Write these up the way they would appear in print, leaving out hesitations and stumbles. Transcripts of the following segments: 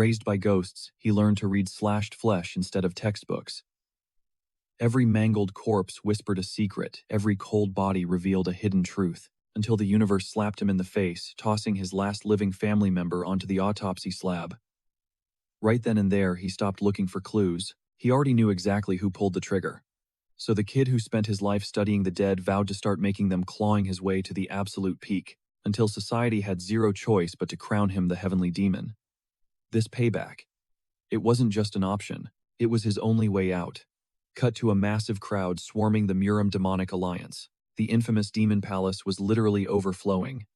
Raised by ghosts, he learned to read slashed flesh instead of textbooks. Every mangled corpse whispered a secret, every cold body revealed a hidden truth, until the universe slapped him in the face, tossing his last living family member onto the autopsy slab. Right then and there, he stopped looking for clues. He already knew exactly who pulled the trigger. So the kid who spent his life studying the dead vowed to start making them, clawing his way to the absolute peak, until society had zero choice but to crown him the heavenly demon. This payback. It wasn't just an option, it was his only way out. Cut to a massive crowd swarming the Muram Demonic Alliance. The infamous demon palace was literally overflowing.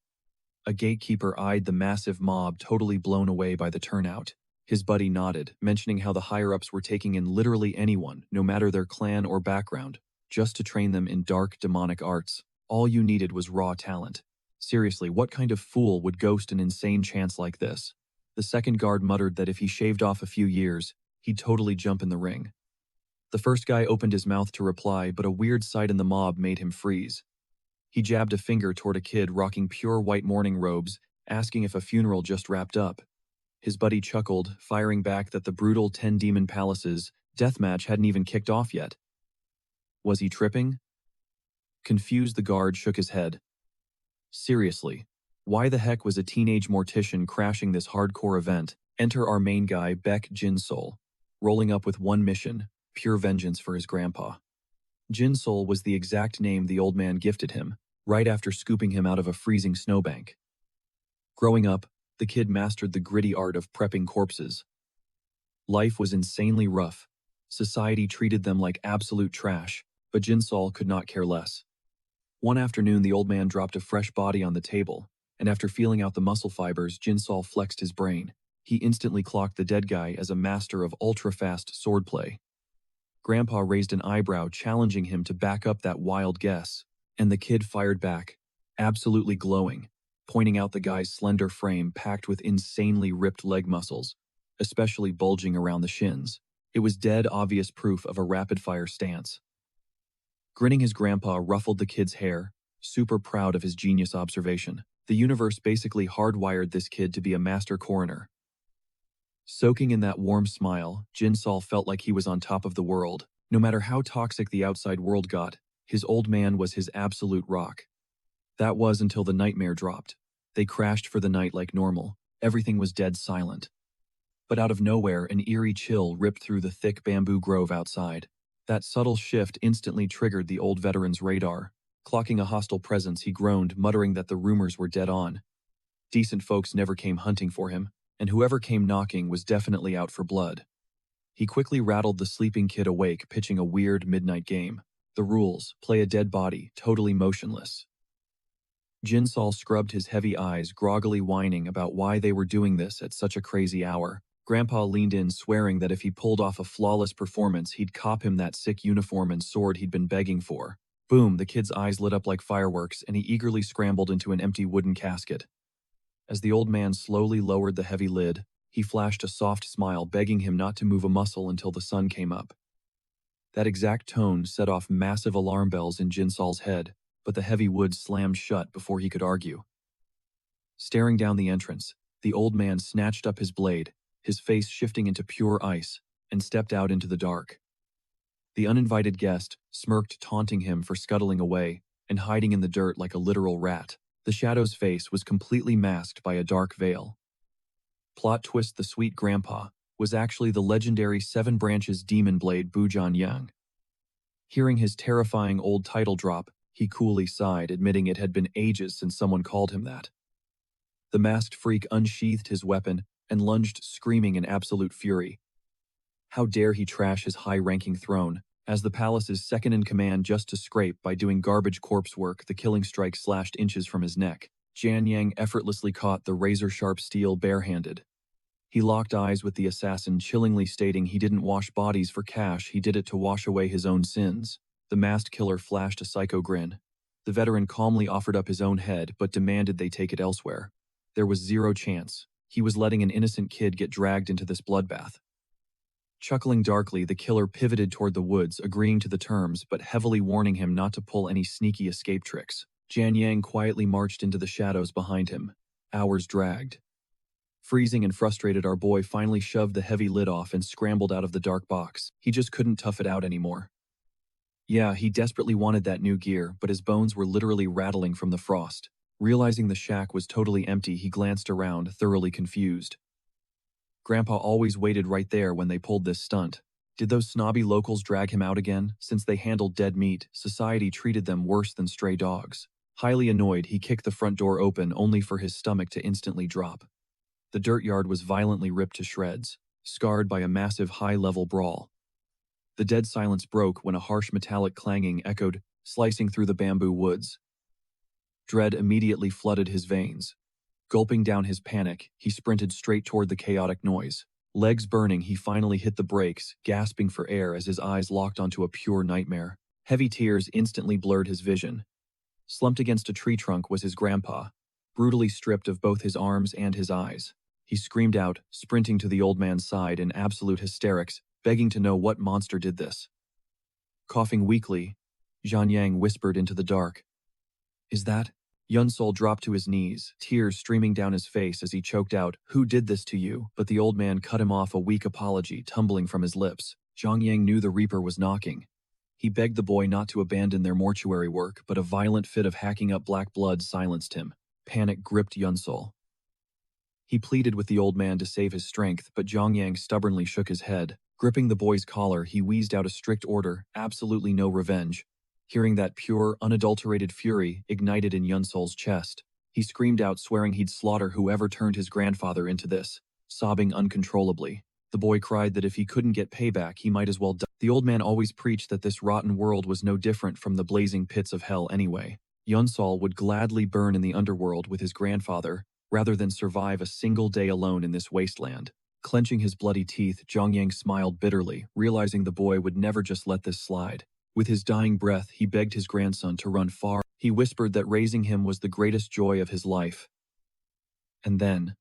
A gatekeeper eyed the massive mob, totally blown away by the turnout. His buddy nodded, mentioning how the higher-ups were taking in literally anyone, no matter their clan or background, just to train them in dark demonic arts. All you needed was raw talent. Seriously, what kind of fool would ghost an insane chance like this? The second guard muttered that if he shaved off a few years, he'd totally jump in the ring. The first guy opened his mouth to reply, but a weird sight in the mob made him freeze. He jabbed a finger toward a kid rocking pure white mourning robes, asking if a funeral just wrapped up. His buddy chuckled, firing back that the brutal 10 Demon Palaces deathmatch hadn't even kicked off yet. Was he tripping? Confused, the guard shook his head. Seriously, why the heck was a teenage mortician crashing this hardcore event? Enter our main guy, Beck Jinsol, rolling up with one mission, pure vengeance for his grandpa. Jinsol was the exact name the old man gifted him, right after scooping him out of a freezing snowbank. Growing up, the kid mastered the gritty art of prepping corpses. Life was insanely rough. Society treated them like absolute trash, but Jinsol could not care less. One afternoon, the old man dropped a fresh body on the table, and after feeling out the muscle fibers, Jinsol flexed his brain. He instantly clocked the dead guy as a master of ultra-fast swordplay. Grandpa raised an eyebrow, challenging him to back up that wild guess, and the kid fired back, absolutely glowing, pointing out the guy's slender frame packed with insanely ripped leg muscles, especially bulging around the shins. It was dead obvious proof of a rapid-fire stance. Grinning, his grandpa ruffled the kid's hair, super proud of his genius observation. The universe basically hardwired this kid to be a master coroner. Soaking in that warm smile, Jinsol felt like he was on top of the world. No matter how toxic the outside world got, his old man was his absolute rock. That was until the nightmare dropped. They crashed for the night like normal. Everything was dead silent. But out of nowhere, an eerie chill ripped through the thick bamboo grove outside. That subtle shift instantly triggered the old veteran's radar. Clocking a hostile presence, he groaned, muttering that the rumors were dead on. Decent folks never came hunting for him, and whoever came knocking was definitely out for blood. He quickly rattled the sleeping kid awake, pitching a weird midnight game. The rules: play a dead body, totally motionless. Jinsol scrubbed his heavy eyes, groggily whining about why they were doing this at such a crazy hour. Grandpa leaned in, swearing that if he pulled off a flawless performance, he'd cop him that sick uniform and sword he'd been begging for. Boom, the kid's eyes lit up like fireworks, and he eagerly scrambled into an empty wooden casket. As the old man slowly lowered the heavy lid, he flashed a soft smile, begging him not to move a muscle until the sun came up. That exact tone set off massive alarm bells in Jinsol's head, but the heavy wood slammed shut before he could argue. Staring down the entrance, the old man snatched up his blade, his face shifting into pure ice, and stepped out into the dark. The uninvited guest smirked, taunting him for scuttling away and hiding in the dirt like a literal rat. The shadow's face was completely masked by a dark veil. Plot twist: the sweet grandpa was actually the legendary Seven Branches demon blade Bujan Yang. Hearing his terrifying old title drop, he coolly sighed, admitting it had been ages since someone called him that. The masked freak unsheathed his weapon and lunged, screaming in absolute fury. How dare he trash his high-ranking throne, as the palace's second-in-command, just to scrape by doing garbage corpse work. The killing strike slashed inches from his neck. Jan Yang effortlessly caught the razor-sharp steel barehanded. He locked eyes with the assassin, chillingly stating he didn't wash bodies for cash, he did it to wash away his own sins. The masked killer flashed a psycho grin. The veteran calmly offered up his own head, but demanded they take it elsewhere. There was zero chance. He was letting an innocent kid get dragged into this bloodbath. Chuckling darkly, the killer pivoted toward the woods, agreeing to the terms, but heavily warning him not to pull any sneaky escape tricks. Jan Yang quietly marched into the shadows behind him. Hours dragged. Freezing and frustrated, our boy finally shoved the heavy lid off and scrambled out of the dark box. He just couldn't tough it out anymore. Yeah, he desperately wanted that new gear, but his bones were literally rattling from the frost. Realizing the shack was totally empty, he glanced around, thoroughly confused. Grandpa always waited right there when they pulled this stunt. Did those snobby locals drag him out again? Since they handled dead meat, society treated them worse than stray dogs. Highly annoyed, he kicked the front door open only for his stomach to instantly drop. The dirt yard was violently ripped to shreds, scarred by a massive high-level brawl. The dead silence broke when a harsh metallic clanging echoed, slicing through the bamboo woods. Dread immediately flooded his veins. Gulping down his panic, he sprinted straight toward the chaotic noise. Legs burning, he finally hit the brakes, gasping for air as his eyes locked onto a pure nightmare. Heavy tears instantly blurred his vision. Slumped against a tree trunk was his grandpa, brutally stripped of both his arms and his eyes. He screamed out, sprinting to the old man's side in absolute hysterics, begging to know what monster did this. Coughing weakly, Zhang Yang whispered into the dark, "Is that?" Yunsol dropped to his knees, tears streaming down his face as he choked out, "Who did this to you?" But the old man cut him off, a weak apology tumbling from his lips. Zhang Yang knew the Reaper was knocking. He begged the boy not to abandon their mortuary work, but a violent fit of hacking up black blood silenced him. Panic gripped Yunsol. He pleaded with the old man to save his strength, but Zhang Yang stubbornly shook his head. Gripping the boy's collar, he wheezed out a strict order, absolutely no revenge. Hearing that pure, unadulterated fury ignited in Yunsol's chest, he screamed out, swearing he'd slaughter whoever turned his grandfather into this. Sobbing uncontrollably, the boy cried that if he couldn't get payback, he might as well die. The old man always preached that this rotten world was no different from the blazing pits of hell anyway. Yunsol would gladly burn in the underworld with his grandfather, rather than survive a single day alone in this wasteland. Clenching his bloody teeth, Zhang Yang smiled bitterly, realizing the boy would never just let this slide. With his dying breath, he begged his grandson to run far. He whispered that raising him was the greatest joy of his life. And then,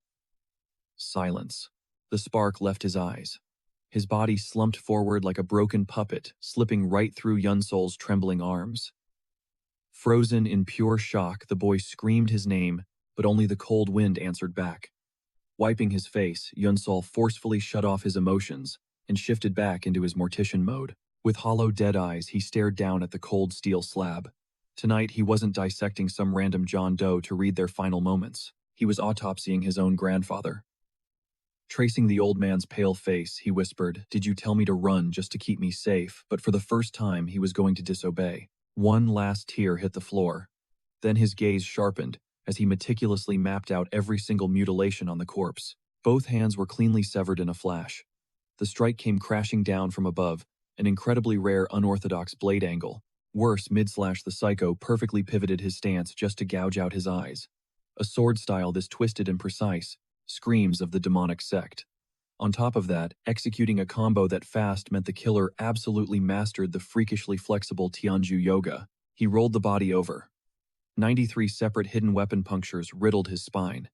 silence. The spark left his eyes. His body slumped forward like a broken puppet, slipping right through Yunsol's trembling arms. Frozen in pure shock, the boy screamed his name, but only the cold wind answered back. Wiping his face, Yunsol forcefully shut off his emotions and shifted back into his mortician mode. With hollow, dead eyes, he stared down at the cold steel slab. Tonight, he wasn't dissecting some random John Doe to read their final moments. He was autopsying his own grandfather. Tracing the old man's pale face, he whispered, "Did you tell me to run just to keep me safe?" But for the first time, he was going to disobey. One last tear hit the floor. Then his gaze sharpened as he meticulously mapped out every single mutilation on the corpse. Both hands were cleanly severed in a flash. The strike came crashing down from above, an incredibly rare unorthodox blade angle. Worse, mid-slash, the psycho perfectly pivoted his stance just to gouge out his eyes. A sword style this twisted and precise, screams of the demonic sect. On top of that, executing a combo that fast meant the killer absolutely mastered the freakishly flexible Tianju yoga. He rolled the body over. 93 separate hidden weapon punctures riddled his spine.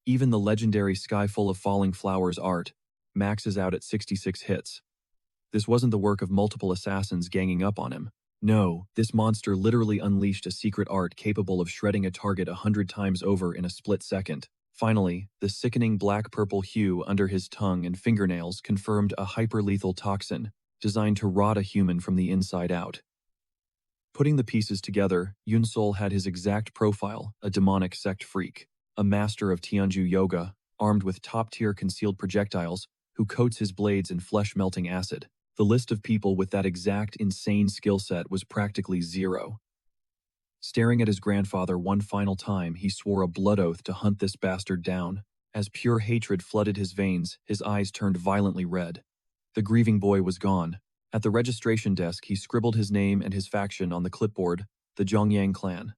Even the legendary Sky Full of Falling Flowers art maxes out at 66 hits. This wasn't the work of multiple assassins ganging up on him. No, this monster literally unleashed a secret art capable of shredding a target 100 times over in a split second. Finally, the sickening black-purple hue under his tongue and fingernails confirmed a hyper-lethal toxin designed to rot a human from the inside out. Putting the pieces together, Yunsol had his exact profile, a demonic sect freak, a master of Tianju yoga, armed with top-tier concealed projectiles, who coats his blades in flesh-melting acid. The list of people with that exact insane skill set was practically zero. Staring at his grandfather one final time, he swore a blood oath to hunt this bastard down. As pure hatred flooded his veins, his eyes turned violently red. The grieving boy was gone. At the registration desk, he scribbled his name and his faction on the clipboard, the Zhongyang clan.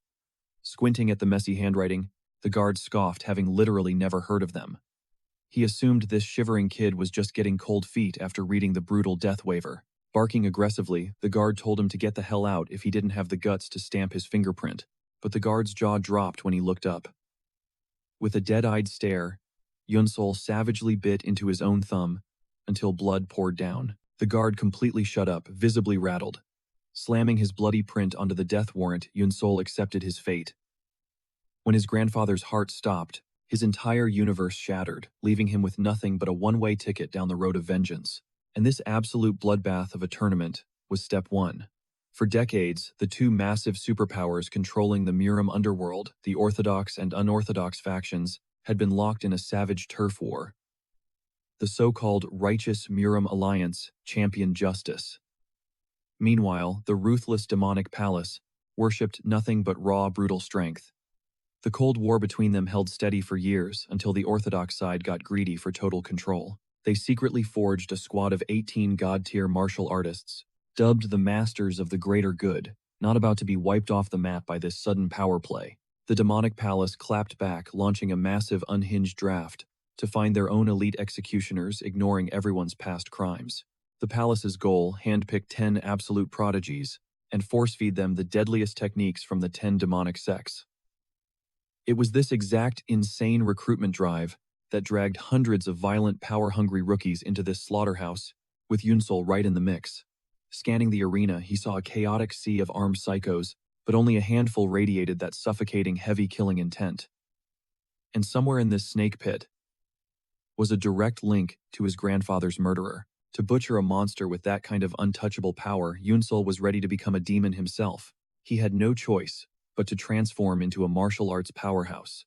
Squinting at the messy handwriting, the guard scoffed, having literally never heard of them. He assumed this shivering kid was just getting cold feet after reading the brutal death waiver. Barking aggressively, the guard told him to get the hell out if he didn't have the guts to stamp his fingerprint, but the guard's jaw dropped when he looked up. With a dead-eyed stare, Yunsol savagely bit into his own thumb until blood poured down. The guard completely shut up, visibly rattled. Slamming his bloody print onto the death warrant, Yunsol accepted his fate. When his grandfather's heart stopped, His entire universe shattered, leaving him with nothing but a one-way ticket down the road of vengeance. And this absolute bloodbath of a tournament was step one. For decades, the two massive superpowers controlling the Murim underworld, the orthodox and unorthodox factions, had been locked in a savage turf war. The so-called righteous Murim alliance championed justice. Meanwhile, the ruthless demonic palace worshipped nothing but raw, brutal strength. The Cold War between them held steady for years until the orthodox side got greedy for total control. They secretly forged a squad of 18 god-tier martial artists, dubbed the Masters of the Greater Good, not about to be wiped off the map by this sudden power play. The demonic palace clapped back, launching a massive unhinged draft to find their own elite executioners, ignoring everyone's past crimes. The palace's goal: handpick 10 absolute prodigies and force-feed them the deadliest techniques from the 10 demonic sects. It was this exact insane recruitment drive that dragged hundreds of violent, power-hungry rookies into this slaughterhouse, with Yunsol right in the mix. Scanning the arena, he saw a chaotic sea of armed psychos, but only a handful radiated that suffocating, heavy-killing intent. And somewhere in this snake pit was a direct link to his grandfather's murderer. To butcher a monster with that kind of untouchable power, Yunsol was ready to become a demon himself. He had no choice but to transform into a martial arts powerhouse.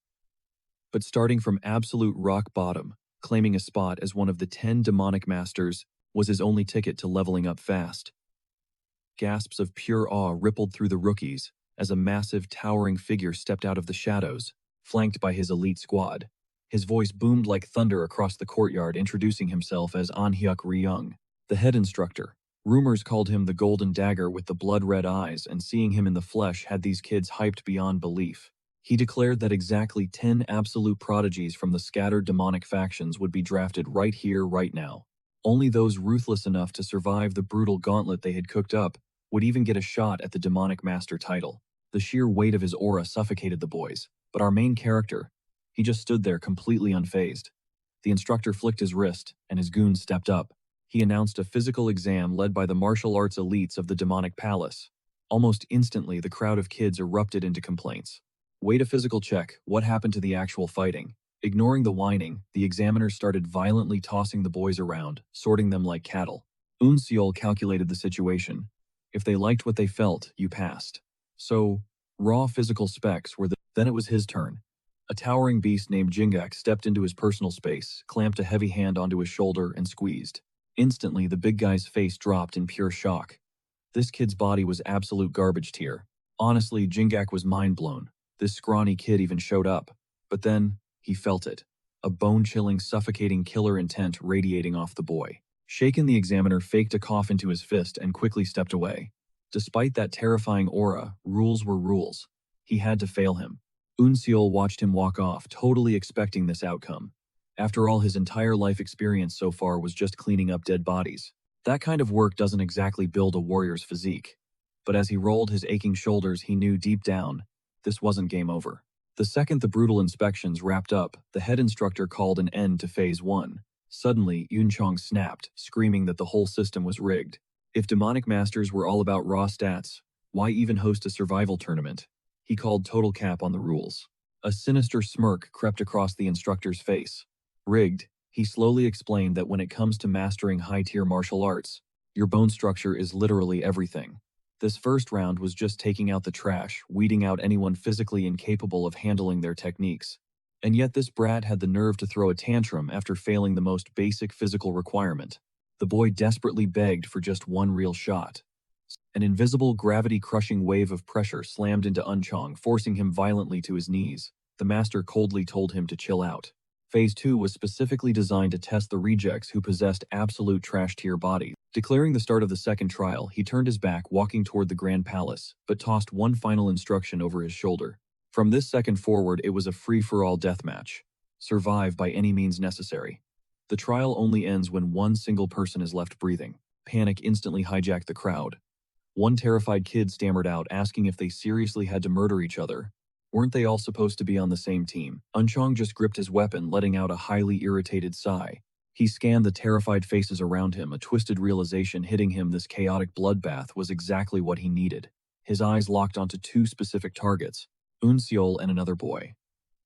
But starting from absolute rock bottom, claiming a spot as one of the 10 demonic masters was his only ticket to leveling up fast. Gasps of pure awe rippled through the rookies as a massive, towering figure stepped out of the shadows, flanked by his elite squad. His voice boomed like thunder across the courtyard, introducing himself as Anhyuk Ryung, the head instructor. Rumors called him the Golden Dagger with the blood-red eyes, and seeing him in the flesh had these kids hyped beyond belief. He declared that exactly 10 absolute prodigies from the scattered demonic factions would be drafted right here, right now. Only those ruthless enough to survive the brutal gauntlet they had cooked up would even get a shot at the demonic master title. The sheer weight of his aura suffocated the boys, but our main character, he just stood there completely unfazed. The instructor flicked his wrist, and his goons stepped up. He announced a physical exam led by the martial arts elites of the demonic palace. Almost instantly, the crowd of kids erupted into complaints. Wait, a physical check? What happened to the actual fighting? Ignoring the whining, the examiner started violently tossing the boys around, sorting them like cattle. Unseol calculated the situation. If they liked what they felt, you passed. So, raw physical specs were then it was his turn. A towering beast named Jingak stepped into his personal space, clamped a heavy hand onto his shoulder, and squeezed. Instantly, the big guy's face dropped in pure shock. This kid's body was absolute garbage tier. Honestly, Jingak was mind-blown. This scrawny kid even showed up. But then, he felt it. A bone-chilling, suffocating killer intent radiating off the boy. Shaken, the examiner faked a cough into his fist and quickly stepped away. Despite that terrifying aura, rules were rules. He had to fail him. Unseol watched him walk off, totally expecting this outcome. After all, his entire life experience so far was just cleaning up dead bodies. That kind of work doesn't exactly build a warrior's physique. But as he rolled his aching shoulders, he knew deep down, this wasn't game over. The second the brutal inspections wrapped up, the head instructor called an end to Phase 1. Suddenly, Yunchong snapped, screaming that the whole system was rigged. If demonic masters were all about raw stats, why even host a survival tournament? He called total cap on the rules. A sinister smirk crept across the instructor's face. Rigged, he slowly explained that when it comes to mastering high-tier martial arts, your bone structure is literally everything. This first round was just taking out the trash, weeding out anyone physically incapable of handling their techniques. And yet this brat had the nerve to throw a tantrum after failing the most basic physical requirement. The boy desperately begged for just one real shot. An invisible, gravity-crushing wave of pressure slammed into Unchong, forcing him violently to his knees. The master coldly told him to chill out. Phase 2 was specifically designed to test the rejects who possessed absolute trash-tier bodies. Declaring the start of the second trial, he turned his back, walking toward the Grand Palace, but tossed one final instruction over his shoulder. From this second forward, it was a free-for-all deathmatch. Survive by any means necessary. The trial only ends when one single person is left breathing. Panic instantly hijacked the crowd. One terrified kid stammered out, asking if they seriously had to murder each other. Weren't they all supposed to be on the same team? Unchong just gripped his weapon, letting out a highly irritated sigh. He scanned the terrified faces around him, a twisted realization hitting him this chaotic bloodbath was exactly what he needed. His eyes locked onto two specific targets, Unseol and another boy.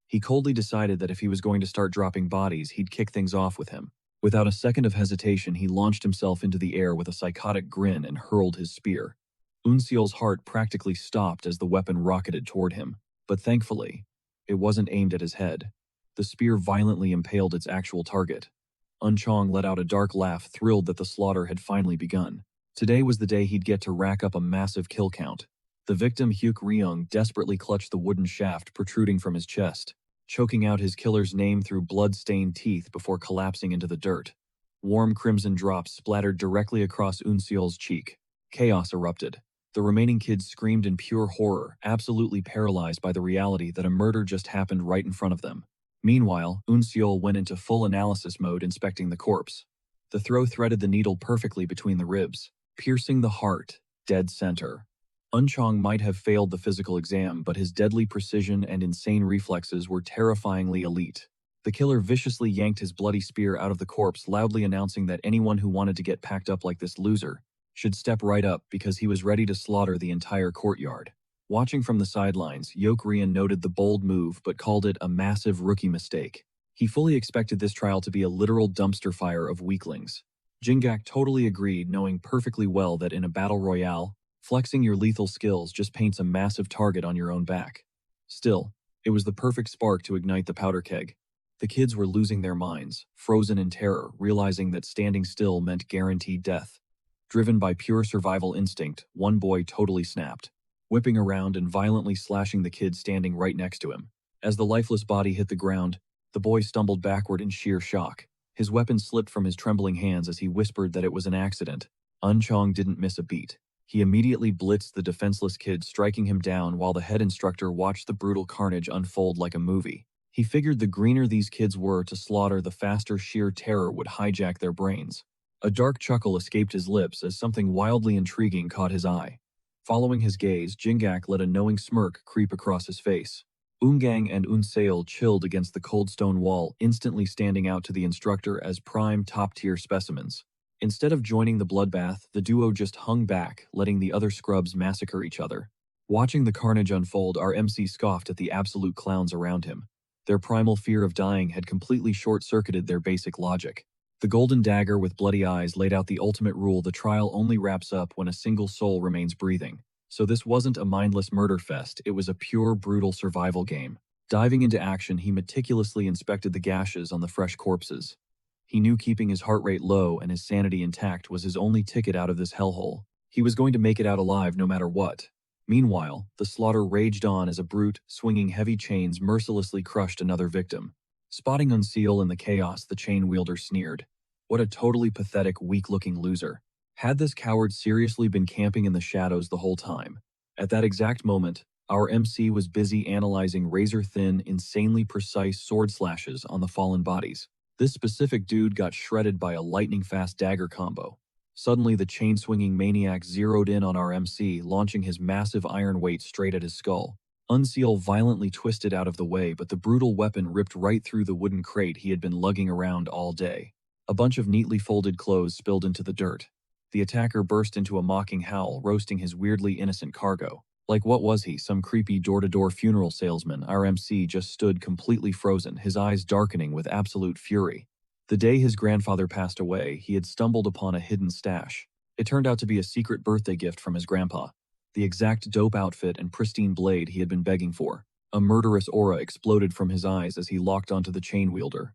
He coldly decided that if he was going to start dropping bodies, he'd kick things off with him. Without a second of hesitation, he launched himself into the air with a psychotic grin and hurled his spear. Unseol's heart practically stopped as the weapon rocketed toward him, but thankfully, it wasn't aimed at his head. The spear violently impaled its actual target. Unchong let out a dark laugh, thrilled that the slaughter had finally begun. Today was the day he'd get to rack up a massive kill count. The victim, Hyuk Ryung, desperately clutched the wooden shaft protruding from his chest, choking out his killer's name through blood-stained teeth before collapsing into the dirt. Warm crimson drops splattered directly across Unseol's cheek. Chaos erupted. The remaining kids screamed in pure horror, absolutely paralyzed by the reality that a murder just happened right in front of them. Meanwhile, Unseol went into full analysis mode, inspecting the corpse. The throw threaded the needle perfectly between the ribs, piercing the heart, dead center. Unchong might have failed the physical exam, but his deadly precision and insane reflexes were terrifyingly elite. The killer viciously yanked his bloody spear out of the corpse, loudly announcing that anyone who wanted to get packed up like this loser should step right up because he was ready to slaughter the entire courtyard. Watching from the sidelines, Ryun noted the bold move but called it a massive rookie mistake. He fully expected this trial to be a literal dumpster fire of weaklings. Jingak totally agreed, knowing perfectly well that in a battle royale, flexing your lethal skills just paints a massive target on your own back. Still, it was the perfect spark to ignite the powder keg. The kids were losing their minds, frozen in terror, realizing that standing still meant guaranteed death. Driven by pure survival instinct, one boy totally snapped, whipping around and violently slashing the kid standing right next to him. As the lifeless body hit the ground, the boy stumbled backward in sheer shock. His weapon slipped from his trembling hands as he whispered that it was an accident. Unchong didn't miss a beat. He immediately blitzed the defenseless kid, striking him down while the head instructor watched the brutal carnage unfold like a movie. He figured the greener these kids were to slaughter, the faster sheer terror would hijack their brains. A dark chuckle escaped his lips as something wildly intriguing caught his eye. Following his gaze, Jingak let a knowing smirk creep across his face. Ungang and Unseol chilled against the cold stone wall, instantly standing out to the instructor as prime top-tier specimens. Instead of joining the bloodbath, the duo just hung back, letting the other scrubs massacre each other. Watching the carnage unfold, our MC scoffed at the absolute clowns around him. Their primal fear of dying had completely short-circuited their basic logic. The golden dagger with bloody eyes laid out the ultimate rule: the trial only wraps up when a single soul remains breathing. So this wasn't a mindless murder fest, it was a pure, brutal survival game. Diving into action, he meticulously inspected the gashes on the fresh corpses. He knew keeping his heart rate low and his sanity intact was his only ticket out of this hellhole. He was going to make it out alive no matter what. Meanwhile, the slaughter raged on as a brute, swinging heavy chains, mercilessly crushed another victim. Spotting Unseol in the chaos, the chain wielder sneered. What a totally pathetic, weak-looking loser. Had this coward seriously been camping in the shadows the whole time? At that exact moment, our MC was busy analyzing razor-thin, insanely precise sword slashes on the fallen bodies. This specific dude got shredded by a lightning-fast dagger combo. Suddenly, the chain-swinging maniac zeroed in on our MC, launching his massive iron weight straight at his skull. Unseol violently twisted out of the way, but the brutal weapon ripped right through the wooden crate he had been lugging around all day. A bunch of neatly folded clothes spilled into the dirt. The attacker burst into a mocking howl, roasting his weirdly innocent cargo. Like what was he, some creepy door-to-door funeral salesman? Our MC just stood completely frozen, his eyes darkening with absolute fury. The day his grandfather passed away, he had stumbled upon a hidden stash. It turned out to be a secret birthday gift from his grandpa. The exact dope outfit and pristine blade he had been begging for. A murderous aura exploded from his eyes as he locked onto the chain wielder.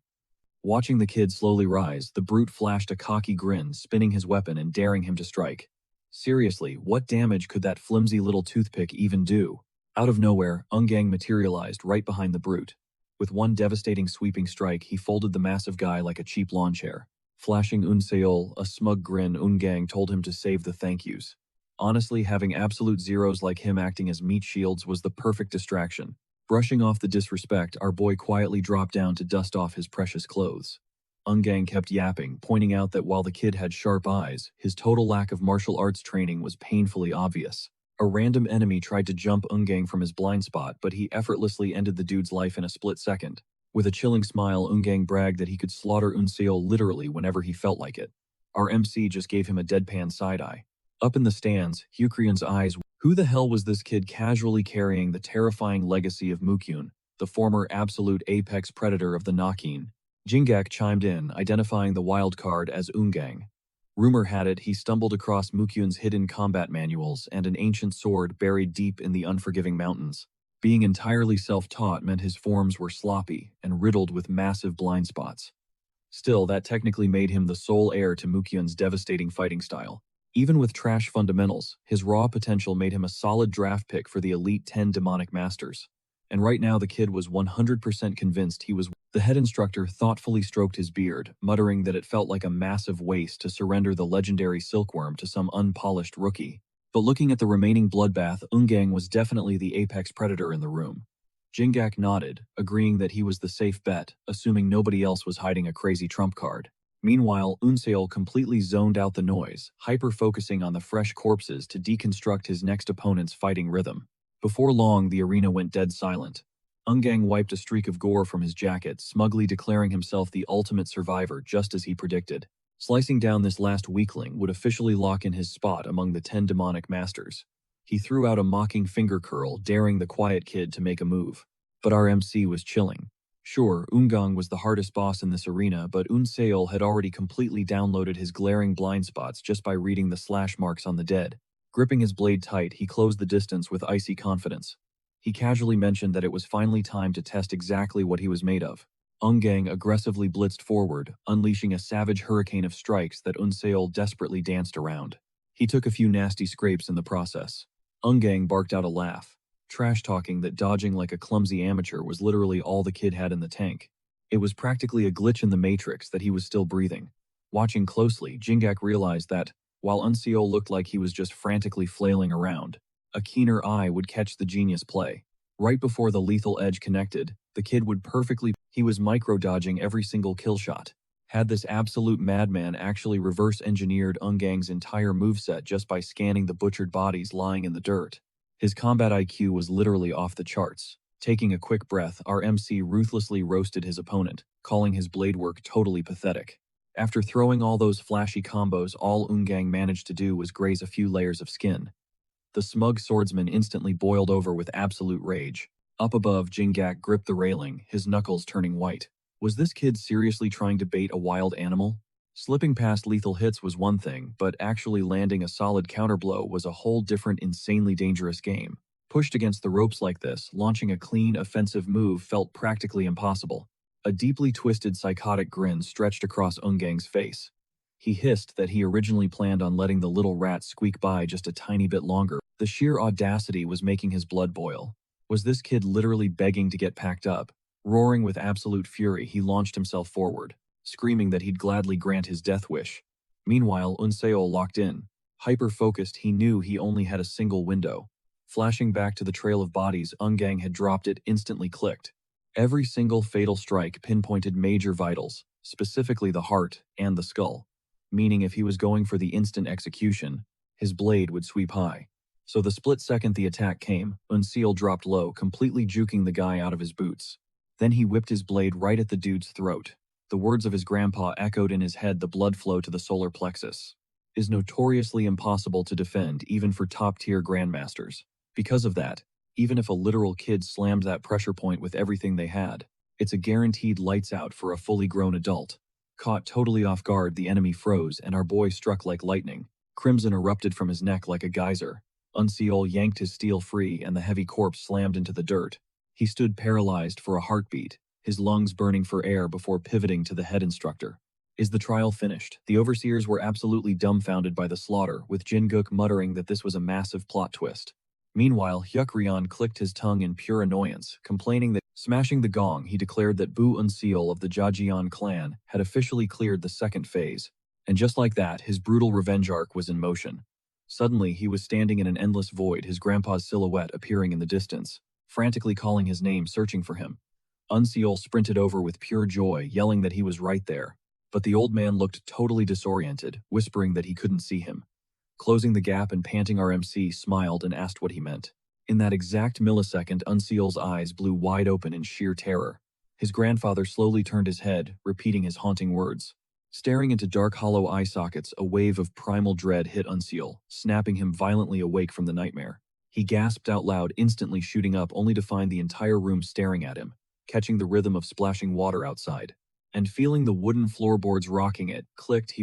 Watching the kid slowly rise, the brute flashed a cocky grin, spinning his weapon and daring him to strike. Seriously, what damage could that flimsy little toothpick even do? Out of nowhere, Ungang materialized right behind the brute. With one devastating sweeping strike, he folded the massive guy like a cheap lawn chair. Flashing Unseol a smug grin, Ungang told him to save the thank yous. Honestly, having absolute zeros like him acting as meat shields was the perfect distraction. Brushing off the disrespect, our boy quietly dropped down to dust off his precious clothes. Ungang kept yapping, pointing out that while the kid had sharp eyes, his total lack of martial arts training was painfully obvious. A random enemy tried to jump Ungang from his blind spot, but he effortlessly ended the dude's life in a split second. With a chilling smile, Ungang bragged that he could slaughter Unseol literally whenever he felt like it. Our MC just gave him a deadpan side-eye. Up in the stands, Hyukrion's eyes. Who the hell was this kid casually carrying the terrifying legacy of Mukyun, the former absolute apex predator of the Nakin. Jingak chimed in, identifying the wild card as Ungang. Rumor had it he stumbled across Mukyun's hidden combat manuals and an ancient sword buried deep in the unforgiving mountains. Being entirely self-taught meant his forms were sloppy and riddled with massive blind spots. Still, that technically made him the sole heir to Mukyun's devastating fighting style. Even with trash fundamentals, his raw potential made him a solid draft pick for the Elite 10 Demonic Masters. And right now the kid was 100% convinced he was. The head instructor thoughtfully stroked his beard, muttering that it felt like a massive waste to surrender the legendary silkworm to some unpolished rookie. But looking at the remaining bloodbath, Ungang was definitely the apex predator in the room. Jingak nodded, agreeing that he was the safe bet, assuming nobody else was hiding a crazy trump card. Meanwhile, Unseol completely zoned out the noise, hyper-focusing on the fresh corpses to deconstruct his next opponent's fighting rhythm. Before long, the arena went dead silent. Ungang wiped a streak of gore from his jacket, smugly declaring himself the ultimate survivor just as he predicted. Slicing down this last weakling would officially lock in his spot among the 10 demonic masters. He threw out a mocking finger curl, daring the quiet kid to make a move. But our MC was chilling. Sure, Ungang was the hardest boss in this arena, but Unseol had already completely downloaded his glaring blind spots just by reading the slash marks on the dead. Gripping his blade tight, he closed the distance with icy confidence. He casually mentioned that it was finally time to test exactly what he was made of. Ungang aggressively blitzed forward, unleashing a savage hurricane of strikes that Unseol desperately danced around. He took a few nasty scrapes in the process. Ungang barked out a laugh, trash-talking that dodging like a clumsy amateur was literally all the kid had in the tank. It was practically a glitch in the matrix that he was still breathing. Watching closely, Jingak realized that, while Unseol looked like he was just frantically flailing around, a keener eye would catch the genius play. Right before the lethal edge connected, the kid would perfectly. He was micro-dodging every single kill shot. Had this absolute madman actually reverse-engineered Ungang's entire moveset just by scanning the butchered bodies lying in the dirt? His combat IQ was literally off the charts. Taking a quick breath, our MC ruthlessly roasted his opponent, calling his blade work totally pathetic. After throwing all those flashy combos, all Ungang managed to do was graze a few layers of skin. The smug swordsman instantly boiled over with absolute rage. Up above, Jingak gripped the railing, his knuckles turning white. Was this kid seriously trying to bait a wild animal? Slipping past lethal hits was one thing, but actually landing a solid counterblow was a whole different insanely dangerous game. Pushed against the ropes like this, launching a clean, offensive move felt practically impossible. A deeply twisted psychotic grin stretched across Ungang's face. He hissed that he originally planned on letting the little rat squeak by just a tiny bit longer. The sheer audacity was making his blood boil. Was this kid literally begging to get packed up? Roaring with absolute fury, he launched himself forward, screaming that he'd gladly grant his death wish. Meanwhile, Unseol locked in. Hyper-focused, he knew he only had a single window. Flashing back to the trail of bodies Ungang had dropped, it instantly clicked. Every single fatal strike pinpointed major vitals, specifically the heart and the skull, meaning if he was going for the instant execution, his blade would sweep high. So the split second the attack came, Unseol dropped low, completely juking the guy out of his boots. Then he whipped his blade right at the dude's throat. The words of his grandpa echoed in his head. The blood flow to the solar plexus is notoriously impossible to defend even for top-tier grandmasters. Because of that, even if a literal kid slammed that pressure point with everything they had, it's a guaranteed lights out for a fully grown adult. Caught totally off guard, the enemy froze and our boy struck like lightning. Crimson erupted from his neck like a geyser. Unseol yanked his steel free and the heavy corpse slammed into the dirt. He stood paralyzed for a heartbeat, his lungs burning for air before pivoting to the head instructor. Is the trial finished? The overseers were absolutely dumbfounded by the slaughter, with Jinguk muttering that this was a massive plot twist. Meanwhile, Hyukryon clicked his tongue in pure annoyance, complaining that, smashing the gong, he declared that Bu Unseol of the Jajian clan had officially cleared the second phase. And just like that, his brutal revenge arc was in motion. Suddenly, he was standing in an endless void, his grandpa's silhouette appearing in the distance, frantically calling his name, searching for him. Unseol sprinted over with pure joy, yelling that he was right there. But the old man looked totally disoriented, whispering that he couldn't see him. Closing the gap and panting, our MC smiled and asked what he meant. In that exact millisecond, Unseol's eyes blew wide open in sheer terror. His grandfather slowly turned his head, repeating his haunting words. Staring into dark hollow eye sockets, a wave of primal dread hit Unseol, snapping him violently awake from the nightmare. He gasped out loud, instantly shooting up only to find the entire room staring at him, catching the rhythm of splashing water outside. And feeling the wooden floorboards rocking it, clicked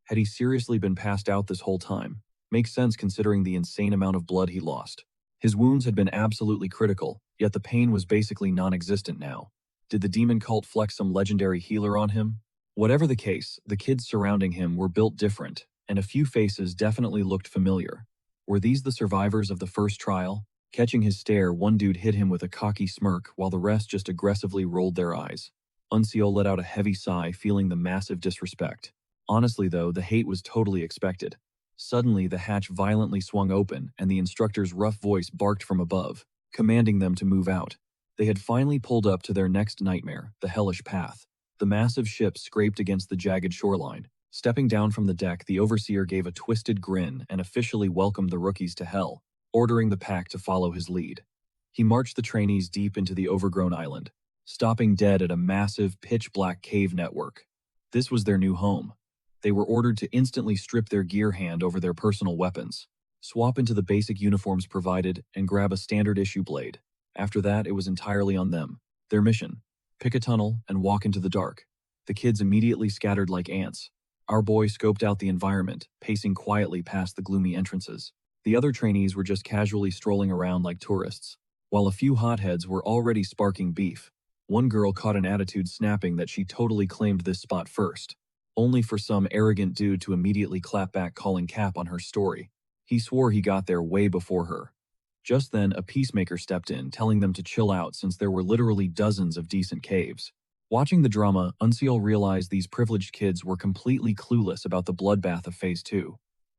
had he seriously been passed out this whole time? Makes sense considering the insane amount of blood he lost. His wounds had been absolutely critical, yet the pain was basically non-existent now. Did the demon cult flex some legendary healer on him? Whatever the case, the kids surrounding him were built different, and a few faces definitely looked familiar. Were these the survivors of the first trial? Catching his stare, one dude hit him with a cocky smirk while the rest just aggressively rolled their eyes. Uncio let out a heavy sigh, feeling the massive disrespect. Honestly though, the hate was totally expected. Suddenly, the hatch violently swung open, and the instructor's rough voice barked from above, commanding them to move out. They had finally pulled up to their next nightmare, the hellish path. The massive ship scraped against the jagged shoreline. Stepping down from the deck, the overseer gave a twisted grin and officially welcomed the rookies to hell, ordering the pack to follow his lead. He marched the trainees deep into the overgrown island, stopping dead at a massive, pitch-black cave network. This was their new home. They were ordered to instantly strip their gear, hand over their personal weapons, swap into the basic uniforms provided, and grab a standard-issue blade. After that, it was entirely on them. Their mission: pick a tunnel and walk into the dark. The kids immediately scattered like ants. Our boy scoped out the environment, pacing quietly past the gloomy entrances. The other trainees were just casually strolling around like tourists, while a few hotheads were already sparking beef. One girl caught an attitude snapping that she totally claimed this spot first, only for some arrogant dude to immediately clap back, calling cap on her story. He swore he got there way before her. Just then, a peacemaker stepped in, telling them to chill out since there were literally dozens of decent caves. Watching the drama, Unseal realized these privileged kids were completely clueless about the bloodbath of Phase 2.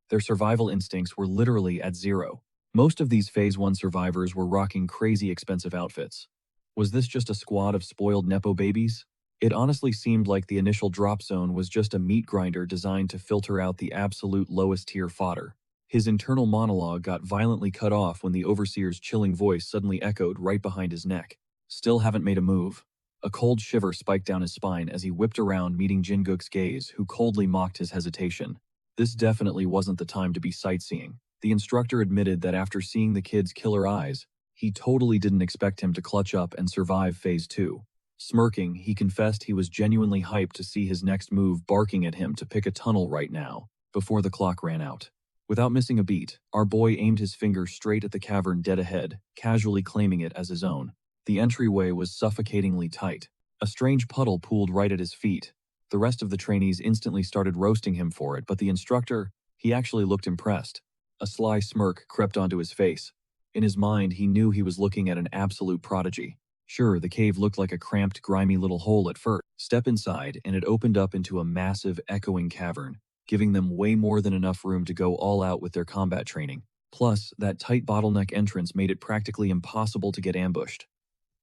Their survival instincts were literally at zero. Most of these Phase 1 survivors were rocking crazy expensive outfits. Was this just a squad of spoiled Nepo babies? It honestly seemed like the initial drop zone was just a meat grinder designed to filter out the absolute lowest tier fodder. His internal monologue got violently cut off when the overseer's chilling voice suddenly echoed right behind his neck. Still haven't made a move. A cold shiver spiked down his spine as he whipped around, meeting Jinguk's gaze, who coldly mocked his hesitation. This definitely wasn't the time to be sightseeing. The instructor admitted that after seeing the kid's killer eyes, he totally didn't expect him to clutch up and survive Phase 2. Smirking, he confessed he was genuinely hyped to see his next move, barking at him to pick a tunnel right now, before the clock ran out. Without missing a beat, our boy aimed his finger straight at the cavern dead ahead, casually claiming it as his own. The entryway was suffocatingly tight. A strange puddle pooled right at his feet. The rest of the trainees instantly started roasting him for it, but the instructor, he actually looked impressed. A sly smirk crept onto his face. In his mind, he knew he was looking at an absolute prodigy. Sure, the cave looked like a cramped, grimy little hole at first. Step inside, and it opened up into a massive, echoing cavern, giving them way more than enough room to go all out with their combat training. Plus, that tight bottleneck entrance made it practically impossible to get ambushed.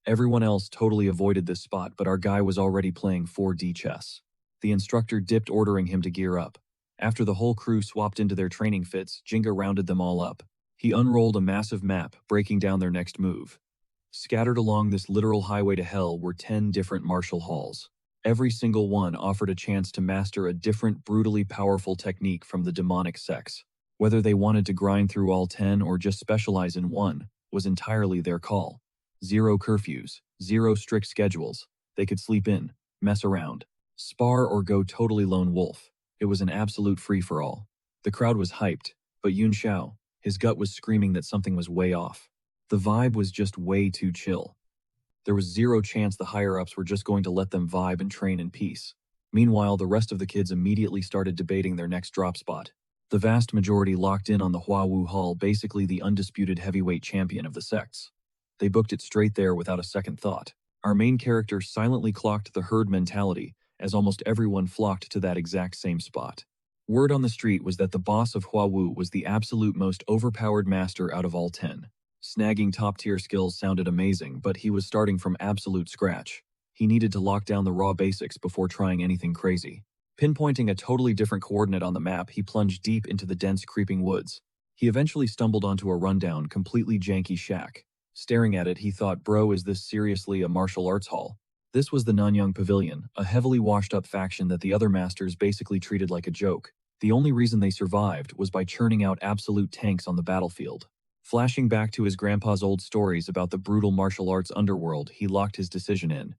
Everyone else totally avoided this spot, but our guy was already playing 4D chess. The instructor dipped, ordering him to gear up. After the whole crew swapped into their training fits, Jinga rounded them all up. He unrolled a massive map, breaking down their next move. Scattered along this literal highway to hell were 10 different martial halls. Every single one offered a chance to master a different, brutally powerful technique from the demonic sects. Whether they wanted to grind through all 10 or just specialize in one was entirely their call. 0 curfews, 0 strict schedules. They could sleep in, mess around, spar, or go totally lone wolf. It was an absolute free-for-all. The crowd was hyped, but Yun Xiao, his gut was screaming that something was way off. The vibe was just way too chill. There was 0 chance the higher-ups were just going to let them vibe and train in peace. Meanwhile, the rest of the kids immediately started debating their next drop spot. The vast majority locked in on the Huawu Hall, basically the undisputed heavyweight champion of the sects. They booked it straight there without a second thought. Our main character silently clocked the herd mentality, as almost everyone flocked to that exact same spot. Word on the street was that the boss of Huawu was the absolute most overpowered master out of all 10. Snagging top-tier skills sounded amazing, but he was starting from absolute scratch. He needed to lock down the raw basics before trying anything crazy. Pinpointing a totally different coordinate on the map, he plunged deep into the dense, creeping woods. He eventually stumbled onto a rundown, completely janky shack. Staring at it, he thought, bro, is this seriously a martial arts hall? This was the Nanyang Pavilion, a heavily washed-up faction that the other masters basically treated like a joke. The only reason they survived was by churning out absolute tanks on the battlefield. Flashing back to his grandpa's old stories about the brutal martial arts underworld, he locked his decision in.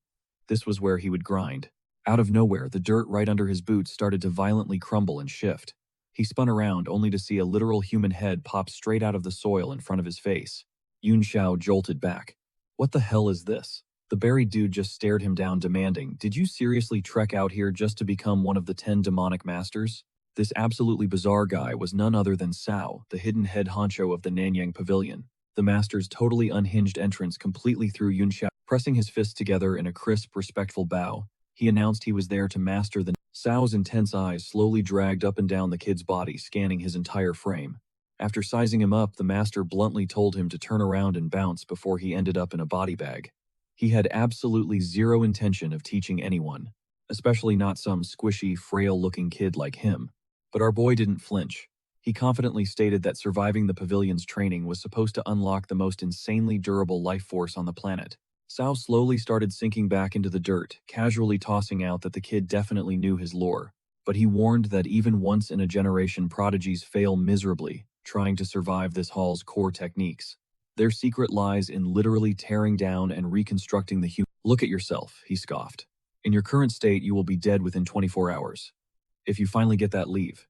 This was where he would grind. Out of nowhere, the dirt right under his boots started to violently crumble and shift. He spun around only to see a literal human head pop straight out of the soil in front of his face. Yun Xiao jolted back. What the hell is this? The buried dude just stared him down, demanding, "Did you seriously trek out here just to become one of the 10 demonic masters?" This absolutely bizarre guy was none other than Cao, the hidden head honcho of the Nanyang Pavilion. The master's totally unhinged entrance completely threw Yun Xiao. Pressing his fists together in a crisp, respectful bow, he announced he was there to master the. Cao's intense eyes slowly dragged up and down the kid's body, scanning his entire frame. After sizing him up, the master bluntly told him to turn around and bounce before he ended up in a body bag. He had absolutely zero intention of teaching anyone, especially not some squishy, frail-looking kid like him. But our boy didn't flinch. He confidently stated that surviving the pavilion's training was supposed to unlock the most insanely durable life force on the planet. Cao slowly started sinking back into the dirt, casually tossing out that the kid definitely knew his lore. But he warned that even once-in-a-generation prodigies fail miserably trying to survive this hall's core techniques. Their secret lies in literally tearing down and reconstructing the human. Look at yourself, he scoffed. In your current state, you will be dead within 24 hours. If you finally get that leave.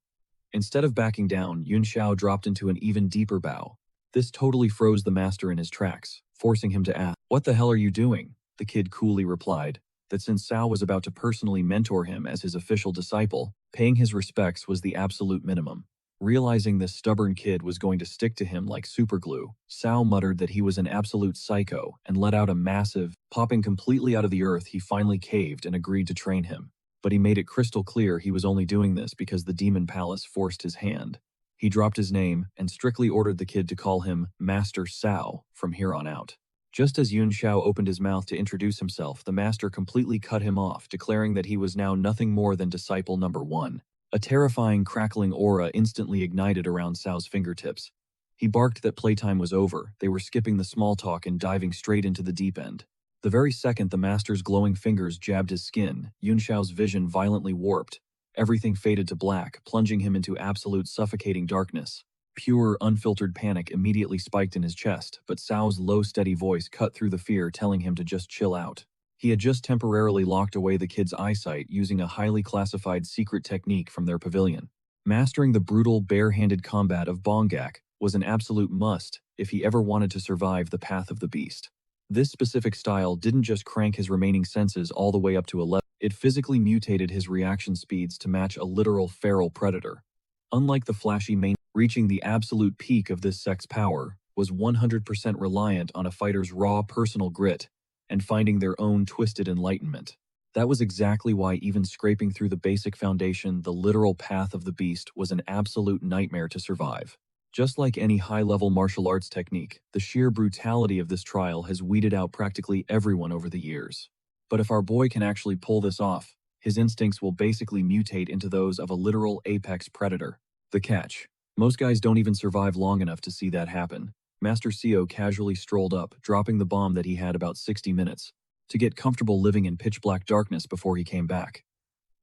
Instead of backing down, Yun Xiao dropped into an even deeper bow. This totally froze the master in his tracks, forcing him to ask, "What the hell are you doing?" The kid coolly replied that since Cao was about to personally mentor him as his official disciple, paying his respects was the absolute minimum. Realizing this stubborn kid was going to stick to him like superglue, Cao muttered that he was an absolute psycho and let out a massive, popping completely out of the earth. He finally caved and agreed to train him. But he made it crystal clear he was only doing this because the Demon Palace forced his hand. He dropped his name and strictly ordered the kid to call him Master Cao from here on out. Just as Yun Xiao opened his mouth to introduce himself, the master completely cut him off, declaring that he was now nothing more than disciple number 1. A terrifying crackling aura instantly ignited around Cao's fingertips. He barked that playtime was over. They were skipping the small talk and diving straight into the deep end. The very second the master's glowing fingers jabbed his skin, Yun Xiao's vision violently warped. Everything faded to black, plunging him into absolute suffocating darkness. Pure, unfiltered panic immediately spiked in his chest, but Cao's low, steady voice cut through the fear, telling him to just chill out. He had just temporarily locked away the kid's eyesight using a highly classified secret technique from their pavilion. Mastering the brutal, bare-handed combat of Bongak was an absolute must if he ever wanted to survive the path of the beast. This specific style didn't just crank his remaining senses all the way up to 11, it physically mutated his reaction speeds to match a literal feral predator. Unlike the flashy main, reaching the absolute peak of this sect's power was 100% reliant on a fighter's raw personal grit and finding their own twisted enlightenment. That was exactly why even scraping through the basic foundation, the literal path of the beast was an absolute nightmare to survive. Just like any high-level martial arts technique, the sheer brutality of this trial has weeded out practically everyone over the years. But if our boy can actually pull this off, his instincts will basically mutate into those of a literal apex predator. The catch: most guys don't even survive long enough to see that happen. Master Cao casually strolled up, dropping the bomb that he had about 60 minutes to get comfortable living in pitch-black darkness before he came back.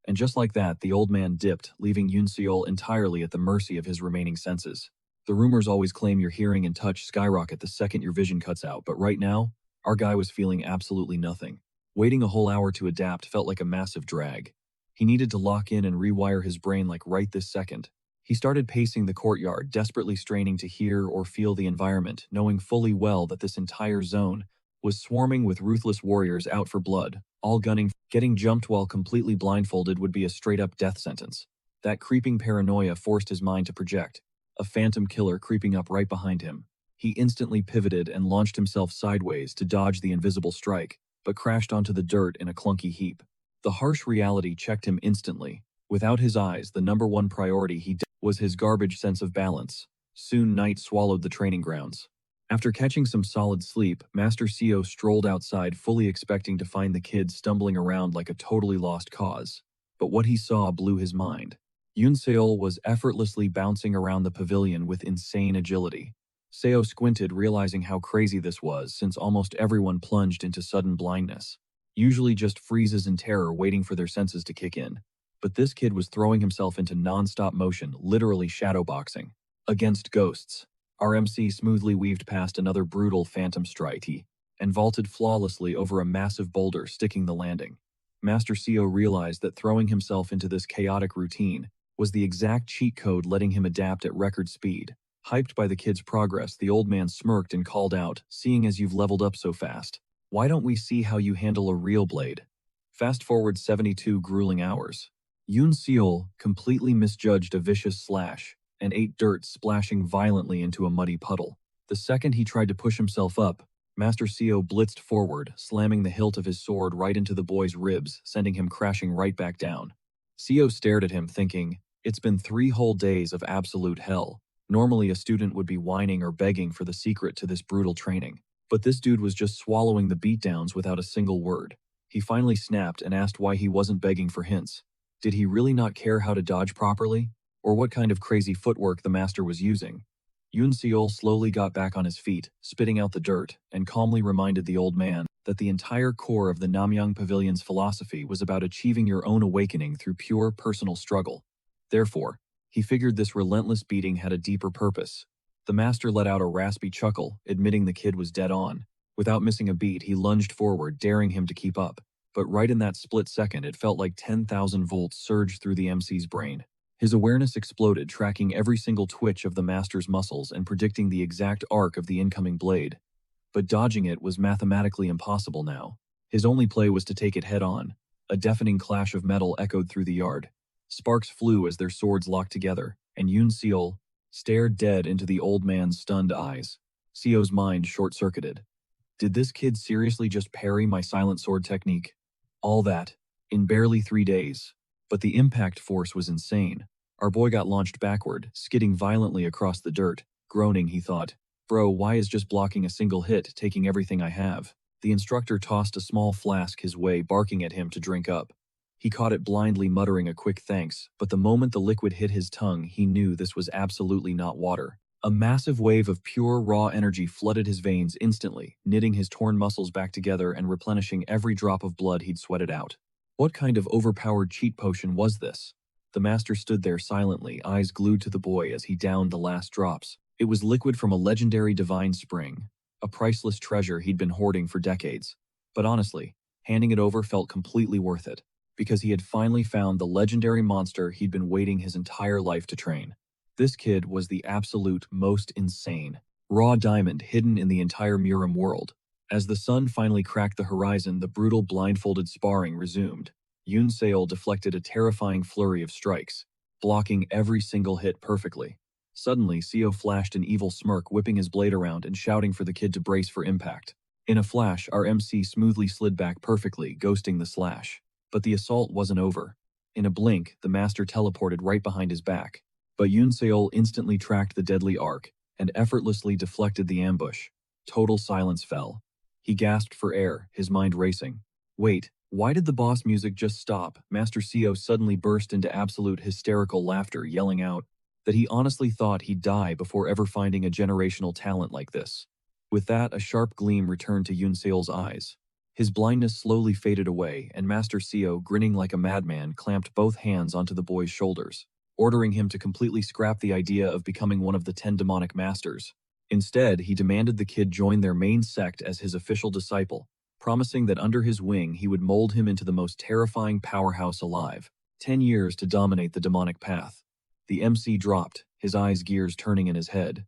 And just like that, the old man dipped, leaving Yun Xiao entirely at the mercy of his remaining senses. The rumors always claim your hearing and touch skyrocket the second your vision cuts out, but right now, our guy was feeling absolutely nothing. Waiting a whole hour to adapt felt like a massive drag. He needed to lock in and rewire his brain like right this second. He started pacing the courtyard, desperately straining to hear or feel the environment, knowing fully well that this entire zone was swarming with ruthless warriors out for blood, all gunning. Getting jumped while completely blindfolded would be a straight-up death sentence. That creeping paranoia forced his mind to project a phantom killer creeping up right behind him. He instantly pivoted and launched himself sideways to dodge the invisible strike, but crashed onto the dirt in a clunky heap. The harsh reality checked him instantly. Without his eyes, the number one priority was his garbage sense of balance. Soon night swallowed the training grounds. After catching some solid sleep, Master Cao strolled outside, fully expecting to find the kid stumbling around like a totally lost cause. But what he saw blew his mind. Yun Xiao was effortlessly bouncing around the pavilion with insane agility. Cao squinted, realizing how crazy this was, since almost everyone plunged into sudden blindness. Usually just freezes in terror, waiting for their senses to kick in. But this kid was throwing himself into non-stop motion, literally shadowboxing against ghosts. Our MC smoothly weaved past another brutal phantom strike and vaulted flawlessly over a massive boulder, sticking the landing. Master CO realized that throwing himself into this chaotic routine was the exact cheat code letting him adapt at record speed. Hyped by the kid's progress, the old man smirked and called out, "Seeing as you've leveled up so fast, why don't we see how you handle a real blade?" Fast forward 72 grueling hours. Yoon Seol completely misjudged a vicious slash and ate dirt, splashing violently into a muddy puddle. The second he tried to push himself up, Master CO blitzed forward, slamming the hilt of his sword right into the boy's ribs, sending him crashing right back down. CO stared at him, thinking, it's been 3 whole days of absolute hell. Normally a student would be whining or begging for the secret to this brutal training. But this dude was just swallowing the beatdowns without a single word. He finally snapped and asked why he wasn't begging for hints. Did he really not care how to dodge properly? Or what kind of crazy footwork the master was using? Yoon Seol slowly got back on his feet, spitting out the dirt, and calmly reminded the old man that the entire core of the Namyang Pavilion's philosophy was about achieving your own awakening through pure personal struggle. Therefore, he figured this relentless beating had a deeper purpose. The master let out a raspy chuckle, admitting the kid was dead on. Without missing a beat, he lunged forward, daring him to keep up. But right in that split second, it felt like 10,000 volts surged through the MC's brain. His awareness exploded, tracking every single twitch of the master's muscles and predicting the exact arc of the incoming blade. But dodging it was mathematically impossible now. His only play was to take it head-on. A deafening clash of metal echoed through the yard. Sparks flew as their swords locked together, and Yoon Seol stared dead into the old man's stunned eyes. Seo's mind short-circuited. Did this kid seriously just parry my silent sword technique? All that, in barely 3 days. But the impact force was insane. Our boy got launched backward, skidding violently across the dirt. Groaning, he thought, "Bro, why is just blocking a single hit taking everything I have?" The instructor tossed a small flask his way, barking at him to drink up. He caught it blindly, muttering a quick thanks, but the moment the liquid hit his tongue, he knew this was absolutely not water. A massive wave of pure, raw energy flooded his veins instantly, knitting his torn muscles back together and replenishing every drop of blood he'd sweated out. What kind of overpowered cheat potion was this? The master stood there silently, eyes glued to the boy as he downed the last drops. It was liquid from a legendary divine spring, a priceless treasure he'd been hoarding for decades. But honestly, handing it over felt completely worth it, because he had finally found the legendary monster he'd been waiting his entire life to train. This kid was the absolute most insane, raw diamond hidden in the entire Muram world. As the sun finally cracked the horizon, the brutal blindfolded sparring resumed. Yoon Seol deflected a terrifying flurry of strikes, blocking every single hit perfectly. Suddenly, Seo flashed an evil smirk, whipping his blade around and shouting for the kid to brace for impact. In a flash, our MC smoothly slid back perfectly, ghosting the slash. But the assault wasn't over. In a blink, the master teleported right behind his back. But Yoon Seol instantly tracked the deadly arc and effortlessly deflected the ambush. Total silence fell. He gasped for air, his mind racing. Wait, why did the boss music just stop? Master Seo suddenly burst into absolute hysterical laughter, yelling out that he honestly thought he'd die before ever finding a generational talent like this. With that, a sharp gleam returned to Yoon Seol's eyes. His blindness slowly faded away, and Master Seo, grinning like a madman, clamped both hands onto the boy's shoulders, ordering him to completely scrap the idea of becoming one of the 10 demonic masters. Instead, he demanded the kid join their main sect as his official disciple, promising that under his wing he would mold him into the most terrifying powerhouse alive. 10 years to dominate the demonic path. The MC dropped, his eyes gears turning in his head.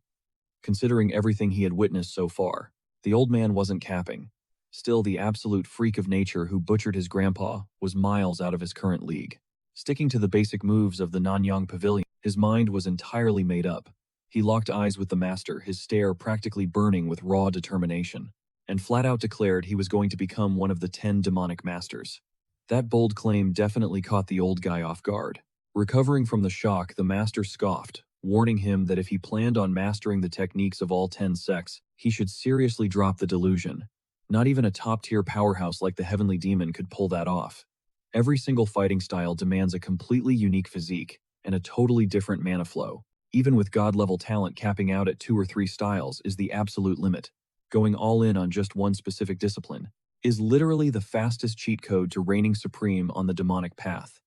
Considering everything he had witnessed so far, the old man wasn't capping. Still, the absolute freak of nature who butchered his grandpa was miles out of his current league. Sticking to the basic moves of the Nanyang Pavilion, his mind was entirely made up. He locked eyes with the master, his stare practically burning with raw determination, and flat out declared he was going to become one of the 10 demonic masters. That bold claim definitely caught the old guy off guard. Recovering from the shock, the master scoffed, warning him that if he planned on mastering the techniques of all 10 sects, he should seriously drop the delusion. Not even a top-tier powerhouse like the Heavenly Demon could pull that off. Every single fighting style demands a completely unique physique and a totally different mana flow. Even with god-level talent, capping out at 2 or 3 styles is the absolute limit. Going all in on just one specific discipline is literally the fastest cheat code to reigning supreme on the demonic path.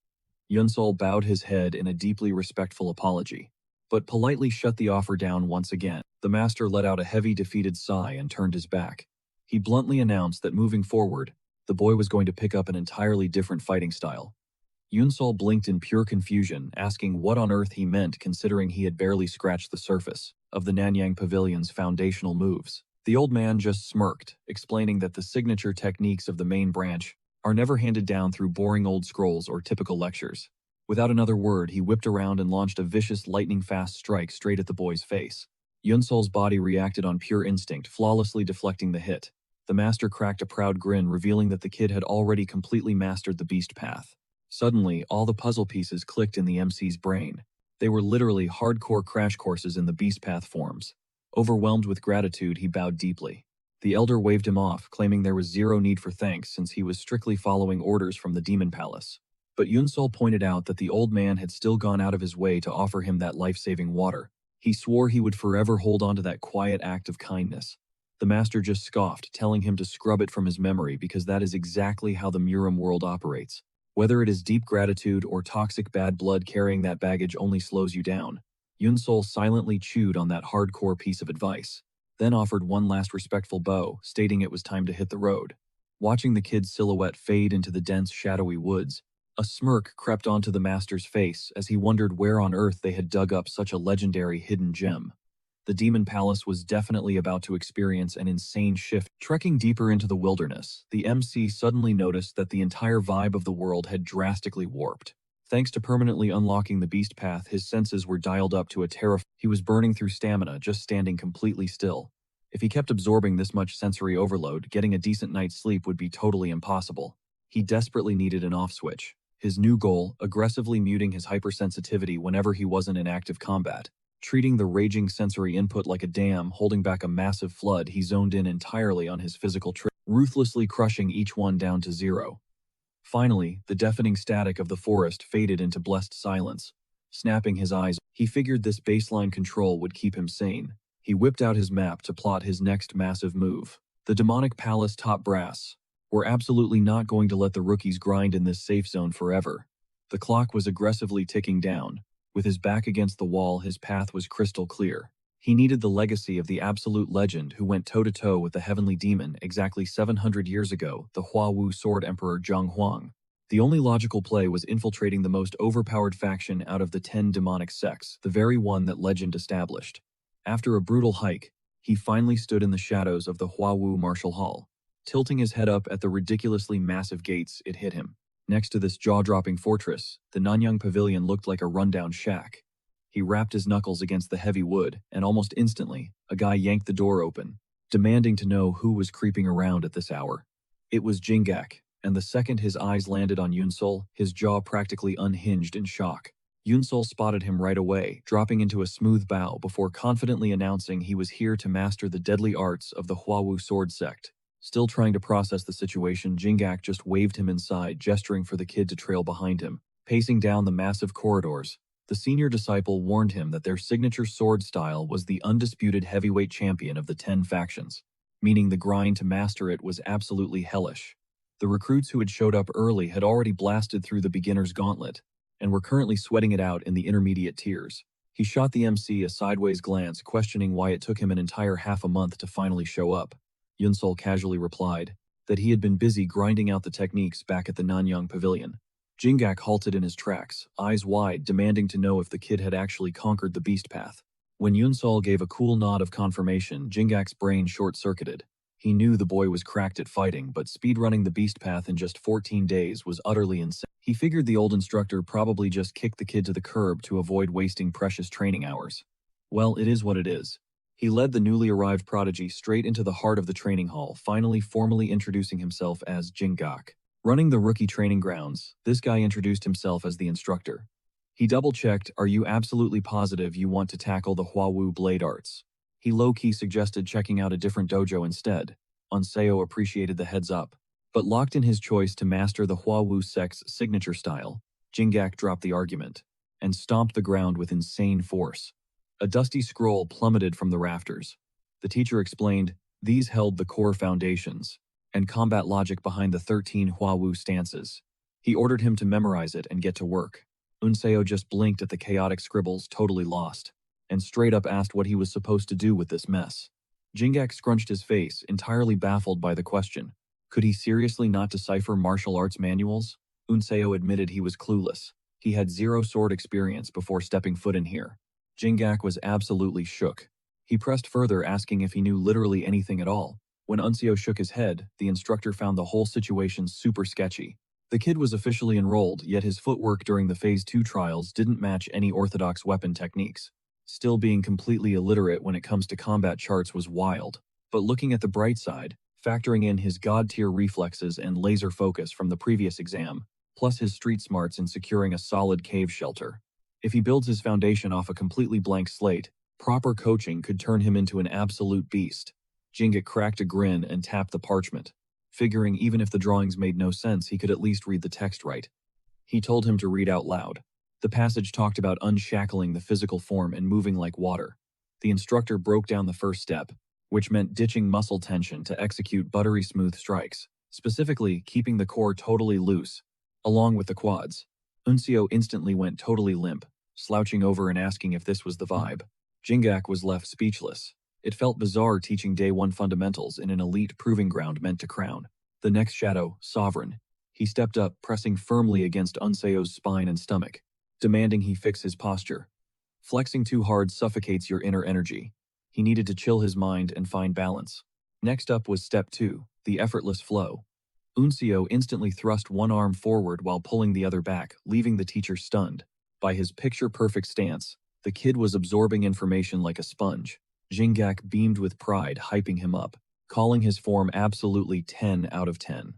Yoon Seol bowed his head in a deeply respectful apology. but politely shut the offer down once again. The master let out a heavy, defeated sigh and turned his back. He bluntly announced that moving forward, the boy was going to pick up an entirely different fighting style. Yunsol blinked in pure confusion, asking what on earth he meant considering he had barely scratched the surface of the Nanyang Pavilion's foundational moves. The old man just smirked, explaining that the signature techniques of the main branch are never handed down through boring old scrolls or typical lectures. Without another word, he whipped around and launched a vicious lightning-fast strike straight at the boy's face. Yunsol's body reacted on pure instinct, flawlessly deflecting the hit. The master cracked a proud grin, revealing that the kid had already completely mastered the beast path. Suddenly, all the puzzle pieces clicked in the MC's brain. They were literally hardcore crash courses in the beast path forms. Overwhelmed with gratitude, he bowed deeply. The elder waved him off, claiming there was zero need for thanks since he was strictly following orders from the demon palace. But Yunsol pointed out that the old man had still gone out of his way to offer him that life-saving water. He swore he would forever hold on to that quiet act of kindness. The master just scoffed, telling him to scrub it from his memory because that is exactly how the Murim world operates. Whether it is deep gratitude or toxic bad blood, carrying that baggage only slows you down. Yunsol silently chewed on that hardcore piece of advice, then offered one last respectful bow, stating it was time to hit the road. Watching the kid's silhouette fade into the dense, shadowy woods, a smirk crept onto the master's face as he wondered where on earth they had dug up such a legendary hidden gem. The demon palace was definitely about to experience an insane shift. Trekking deeper into the wilderness, the MC suddenly noticed that the entire vibe of the world had drastically warped. Thanks to permanently unlocking the beast path, his senses were dialed up to a terrifying. He was burning through stamina just standing completely still. If he kept absorbing this much sensory overload, getting a decent night's sleep would be totally impossible. He desperately needed an off switch. His new goal, aggressively muting his hypersensitivity whenever he wasn't in active combat. Treating the raging sensory input like a dam holding back a massive flood, he zoned in entirely on his physical ruthlessly crushing each one down to zero. Finally, the deafening static of the forest faded into blessed silence. Snapping his eyes, he figured this baseline control would keep him sane. He whipped out his map to plot his next massive move. The demonic palace top brass were absolutely not going to let the rookies grind in this safe zone forever. The clock was aggressively ticking down. With his back against the wall, his path was crystal clear. He needed the legacy of the absolute legend who went toe-to-toe with the heavenly demon exactly 700 years ago, the Huawu Sword Emperor Zhang Huang. The only logical play was infiltrating the most overpowered faction out of the 10 demonic sects, the very one that legend established. After a brutal hike, he finally stood in the shadows of the Huawu Martial Hall. Tilting his head up at the ridiculously massive gates, it hit him. Next to this jaw-dropping fortress, the Nanyang Pavilion looked like a rundown shack. He rapped his knuckles against the heavy wood, and almost instantly, a guy yanked the door open, demanding to know who was creeping around at this hour. It was Jingak, and the second his eyes landed on Yunsol, his jaw practically unhinged in shock. Yunsol spotted him right away, dropping into a smooth bow before confidently announcing he was here to master the deadly arts of the Huawu sword sect. Still trying to process the situation, Jingak just waved him inside, gesturing for the kid to trail behind him. Pacing down the massive corridors, the senior disciple warned him that their signature sword style was the undisputed heavyweight champion of the 10 factions, meaning the grind to master it was absolutely hellish. The recruits who had showed up early had already blasted through the beginner's gauntlet, and were currently sweating it out in the intermediate tiers. He shot the MC a sideways glance, questioning why it took him an entire half a month to finally show up. Yunsol casually replied that he had been busy grinding out the techniques back at the Nanyang Pavilion. Jingak halted in his tracks, eyes wide, demanding to know if the kid had actually conquered the beast path. When Yunsol gave a cool nod of confirmation, Jingak's brain short-circuited. He knew the boy was cracked at fighting, but speedrunning the beast path in just 14 days was utterly insane. He figured the old instructor probably just kicked the kid to the curb to avoid wasting precious training hours. Well, it is what it is. He led the newly arrived prodigy straight into the heart of the training hall, finally formally introducing himself as Jingak. Running the rookie training grounds, this guy introduced himself as the instructor. He double-checked, "Are you absolutely positive you want to tackle the Huawu blade arts?" He low-key suggested checking out a different dojo instead. Onseo appreciated the heads-up, but locked in his choice to master the Huawu sect's signature style. Jingak dropped the argument and stomped the ground with insane force. A dusty scroll plummeted from the rafters. The teacher explained, these held the core foundations and combat logic behind the 13 Huawu stances. He ordered him to memorize it and get to work. Unseo just blinked at the chaotic scribbles, totally lost. and straight up asked what he was supposed to do with this mess. Jingak scrunched his face, entirely baffled by the question. Could he seriously not decipher martial arts manuals? Unseo admitted he was clueless. He had zero sword experience before stepping foot in here. Jingak was absolutely shook. He pressed further, asking if he knew literally anything at all. When Unseo shook his head, the instructor found the whole situation super sketchy. The kid was officially enrolled, yet his footwork during the Phase 2 trials didn't match any orthodox weapon techniques. Still, being completely illiterate when it comes to combat charts was wild. But looking at the bright side, factoring in his god-tier reflexes and laser focus from the previous exam, plus his street smarts in securing a solid cave shelter. If he builds his foundation off a completely blank slate, proper coaching could turn him into an absolute beast. Jingak cracked a grin and tapped the parchment, figuring even if the drawings made no sense, he could at least read the text right. He told him to read out loud. The passage talked about unshackling the physical form and moving like water. The instructor broke down the first step, which meant ditching muscle tension to execute buttery smooth strikes, specifically keeping the core totally loose, along with the quads. Unseo instantly went totally limp, slouching over and asking if this was the vibe. Jingak was left speechless. It felt bizarre teaching Day 1 fundamentals in an elite proving ground meant to crown the next shadow, Sovereign. He stepped up, pressing firmly against Unseo's spine and stomach, demanding he fix his posture. Flexing too hard suffocates your inner energy. He needed to chill his mind and find balance. Next up was Step 2, the effortless flow. Unseo instantly thrust one arm forward while pulling the other back, leaving the teacher stunned. By his picture-perfect stance, the kid was absorbing information like a sponge. Jingak beamed with pride, hyping him up, calling his form absolutely 10 out of 10.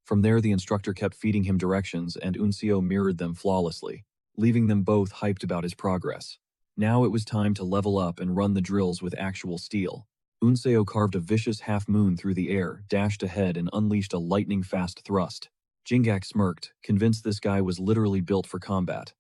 From there, the instructor kept feeding him directions and Unseo mirrored them flawlessly, leaving them both hyped about his progress. Now it was time to level up and run the drills with actual steel. Unseo carved a vicious half-moon through the air, dashed ahead and unleashed a lightning-fast thrust. Jingak smirked, convinced this guy was literally built for combat.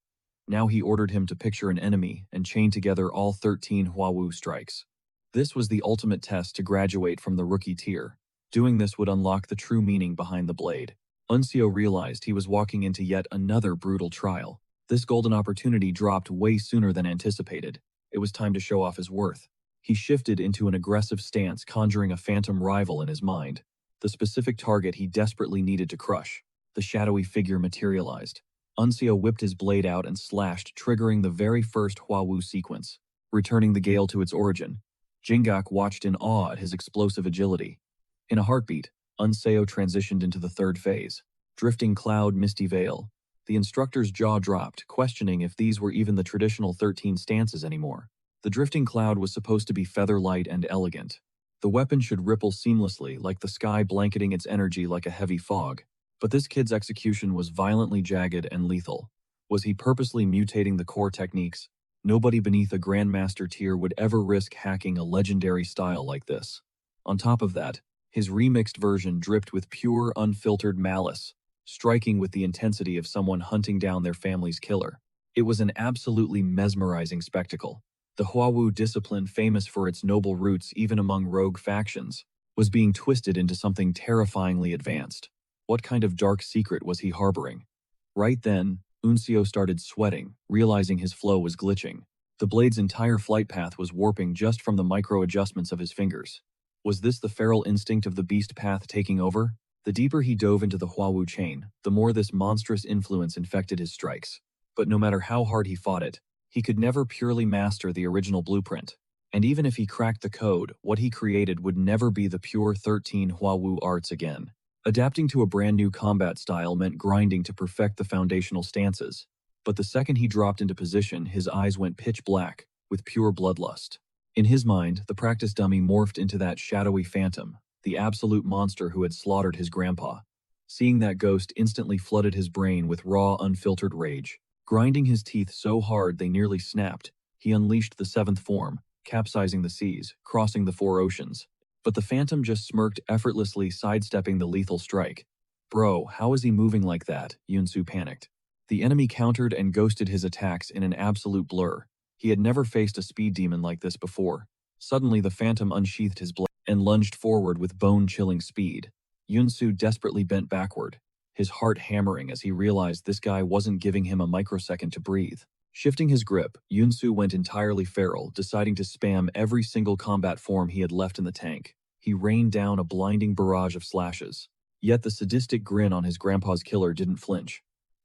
Now he ordered him to picture an enemy and chain together all 13 Huawu strikes. This was the ultimate test to graduate from the rookie tier. Doing this would unlock the true meaning behind the blade. Unseo realized he was walking into yet another brutal trial. This golden opportunity dropped way sooner than anticipated. It was time to show off his worth. He shifted into an aggressive stance, conjuring a phantom rival in his mind. The specific target he desperately needed to crush. The shadowy figure materialized. Unseo whipped his blade out and slashed, triggering the very first Huawu sequence, returning the gale to its origin. Jingak watched in awe at his explosive agility. In a heartbeat, Unseo transitioned into the third phase, Drifting Cloud Misty Veil. The instructor's jaw dropped, questioning if these were even the traditional 13 stances anymore. The drifting cloud was supposed to be feather-light and elegant. The weapon should ripple seamlessly, like the sky blanketing its energy like a heavy fog. But this kid's execution was violently jagged and lethal. Was he purposely mutating the core techniques? Nobody beneath a Grandmaster tier would ever risk hacking a legendary style like this. On top of that, his remixed version dripped with pure, unfiltered malice, striking with the intensity of someone hunting down their family's killer. It was an absolutely mesmerizing spectacle. The Huawu discipline, famous for its noble roots even among rogue factions, was being twisted into something terrifyingly advanced. What kind of dark secret was he harboring? Right then, Unseo started sweating, realizing his flow was glitching. The blade's entire flight path was warping just from the micro-adjustments of his fingers. Was this the feral instinct of the beast path taking over? The deeper he dove into the Huawu chain, the more this monstrous influence infected his strikes. But no matter how hard he fought it, he could never purely master the original blueprint. And even if he cracked the code, what he created would never be the pure 13 Huawu arts again. Adapting to a brand new combat style meant grinding to perfect the foundational stances. But the second he dropped into position, his eyes went pitch black, with pure bloodlust. In his mind, the practice dummy morphed into that shadowy phantom, the absolute monster who had slaughtered his grandpa. Seeing that ghost instantly flooded his brain with raw, unfiltered rage. Grinding his teeth so hard they nearly snapped, he unleashed the seventh form, capsizing the seas, crossing the 4 oceans. But the phantom just smirked, effortlessly sidestepping the lethal strike. Bro, how is he moving like that? Yunsu panicked. The enemy countered and ghosted his attacks in an absolute blur. He had never faced a speed demon like this before. Suddenly the phantom unsheathed his blade and lunged forward with bone-chilling speed. Yunsu desperately bent backward, his heart hammering as he realized this guy wasn't giving him a microsecond to breathe. Shifting his grip, Yunsu went entirely feral, deciding to spam every single combat form he had left in the tank. He rained down a blinding barrage of slashes. Yet the sadistic grin on his grandpa's killer didn't flinch.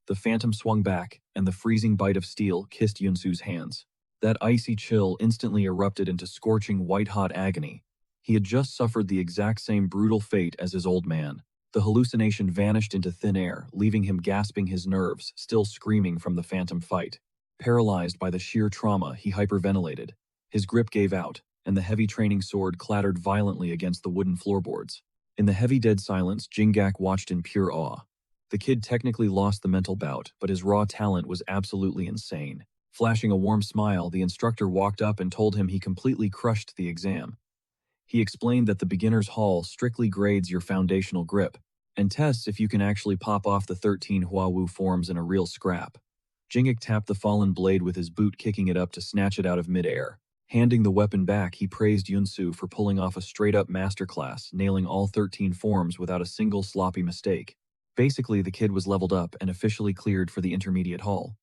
The phantom swung back, and the freezing bite of steel kissed Yunsu's hands. That icy chill instantly erupted into scorching white-hot agony. He had just suffered the exact same brutal fate as his old man. The hallucination vanished into thin air, leaving him gasping his nerves, still screaming from the phantom fight. Paralyzed by the sheer trauma, he hyperventilated. His grip gave out, and the heavy training sword clattered violently against the wooden floorboards. In the heavy dead silence, Jingak watched in pure awe. The kid technically lost the mental bout, but his raw talent was absolutely insane. Flashing a warm smile, the instructor walked up and told him he completely crushed the exam. He explained that the beginner's hall strictly grades your foundational grip, and tests if you can actually pop off the 13 Huawu forms in a real scrap. Jingak tapped the fallen blade with his boot, kicking it up to snatch it out of midair. Handing the weapon back, he praised Yunsu for pulling off a straight-up masterclass, nailing all 13 forms without a single sloppy mistake. Basically, the kid was leveled up and officially cleared for the intermediate hall.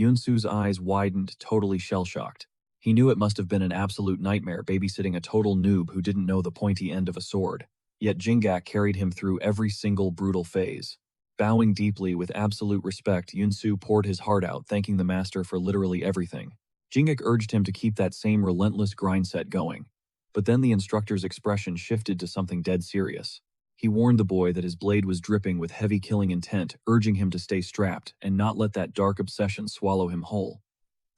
Yunsu's eyes widened, totally shell-shocked. He knew it must have been an absolute nightmare babysitting a total noob who didn't know the pointy end of a sword. Yet Jingak carried him through every single brutal phase. Bowing deeply with absolute respect, Yunsu poured his heart out, thanking the master for literally everything. Jingak urged him to keep that same relentless grind set going. But then the instructor's expression shifted to something dead serious. He warned the boy that his blade was dripping with heavy killing intent, urging him to stay strapped and not let that dark obsession swallow him whole.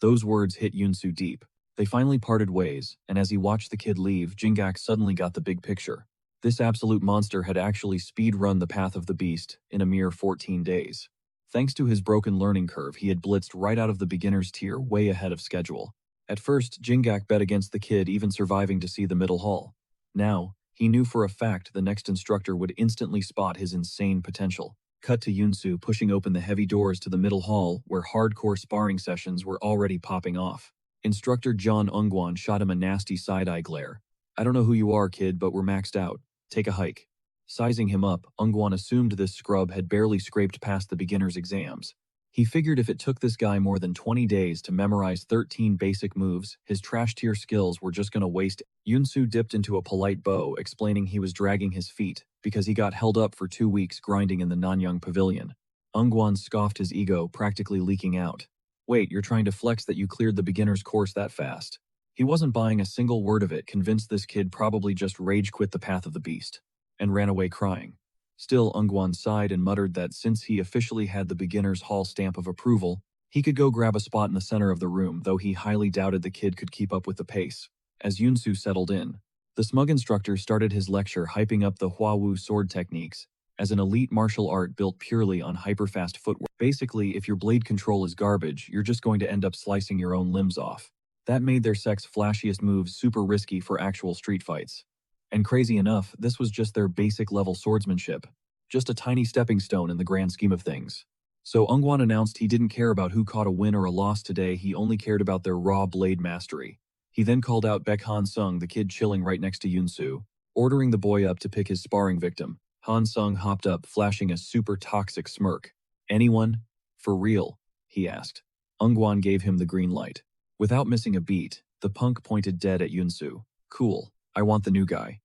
Those words hit Yunsu deep. They finally parted ways, and as he watched the kid leave, Jingak suddenly got the big picture. This absolute monster had actually speed-run the path of the beast in a mere 14 days. Thanks to his broken learning curve, he had blitzed right out of the beginner's tier way ahead of schedule. At first, Jingak bet against the kid even surviving to see the middle hall. Now, he knew for a fact the next instructor would instantly spot his insane potential. Cut to Yunsu pushing open the heavy doors to the middle hall, where hardcore sparring sessions were already popping off. Instructor John Ungwan shot him a nasty side-eye glare. "I don't know who you are, kid, but we're maxed out. Take a hike." Sizing him up, Ungwan assumed this scrub had barely scraped past the beginner's exams. He figured if it took this guy more than 20 days to memorize 13 basic moves, his trash-tier skills were just gonna waste. Yunsu dipped into a polite bow, explaining he was dragging his feet because he got held up for 2 weeks grinding in the Nanyang Pavilion. Ungwan scoffed, his ego practically leaking out. "Wait, you're trying to flex that you cleared the beginner's course that fast?" He wasn't buying a single word of it, convinced this kid probably just rage quit the path of the beast and ran away crying. Still, Ungwan sighed and muttered that since he officially had the beginner's hall stamp of approval, he could go grab a spot in the center of the room, though he highly doubted the kid could keep up with the pace. As Yunsu settled in, the smug instructor started his lecture hyping up the Huawu sword techniques as an elite martial art built purely on hyperfast footwork. Basically, if your blade control is garbage, you're just going to end up slicing your own limbs off. That made their sect's flashiest moves super risky for actual street fights. And crazy enough, this was just their basic level swordsmanship. Just a tiny stepping stone in the grand scheme of things. So Ungwan announced he didn't care about who caught a win or a loss today, he only cared about their raw blade mastery. He then called out Baek Han Sung, the kid chilling right next to Yunsu, ordering the boy up to pick his sparring victim. Han Sung hopped up, flashing a super toxic smirk. "Anyone? For real?" he asked. Ungwan gave him the green light. Without missing a beat, the punk pointed dead at Yunsu. "Cool, I want the new guy."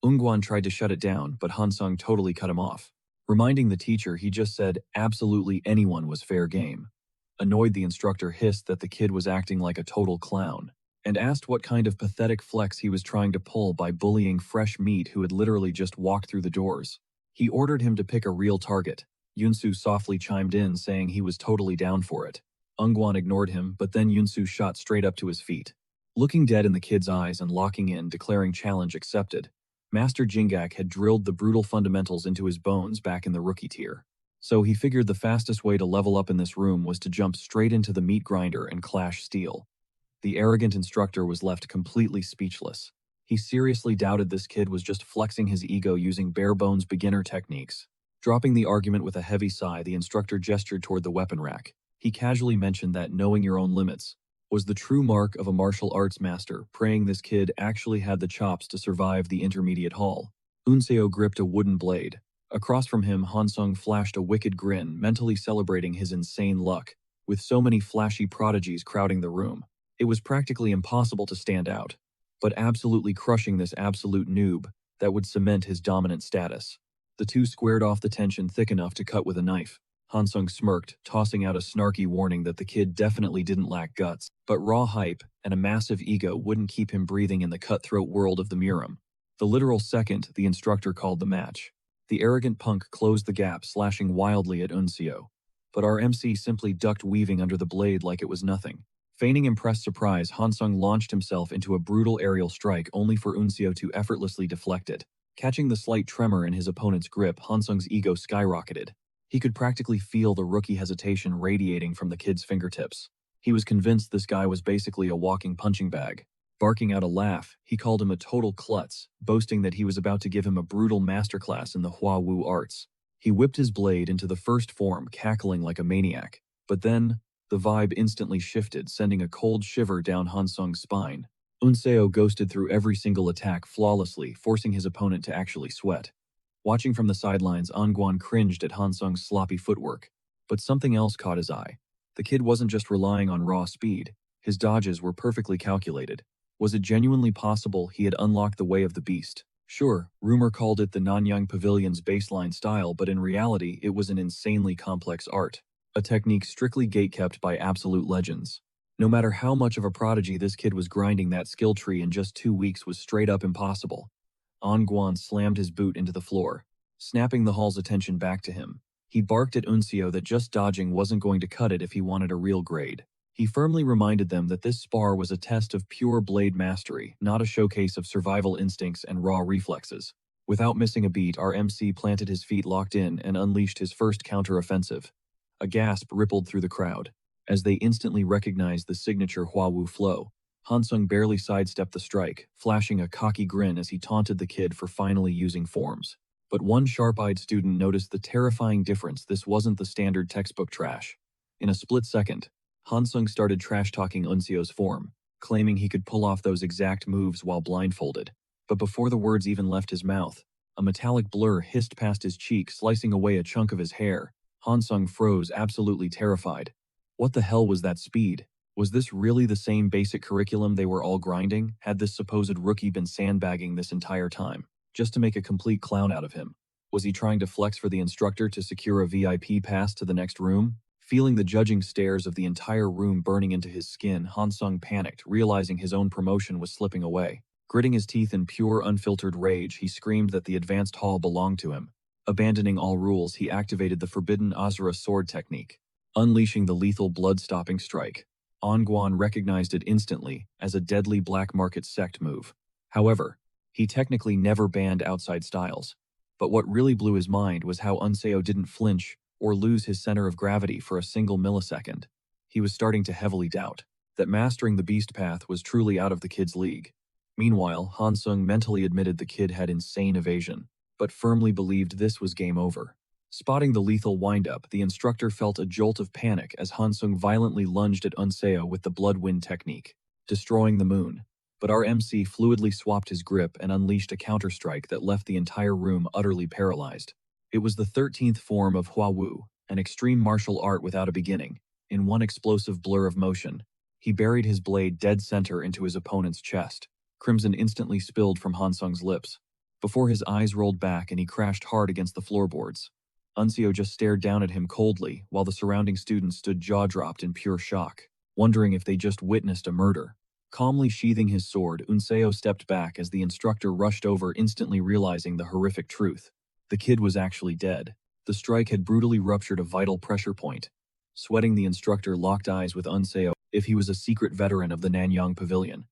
Ungwan tried to shut it down, but Hansung totally cut him off. Reminding the teacher he just said absolutely anyone was fair game. Annoyed, the instructor hissed that the kid was acting like a total clown, and asked what kind of pathetic flex he was trying to pull by bullying fresh meat who had literally just walked through the doors. He ordered him to pick a real target. Yunsu softly chimed in, saying he was totally down for it. Ungwan ignored him, but then Yunsu shot straight up to his feet. Looking dead in the kid's eyes and locking in, declaring challenge accepted, Master Jingak had drilled the brutal fundamentals into his bones back in the rookie tier. So he figured the fastest way to level up in this room was to jump straight into the meat grinder and clash steel. The arrogant instructor was left completely speechless. He seriously doubted this kid was just flexing his ego using bare-bones beginner techniques. Dropping the argument with a heavy sigh, the instructor gestured toward the weapon rack. He casually mentioned that knowing your own limits was the true mark of a martial arts master, praying this kid actually had the chops to survive the intermediate hall. Unseo gripped a wooden blade. Across from him, Hansung flashed a wicked grin, mentally celebrating his insane luck. With so many flashy prodigies crowding the room, it was practically impossible to stand out, but absolutely crushing this absolute noob that would cement his dominant status. The two squared off the tension thick enough to cut with a knife. Hansung smirked, tossing out a snarky warning that the kid definitely didn't lack guts, but raw hype and a massive ego wouldn't keep him breathing in the cutthroat world of the Muram. The literal second the instructor called the match, the arrogant punk closed the gap, slashing wildly at Unseo. But our MC simply ducked, weaving under the blade like it was nothing. Feigning impressed surprise, Hansung launched himself into a brutal aerial strike only for Unseo to effortlessly deflect it. Catching the slight tremor in his opponent's grip, Hansung's ego skyrocketed. He could practically feel the rookie hesitation radiating from the kid's fingertips. He was convinced this guy was basically a walking punching bag. Barking out a laugh, he called him a total klutz, boasting that he was about to give him a brutal masterclass in the Hua Wu arts. He whipped his blade into the first form, cackling like a maniac. But then, the vibe instantly shifted, sending a cold shiver down Hansung's spine. Unseo ghosted through every single attack flawlessly, forcing his opponent to actually sweat. Watching from the sidelines, Anguan cringed at Hansung's sloppy footwork. But something else caught his eye. The kid wasn't just relying on raw speed. His dodges were perfectly calculated. Was it genuinely possible he had unlocked the way of the beast? Sure, rumor called it the Nanyang Pavilion's baseline style, but in reality, it was an insanely complex art. A technique strictly gatekept by absolute legends. No matter how much of a prodigy this kid was, grinding that skill tree in just 2 weeks was straight up impossible. Anguan slammed his boot into the floor, snapping the hall's attention back to him. He barked at Unseo that just dodging wasn't going to cut it if he wanted a real grade. He firmly reminded them that this spar was a test of pure blade mastery, not a showcase of survival instincts and raw reflexes. Without missing a beat, our MC planted his feet locked in and unleashed his first counter-offensive. A gasp rippled through the crowd, as they instantly recognized the signature Hua Wu flow. Hansung barely sidestepped the strike, flashing a cocky grin as he taunted the kid for finally using forms. But one sharp-eyed student noticed the terrifying difference. This wasn't the standard textbook trash. In a split second, Hansung started trash-talking Unseo's form, claiming he could pull off those exact moves while blindfolded. But before the words even left his mouth, a metallic blur hissed past his cheek, slicing away a chunk of his hair. Hansung froze, absolutely terrified. What the hell was that speed? Was this really the same basic curriculum they were all grinding? Had this supposed rookie been sandbagging this entire time, just to make a complete clown out of him? Was he trying to flex for the instructor to secure a VIP pass to the next room? Feeling the judging stares of the entire room burning into his skin, Hansung panicked, realizing his own promotion was slipping away. Gritting his teeth in pure, unfiltered rage, he screamed that the advanced hall belonged to him. Abandoning all rules, he activated the forbidden Azura sword technique, unleashing the lethal blood-stopping strike. Anguan recognized it instantly as a deadly black market sect move. However, he technically never banned outside styles. But what really blew his mind was how Unseo didn't flinch or lose his center of gravity for a single millisecond. He was starting to heavily doubt that mastering the beast path was truly out of the kid's league. Meanwhile, Hansung mentally admitted the kid had insane evasion, but firmly believed this was game over. Spotting the lethal windup, the instructor felt a jolt of panic as Hansung violently lunged at Unseo with the Bloodwind technique, destroying the moon. But our MC fluidly swapped his grip and unleashed a counterstrike that left the entire room utterly paralyzed. It was the 13th form of Hua Wu, an extreme martial art without a beginning. In one explosive blur of motion, he buried his blade dead center into his opponent's chest. Crimson instantly spilled from Hansung's lips, before his eyes rolled back and he crashed hard against the floorboards. Unseo just stared down at him coldly, while the surrounding students stood jaw-dropped in pure shock, wondering if they just witnessed a murder. Calmly sheathing his sword, Unseo stepped back as the instructor rushed over, instantly realizing the horrific truth. The kid was actually dead. The strike had brutally ruptured a vital pressure point. Sweating, the instructor locked eyes with Unseo if he was a secret veteran of the Nanyang Pavilion.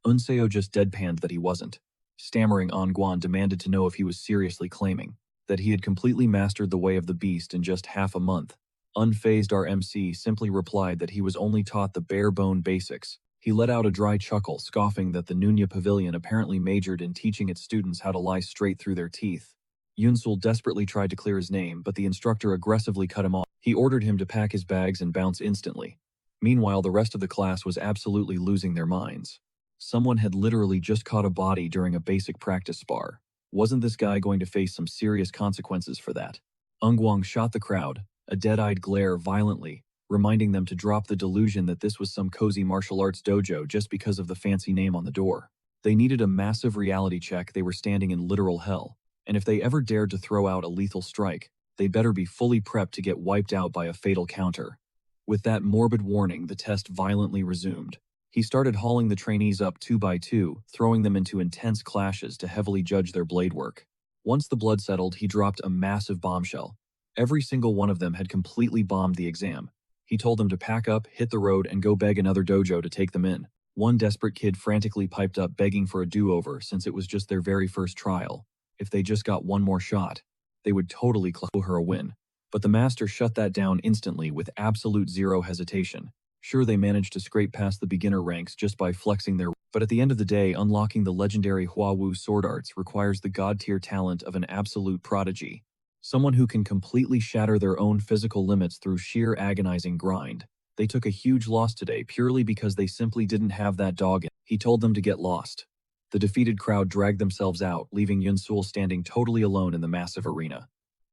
Unseo just deadpanned that he wasn't. Stammering, Anguan demanded to know if he was seriously claiming that he had completely mastered the way of the beast in just half a month. Unfazed, our MC simply replied that he was only taught the bare-bone basics. He let out a dry chuckle, scoffing that the Nunya Pavilion apparently majored in teaching its students how to lie straight through their teeth. Yunsul desperately tried to clear his name, but the instructor aggressively cut him off. He ordered him to pack his bags and bounce instantly. Meanwhile, the rest of the class was absolutely losing their minds. Someone had literally just caught a body during a basic practice spar. Wasn't this guy going to face some serious consequences for that? Ungwang shot the crowd, a dead-eyed glare violently, reminding them to drop the delusion that this was some cozy martial arts dojo just because of the fancy name on the door. They needed a massive reality check. They were standing in literal hell, and if they ever dared to throw out a lethal strike, they better be fully prepped to get wiped out by a fatal counter. With that morbid warning, the test violently resumed. He started hauling the trainees up 2 by 2, throwing them into intense clashes to heavily judge their blade work. Once the blood settled, he dropped a massive bombshell. Every single one of them had completely bombed the exam. He told them to pack up, hit the road, and go beg another dojo to take them in. One desperate kid frantically piped up begging for a do-over since it was just their very first trial. If they just got one more shot, they would totally claw her a win. But the master shut that down instantly with absolute zero hesitation. Sure, they managed to scrape past the beginner ranks just by flexing their... But at the end of the day, unlocking the legendary Huawu sword arts requires the god-tier talent of an absolute prodigy. Someone who can completely shatter their own physical limits through sheer agonizing grind. They took a huge loss today purely because they simply didn't have that dog in. He told them to get lost. The defeated crowd dragged themselves out, leaving Yunsul standing totally alone in the massive arena.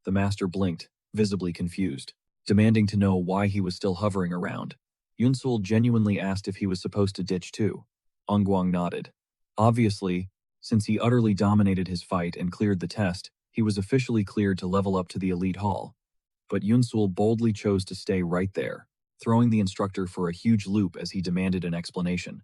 The master blinked, visibly confused, demanding to know why he was still hovering around. Yunsul genuinely asked if he was supposed to ditch too. Ongguang nodded. Obviously, since he utterly dominated his fight and cleared the test, he was officially cleared to level up to the elite hall. But Yunsul boldly chose to stay right there, throwing the instructor for a huge loop as he demanded an explanation.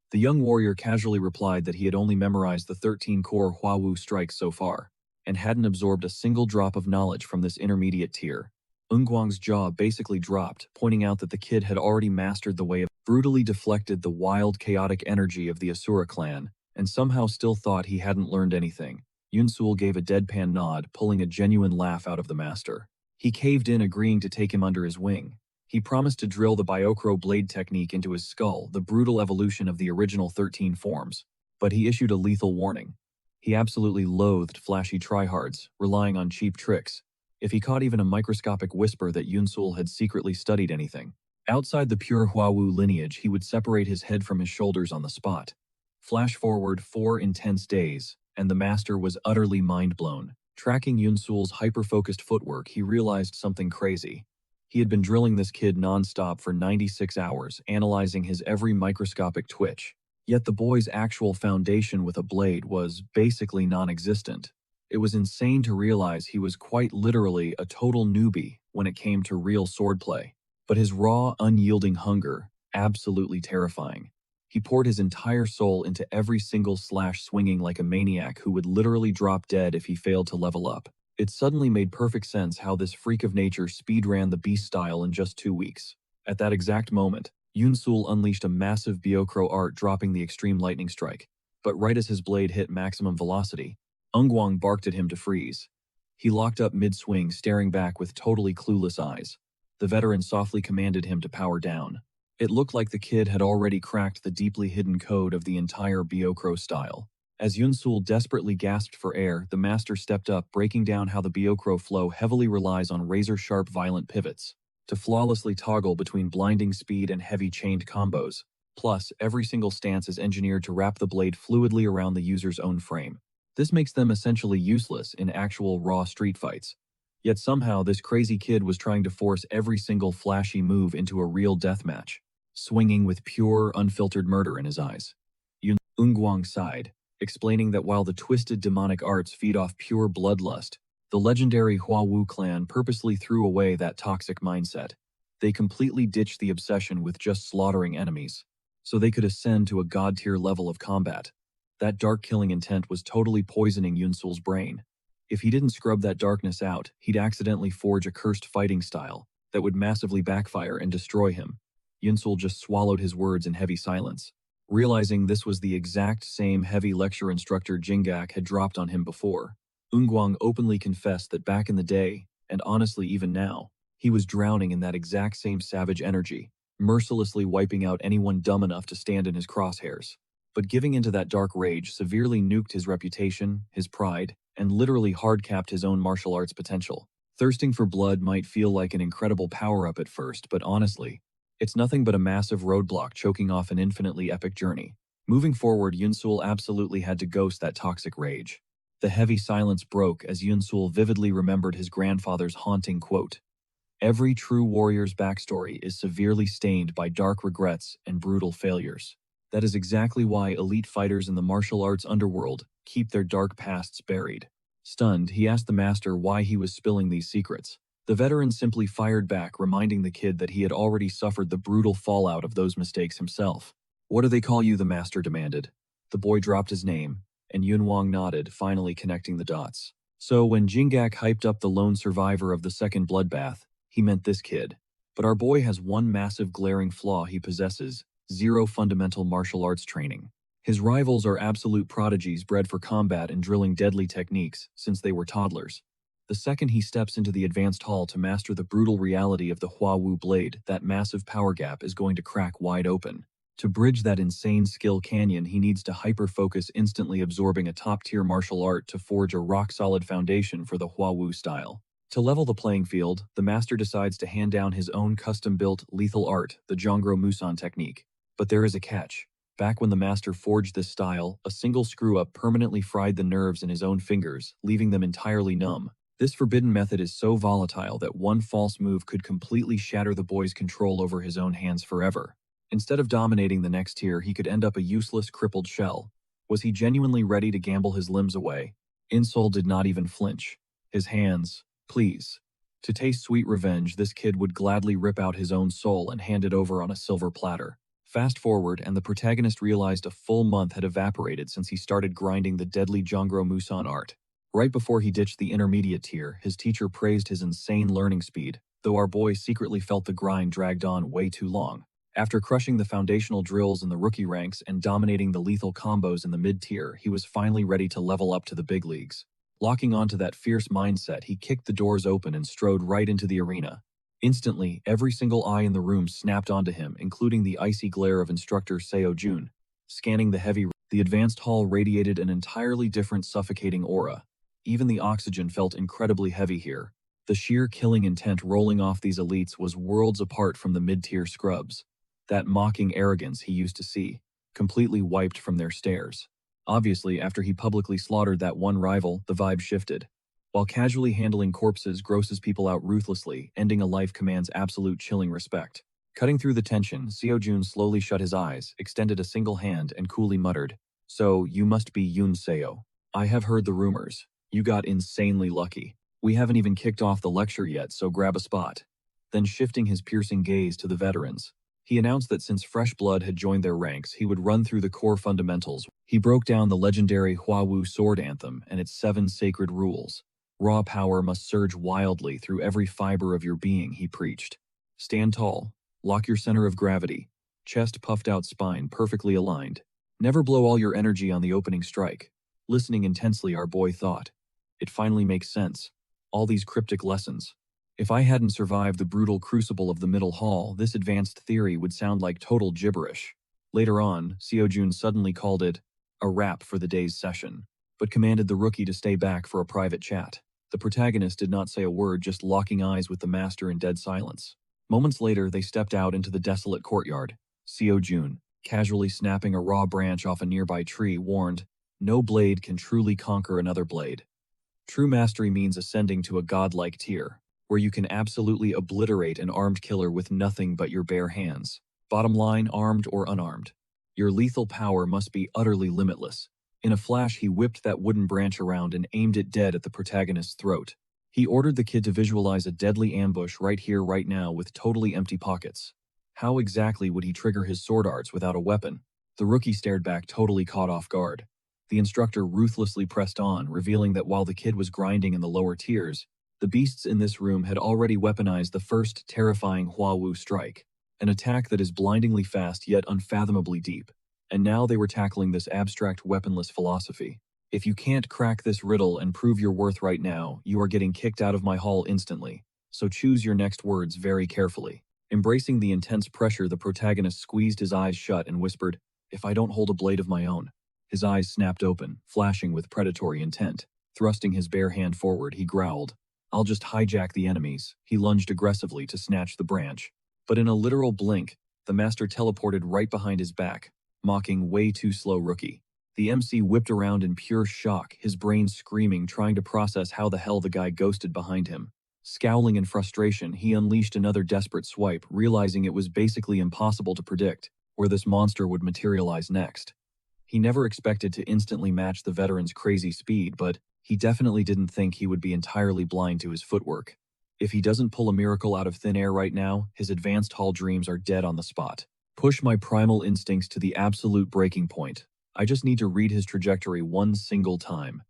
The young warrior casually replied that he had only memorized the 13 core Huawu strikes so far, and hadn't absorbed a single drop of knowledge from this intermediate tier. Ungguang's jaw basically dropped, pointing out that the kid had already mastered the way of brutally deflected the wild, chaotic energy of the Asura clan, and somehow still thought he hadn't learned anything. Yunsul gave a deadpan nod, pulling a genuine laugh out of the master. He caved in, agreeing to take him under his wing. He promised to drill the Byokro blade technique into his skull, the brutal evolution of the original 13 forms. But he issued a lethal warning. He absolutely loathed flashy tryhards, relying on cheap tricks. If he caught even a microscopic whisper that Yunsul had secretly studied anything outside the pure Huawu lineage, he would separate his head from his shoulders on the spot. Flash forward 4 intense days, and the master was utterly mind-blown. Tracking Yunsul's hyper-focused footwork, he realized something crazy. He had been drilling this kid non-stop for 96 hours, analyzing his every microscopic twitch. Yet the boy's actual foundation with a blade was basically non-existent. It was insane to realize he was quite literally a total newbie when it came to real swordplay. But his raw, unyielding hunger, absolutely terrifying. He poured his entire soul into every single slash, swinging like a maniac who would literally drop dead if he failed to level up. It suddenly made perfect sense how this freak of nature speedran the beast style in just 2 weeks. At that exact moment, Yunsul unleashed a massive Byokro art, dropping the extreme lightning strike. But right as his blade hit maximum velocity, Ungguang barked at him to freeze. He locked up mid-swing, staring back with totally clueless eyes. The veteran softly commanded him to power down. It looked like the kid had already cracked the deeply hidden code of the entire Byokro style. As Yunsul desperately gasped for air, the master stepped up, breaking down how the Byokro flow heavily relies on razor-sharp violent pivots to flawlessly toggle between blinding speed and heavy chained combos. Plus, every single stance is engineered to wrap the blade fluidly around the user's own frame. This makes them essentially useless in actual raw street fights. Yet somehow this crazy kid was trying to force every single flashy move into a real deathmatch, swinging with pure, unfiltered murder in his eyes. Ungguang sighed, explaining that while the twisted demonic arts feed off pure bloodlust, the legendary Huawu clan purposely threw away that toxic mindset. They completely ditched the obsession with just slaughtering enemies, so they could ascend to a god-tier level of combat. That dark killing intent was totally poisoning Yunsul's brain. If he didn't scrub that darkness out, he'd accidentally forge a cursed fighting style that would massively backfire and destroy him. Yunsul just swallowed his words in heavy silence, realizing this was the exact same heavy lecture instructor Jingak had dropped on him before. Ungguang openly confessed that back in the day, and honestly even now, he was drowning in that exact same savage energy, mercilessly wiping out anyone dumb enough to stand in his crosshairs. But giving into that dark rage severely nuked his reputation, his pride, and literally hard-capped his own martial arts potential. Thirsting for blood might feel like an incredible power-up at first, but honestly, it's nothing but a massive roadblock choking off an infinitely epic journey. Moving forward, Yunsul absolutely had to ghost that toxic rage. The heavy silence broke as Yunsul vividly remembered his grandfather's haunting quote. Every true warrior's backstory is severely stained by dark regrets and brutal failures. That is exactly why elite fighters in the martial arts underworld keep their dark pasts buried. Stunned, he asked the master why he was spilling these secrets. The veteran simply fired back, reminding the kid that he had already suffered the brutal fallout of those mistakes himself. "What do they call you?" the master demanded. The boy dropped his name, and Yun Wang nodded, finally connecting the dots. So when Jingak hyped up the lone survivor of the second bloodbath, he meant this kid. But our boy has one massive glaring flaw he possesses: zero fundamental martial arts training. His rivals are absolute prodigies bred for combat and drilling deadly techniques since they were toddlers. The second he steps into the advanced hall to master the brutal reality of the Hua Wu blade, that massive power gap is going to crack wide open. To bridge that insane skill canyon, he needs to hyper-focus, instantly absorbing a top-tier martial art to forge a rock-solid foundation for the Hua Wu style. To level the playing field, the master decides to hand down his own custom-built lethal art, the Zhongro Musan technique. But there is a catch. Back when the master forged this style, a single screw-up permanently fried the nerves in his own fingers, leaving them entirely numb. This forbidden method is so volatile that one false move could completely shatter the boy's control over his own hands forever. Instead of dominating the next tier, he could end up a useless, crippled shell. Was he genuinely ready to gamble his limbs away? Insol did not even flinch. His hands, please. To taste sweet revenge, this kid would gladly rip out his own soul and hand it over on a silver platter. Fast forward, and the protagonist realized a full month had evaporated since he started grinding the deadly Zhongro Musan art. Right before he ditched the intermediate tier, his teacher praised his insane learning speed, though our boy secretly felt the grind dragged on way too long. After crushing the foundational drills in the rookie ranks and dominating the lethal combos in the mid-tier, he was finally ready to level up to the big leagues. Locking onto that fierce mindset, he kicked the doors open and strode right into the arena. Instantly, every single eye in the room snapped onto him, including the icy glare of instructor Seo Jun. Scanning the advanced hall radiated an entirely different, suffocating aura. Even the oxygen felt incredibly heavy here. The sheer killing intent rolling off these elites was worlds apart from the mid-tier scrubs. That mocking arrogance he used to see, completely wiped from their stares. Obviously, after he publicly slaughtered that one rival, the vibe shifted. While casually handling corpses grosses people out ruthlessly, ending a life commands absolute chilling respect. Cutting through the tension, Seo Jun slowly shut his eyes, extended a single hand, and coolly muttered, "So, you must be Yun Seo. I have heard the rumors. You got insanely lucky. We haven't even kicked off the lecture yet, so grab a spot." Then shifting his piercing gaze to the veterans, he announced that since fresh blood had joined their ranks, he would run through the core fundamentals. He broke down the legendary Hua Wu sword anthem and its 7 sacred rules. Raw power must surge wildly through every fiber of your being, he preached. Stand tall. Lock your center of gravity. Chest puffed out, spine perfectly aligned. Never blow all your energy on the opening strike. Listening intensely, our boy thought. It finally makes sense. All these cryptic lessons. If I hadn't survived the brutal crucible of the middle hall, this advanced theory would sound like total gibberish. Later on, Seo Jun suddenly called it a wrap for the day's session, but commanded the rookie to stay back for a private chat. The protagonist did not say a word, just locking eyes with the master in dead silence. Moments later, they stepped out into the desolate courtyard. Seo Jun, casually snapping a raw branch off a nearby tree, warned, "No blade can truly conquer another blade. True mastery means ascending to a godlike tier, where you can absolutely obliterate an armed killer with nothing but your bare hands. Bottom line, armed or unarmed. Your lethal power must be utterly limitless." In a flash, he whipped that wooden branch around and aimed it dead at the protagonist's throat. He ordered the kid to visualize a deadly ambush right here, right now, with totally empty pockets. How exactly would he trigger his sword arts without a weapon? The rookie stared back, totally caught off guard. The instructor ruthlessly pressed on, revealing that while the kid was grinding in the lower tiers, the beasts in this room had already weaponized the first terrifying Hua Wu strike, an attack that is blindingly fast yet unfathomably deep. And now they were tackling this abstract weaponless philosophy. If you can't crack this riddle and prove your worth right now, you are getting kicked out of my hall instantly. So choose your next words very carefully. Embracing the intense pressure, the protagonist squeezed his eyes shut and whispered, "If I don't hold a blade of my own." His eyes snapped open, flashing with predatory intent. Thrusting his bare hand forward, he growled, "I'll just hijack the enemies." He lunged aggressively to snatch the branch. But in a literal blink, the master teleported right behind his back, mocking, "Way too slow, rookie." The MC whipped around in pure shock, his brain screaming, trying to process how the hell the guy ghosted behind him. Scowling in frustration, he unleashed another desperate swipe, realizing it was basically impossible to predict where this monster would materialize next. He never expected to instantly match the veteran's crazy speed, but he definitely didn't think he would be entirely blind to his footwork. If he doesn't pull a miracle out of thin air right now, his advanced Hall dreams are dead on the spot. Push my primal instincts to the absolute breaking point. I just need to read his trajectory one single time.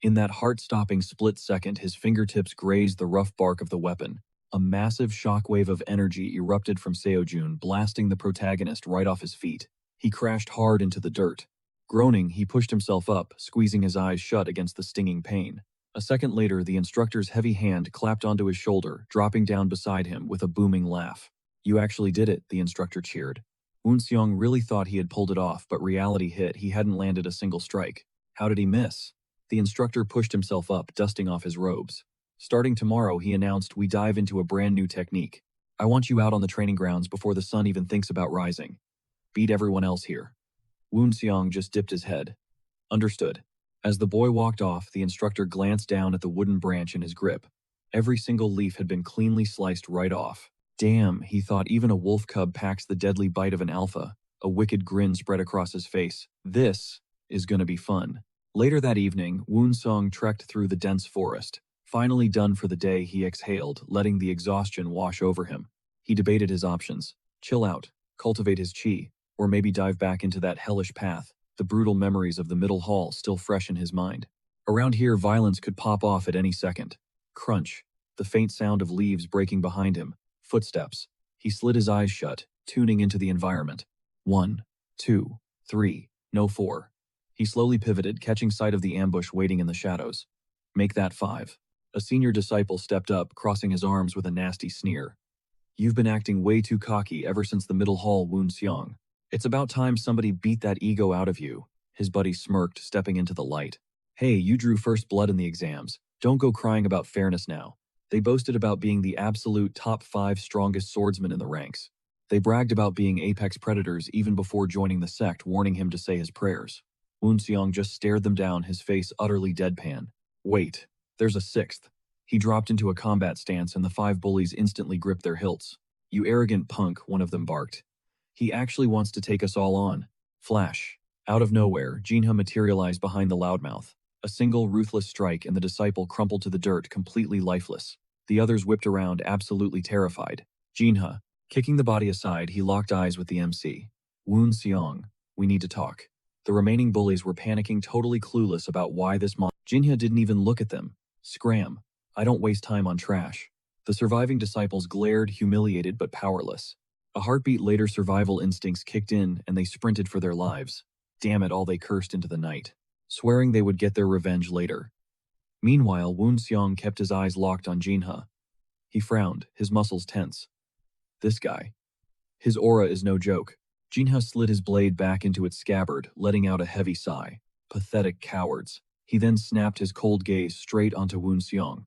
In that heart-stopping split second, his fingertips grazed the rough bark of the weapon. A massive shockwave of energy erupted from Seojun, blasting the protagonist right off his feet. He crashed hard into the dirt. Groaning, he pushed himself up, squeezing his eyes shut against the stinging pain. A second later, the instructor's heavy hand clapped onto his shoulder, dropping down beside him with a booming laugh. "You actually did it," the instructor cheered. Woon Seong really thought he had pulled it off, but reality hit. He hadn't landed a single strike. How did he miss? The instructor pushed himself up, dusting off his robes. "Starting tomorrow," he announced, "we dive into a brand new technique. I want you out on the training grounds before the sun even thinks about rising. Beat everyone else here." Woon Seong just dipped his head. "Understood." As the boy walked off, the instructor glanced down at the wooden branch in his grip. Every single leaf had been cleanly sliced right off. Damn, he thought, even a wolf cub packs the deadly bite of an alpha. A wicked grin spread across his face. This is gonna be fun. Later that evening, Woon Seong trekked through the dense forest. Finally done for the day, he exhaled, letting the exhaustion wash over him. He debated his options. Chill out, cultivate his chi, or maybe dive back into that hellish path, the brutal memories of the middle hall still fresh in his mind. Around here, violence could pop off at any second. Crunch, the faint sound of leaves breaking behind him. Footsteps. He slid his eyes shut, tuning into the environment. 1, 2, 3, no 4. He slowly pivoted, catching sight of the ambush waiting in the shadows. "Make that 5. A senior disciple stepped up, crossing his arms with a nasty sneer. "You've been acting way too cocky ever since the middle hall, Woon Seong. It's about time somebody beat that ego out of you." His buddy smirked, stepping into the light. "Hey, you drew first blood in the exams. Don't go crying about fairness now." They boasted about being the absolute top 5 strongest swordsmen in the ranks. They bragged about being apex predators even before joining the sect, warning him to say his prayers. Woon Seong just stared them down, his face utterly deadpan. "Wait, there's a 6th. He dropped into a combat stance and the 5 bullies instantly gripped their hilts. "You arrogant punk," one of them barked. "He actually wants to take us all on." Flash. Out of nowhere, Jinha materialized behind the loudmouth. A single ruthless strike and the disciple crumpled to the dirt, completely lifeless. The others whipped around, absolutely terrified. Jinha. Kicking the body aside, he locked eyes with the MC. "Woon Seong, we need to talk." The remaining bullies were panicking, totally clueless about why this Jinha didn't even look at them. "Scram. I don't waste time on trash." The surviving disciples glared, humiliated but powerless. A heartbeat later, survival instincts kicked in and they sprinted for their lives. Damn it all, they cursed into the night, swearing they would get their revenge later. Meanwhile, Woon Seong kept his eyes locked on Jinha. He frowned, his muscles tense. This guy. His aura is no joke. Jinha slid his blade back into its scabbard, letting out a heavy sigh. Pathetic cowards. He then snapped his cold gaze straight onto Woon Seong.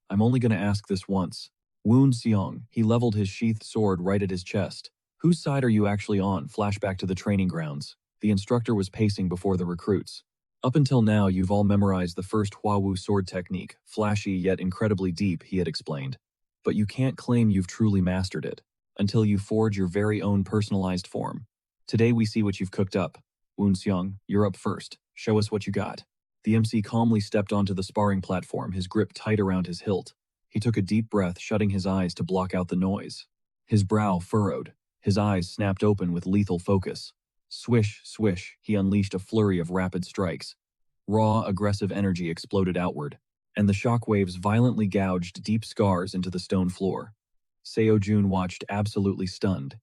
"I'm only gonna ask this once." Woon Seong, he leveled his sheathed sword right at his chest. "Whose side are you actually on?" Flashback to the training grounds. The instructor was pacing before the recruits. "Up until now, you've all memorized the first Hua-Wu sword technique, flashy yet incredibly deep," he had explained. "But you can't claim you've truly mastered it until you forge your very own personalized form. Today we see what you've cooked up. Woon Seong, you're up first. Show us what you got." The MC calmly stepped onto the sparring platform, his grip tight around his hilt. He took a deep breath, shutting his eyes to block out the noise. His brow furrowed. His eyes snapped open with lethal focus. Swish, swish, he unleashed a flurry of rapid strikes. Raw, aggressive energy exploded outward, and the shockwaves violently gouged deep scars into the stone floor. Seojun watched, absolutely stunned.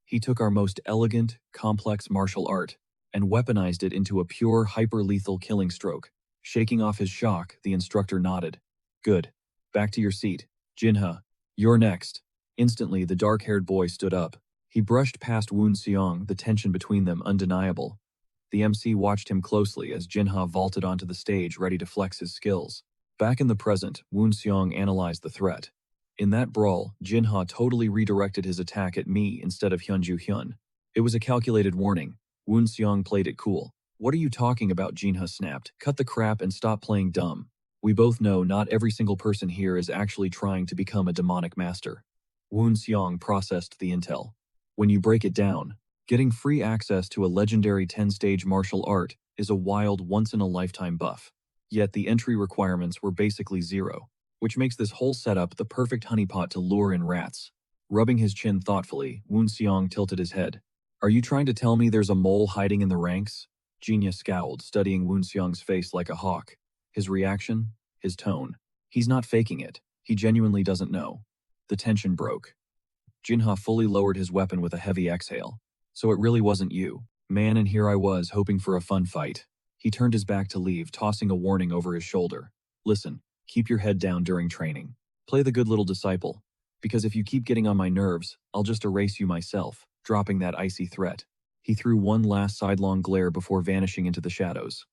He took our most elegant, complex martial art and weaponized it into a pure, hyper-lethal killing stroke. Shaking off his shock, the instructor nodded. "Good. Back to your seat. Jinha, you're next." Instantly, the dark-haired boy stood up. He brushed past Woon Seong, the tension between them undeniable. The MC watched him closely as Jinha vaulted onto the stage, ready to flex his skills. Back in the present, Woon Seong analyzed the threat. In that brawl, Jinha totally redirected his attack at me instead of Hyunju Hyun. It was a calculated warning. Woon Seong played it cool. "What are you talking about?" Jinha snapped. "Cut the crap and stop playing dumb." We both know not every single person here is actually trying to become a demonic master. Woon Seong processed the intel. When you break it down, getting free access to a legendary 10-stage martial art is a wild once-in-a-lifetime buff. Yet the entry requirements were basically zero, which makes this whole setup the perfect honeypot to lure in rats. Rubbing his chin thoughtfully, Woon Seong tilted his head. Are you trying to tell me there's a mole hiding in the ranks? Jinya scowled, studying Woon Seong's face like a hawk. His reaction? His tone. He's not faking it. He genuinely doesn't know. The tension broke. Jinha fully lowered his weapon with a heavy exhale. So it really wasn't you. Man, and here I was, hoping for a fun fight. He turned his back to leave, tossing a warning over his shoulder. Listen, keep your head down during training. Play the good little disciple. Because if you keep getting on my nerves, I'll just erase you myself, dropping that icy threat. He threw one last sidelong glare before vanishing into the shadows.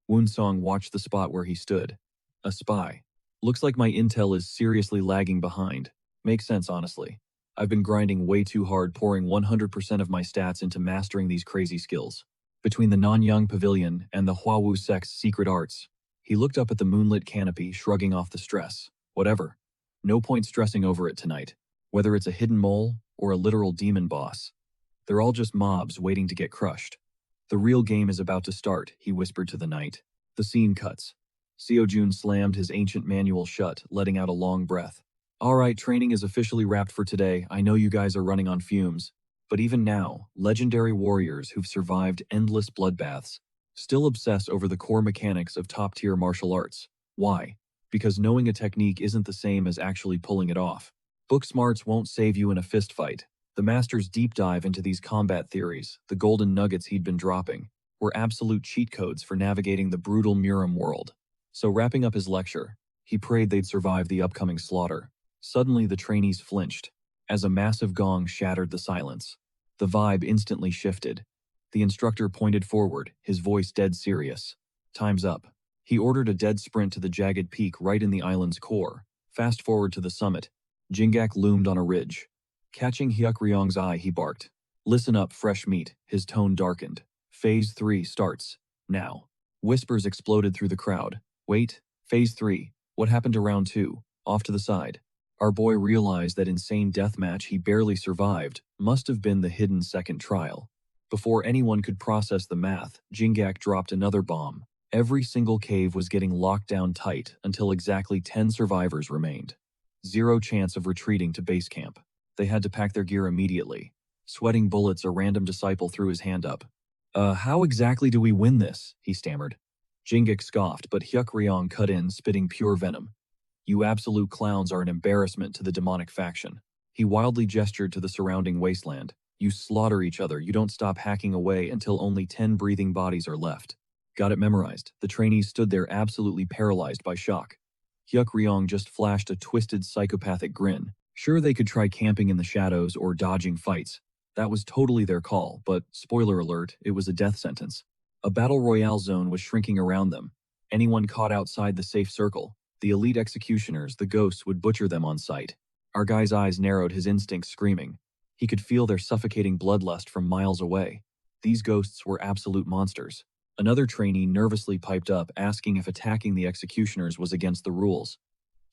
Woon Song watched the spot where he stood. A spy. Looks like my intel is seriously lagging behind. Makes sense, honestly. I've been grinding way too hard, pouring 100% of my stats into mastering these crazy skills. Between the Nanyang Pavilion and the Huawu sect's secret arts, he looked up at the moonlit canopy, shrugging off the stress. Whatever. No point stressing over it tonight. Whether it's a hidden mole or a literal demon boss. They're all just mobs waiting to get crushed. The real game is about to start, he whispered to the night. The scene cuts. Seojun slammed his ancient manual shut, letting out a long breath. Alright, training is officially wrapped for today. I know you guys are running on fumes. But even now, legendary warriors who've survived endless bloodbaths still obsess over the core mechanics of top-tier martial arts. Why? Because knowing a technique isn't the same as actually pulling it off. Book smarts won't save you in a fistfight. The master's deep dive into these combat theories, the golden nuggets he'd been dropping, were absolute cheat codes for navigating the brutal Murim world. So wrapping up his lecture, he prayed they'd survive the upcoming slaughter. Suddenly the trainees flinched, as a massive gong shattered the silence. The vibe instantly shifted. The instructor pointed forward, his voice dead serious. Time's up. He ordered a dead sprint to the jagged peak right in the island's core. Fast forward to the summit. Jingak loomed on a ridge. Catching Hyuk-ryong's eye, he barked. Listen up, fresh meat. His tone darkened. Phase 3 starts. Now. Whispers exploded through the crowd. Wait, Phase 3. What happened to Round 2? Off to the side. Our boy realized that insane deathmatch he barely survived must have been the hidden second trial. Before anyone could process the math, Jingak dropped another bomb. Every single cave was getting locked down tight until exactly 10 survivors remained. Zero chance of retreating to base camp. They had to pack their gear immediately. Sweating bullets, a random disciple threw his hand up. How exactly do we win this? He stammered. Jingak scoffed, but Hyuk-ryong cut in, spitting pure venom. You absolute clowns are an embarrassment to the demonic faction. He wildly gestured to the surrounding wasteland. You slaughter each other, you don't stop hacking away until only 10 breathing bodies are left. Got it memorized. The trainees stood there absolutely paralyzed by shock. Hyuk-ryong just flashed a twisted psychopathic grin. Sure, they could try camping in the shadows or dodging fights. That was totally their call, but, spoiler alert, it was a death sentence. A battle royale zone was shrinking around them. Anyone caught outside the safe circle, the elite executioners, the ghosts, would butcher them on sight. Our guy's eyes narrowed, his instincts screaming. He could feel their suffocating bloodlust from miles away. These ghosts were absolute monsters. Another trainee nervously piped up, asking if attacking the executioners was against the rules.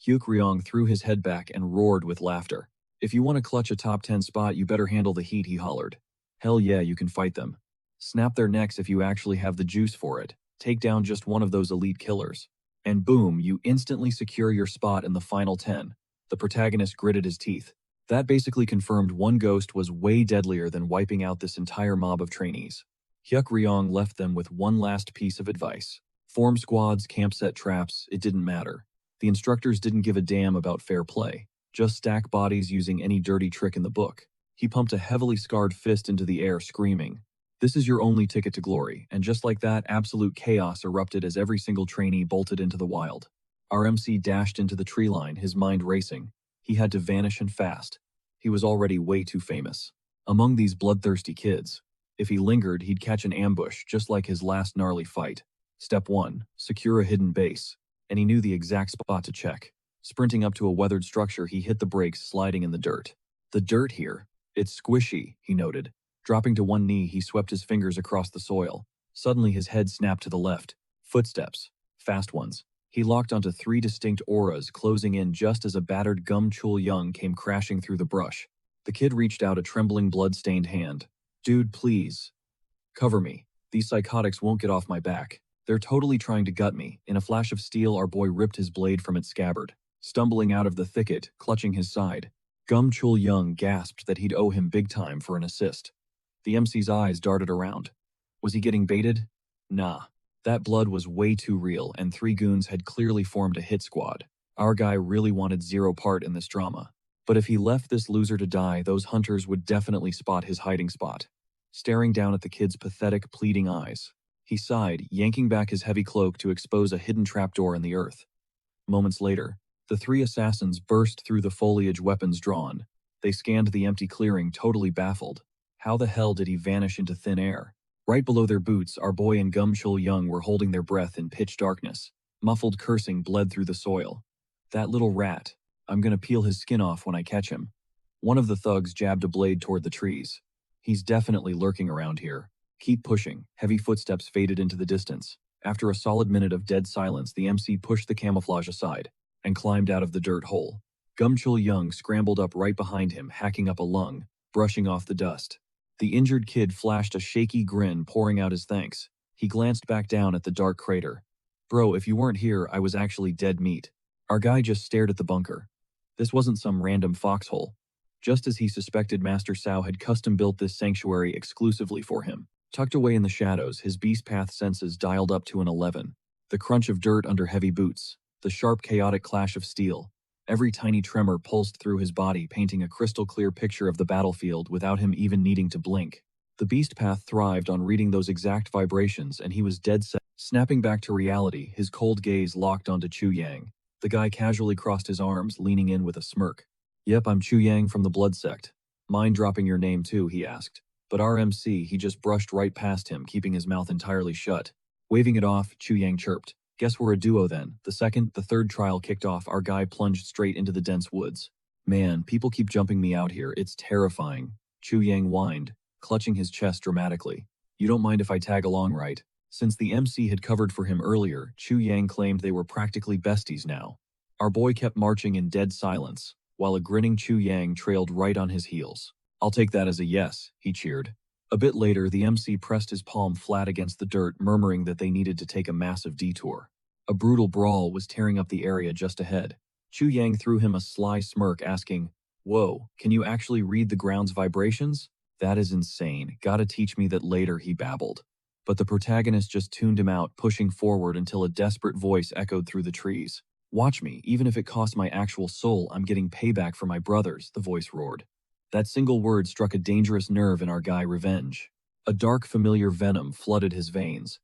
Hyuk-ryong threw his head back and roared with laughter. If you want to clutch a top 10 spot, you better handle the heat, he hollered. Hell yeah, you can fight them. Snap their necks if you actually have the juice for it. Take down just one of those elite killers. And boom, you instantly secure your spot in the final 10. The protagonist gritted his teeth. That basically confirmed one ghost was way deadlier than wiping out this entire mob of trainees. Hyuk-ryong left them with one last piece of advice. Form squads, campset traps, it didn't matter. The instructors didn't give a damn about fair play. Just stack bodies using any dirty trick in the book. He pumped a heavily scarred fist into the air, screaming, "This is your only ticket to glory," and just like that, absolute chaos erupted as every single trainee bolted into the wild. Our MC dashed into the tree line, his mind racing. He had to vanish and fast. He was already way too famous. Among these bloodthirsty kids, if he lingered, he'd catch an ambush, just like his last gnarly fight. Step 1. Secure a hidden base. And he knew the exact spot to check. Sprinting up to a weathered structure, he hit the brakes, sliding in the dirt. The dirt here, it's squishy, he noted. Dropping to one knee, he swept his fingers across the soil. Suddenly his head snapped to the left. Footsteps. Fast ones. He locked onto 3 distinct auras, closing in just as a battered Gum-Chul Young came crashing through the brush. The kid reached out a trembling, blood-stained hand. "Dude, please. Cover me. These psychotics won't get off my back. They're totally trying to gut me." In a flash of steel, our boy ripped his blade from its scabbard. Stumbling out of the thicket, clutching his side, Gum-Chul Young gasped that he'd owe him big time for an assist. The MC's eyes darted around. Was he getting baited? Nah. That blood was way too real, and 3 goons had clearly formed a hit squad. Our guy really wanted zero part in this drama. But if he left this loser to die, those hunters would definitely spot his hiding spot. Staring down at the kid's pathetic, pleading eyes, he sighed, yanking back his heavy cloak to expose a hidden trapdoor in the earth. Moments later, the 3 assassins burst through the foliage, weapons drawn. They scanned the empty clearing, totally baffled. How the hell did he vanish into thin air? Right below their boots, our boy and Gum-Chul Young were holding their breath in pitch darkness. Muffled cursing bled through the soil. "That little rat. I'm gonna peel his skin off when I catch him." One of the thugs jabbed a blade toward the trees. "He's definitely lurking around here. Keep pushing." Heavy footsteps faded into the distance. After a solid minute of dead silence, the MC pushed the camouflage aside and climbed out of the dirt hole. Gum-Chul Young scrambled up right behind him, hacking up a lung, brushing off the dust. The injured kid flashed a shaky grin, pouring out his thanks. He glanced back down at the dark crater. "Bro, if you weren't here, I was actually dead meat." Our guy just stared at the bunker. This wasn't some random foxhole. Just as he suspected, Master Sao had custom-built this sanctuary exclusively for him. Tucked away in the shadows, his beast path senses dialed up to an 11. The crunch of dirt under heavy boots, the sharp, chaotic clash of steel. Every tiny tremor pulsed through his body, painting a crystal-clear picture of the battlefield without him even needing to blink. The beast path thrived on reading those exact vibrations, and he was dead set. Snapping back to reality, his cold gaze locked onto Chu Yang. The guy casually crossed his arms, leaning in with a smirk. "Yep, I'm Chu Yang from the Blood Sect. Mind dropping your name too?" he asked. But our MC, he just brushed right past him, keeping his mouth entirely shut. Waving it off, Chu Yang chirped. "Guess we're a duo then." The third trial kicked off, our guy plunged straight into the dense woods. "Man, people keep jumping me out here. It's terrifying." Chu Yang whined, clutching his chest dramatically. "You don't mind if I tag along, right?" Since the MC had covered for him earlier, Chu Yang claimed they were practically besties now. Our boy kept marching in dead silence, while a grinning Chu Yang trailed right on his heels. "I'll take that as a yes," he cheered. A bit later, the MC pressed his palm flat against the dirt, murmuring that they needed to take a massive detour. A brutal brawl was tearing up the area just ahead. Chu Yang threw him a sly smirk, asking, "Whoa, can you actually read the ground's vibrations? That is insane. Gotta teach me that later," he babbled. But the protagonist just tuned him out, pushing forward until a desperate voice echoed through the trees. "Watch me, even if it costs my actual soul, I'm getting payback for my brothers," the voice roared. That single word struck a dangerous nerve in our guy, revenge. A dark, familiar venom flooded his veins.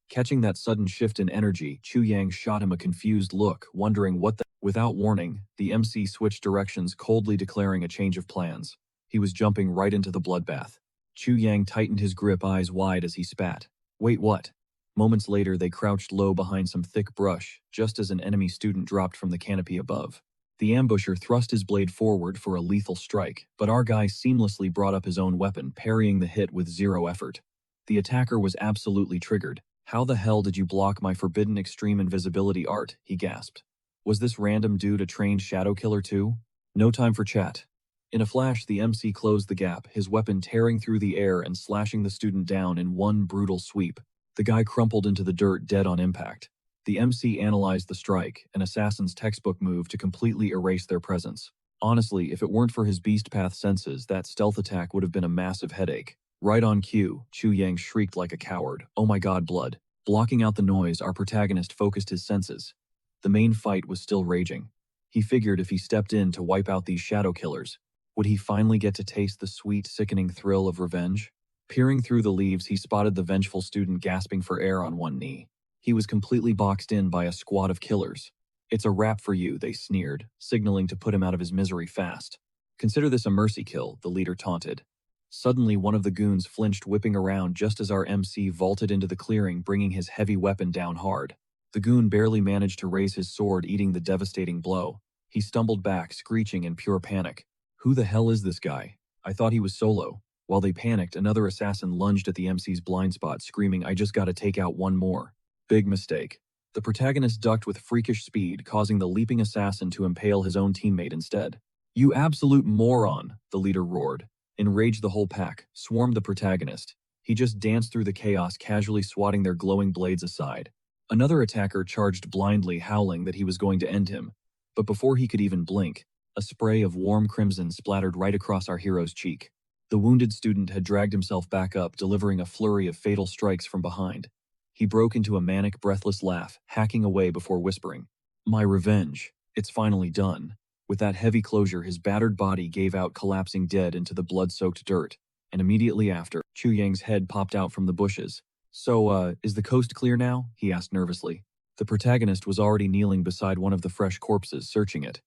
Catching that sudden shift in energy, Chu Yang shot him a confused look, wondering what the— Without warning, the MC switched directions, coldly declaring a change of plans. He was jumping right into the bloodbath. Chu Yang tightened his grip, eyes wide as he spat. "Wait, what?" Moments later, they crouched low behind some thick brush, just as an enemy student dropped from the canopy above. The ambusher thrust his blade forward for a lethal strike, but our guy seamlessly brought up his own weapon, parrying the hit with zero effort. The attacker was absolutely triggered. "How the hell did you block my forbidden extreme invisibility art?" he gasped. Was this random dude a trained shadow killer too? No time for chat. In a flash, the MC closed the gap, his weapon tearing through the air and slashing the student down in one brutal sweep. The guy crumpled into the dirt, dead on impact. The MC analyzed the strike, an assassin's textbook move to completely erase their presence. Honestly, if it weren't for his beast path senses, that stealth attack would have been a massive headache. Right on cue, Chu Yang shrieked like a coward. "Oh my god, blood." Blocking out the noise, our protagonist focused his senses. The main fight was still raging. He figured if he stepped in to wipe out these shadow killers, would he finally get to taste the sweet, sickening thrill of revenge? Peering through the leaves, he spotted the vengeful student gasping for air on one knee. He was completely boxed in by a squad of killers. "It's a wrap for you," they sneered, signaling to put him out of his misery fast. "Consider this a mercy kill," the leader taunted. Suddenly, one of the goons flinched, whipping around just as our MC vaulted into the clearing, bringing his heavy weapon down hard. The goon barely managed to raise his sword, eating the devastating blow. He stumbled back, screeching in pure panic. "Who the hell is this guy? I thought he was solo." While they panicked, another assassin lunged at the MC's blind spot, screaming, "I just gotta take out one more." Big mistake. The protagonist ducked with freakish speed, causing the leaping assassin to impale his own teammate instead. "You absolute moron," the leader roared. Enraged, the whole pack swarmed the protagonist. He just danced through the chaos, casually swatting their glowing blades aside. Another attacker charged blindly, howling that he was going to end him. But before he could even blink, a spray of warm crimson splattered right across our hero's cheek. The wounded student had dragged himself back up, delivering a flurry of fatal strikes from behind. He broke into a manic, breathless laugh, hacking away before whispering, "My revenge. It's finally done." With that heavy closure, his battered body gave out, collapsing dead into the blood-soaked dirt. And immediately after, Chu Yang's head popped out from the bushes. "So, is the coast clear now?" he asked nervously. The protagonist was already kneeling beside one of the fresh corpses, searching it.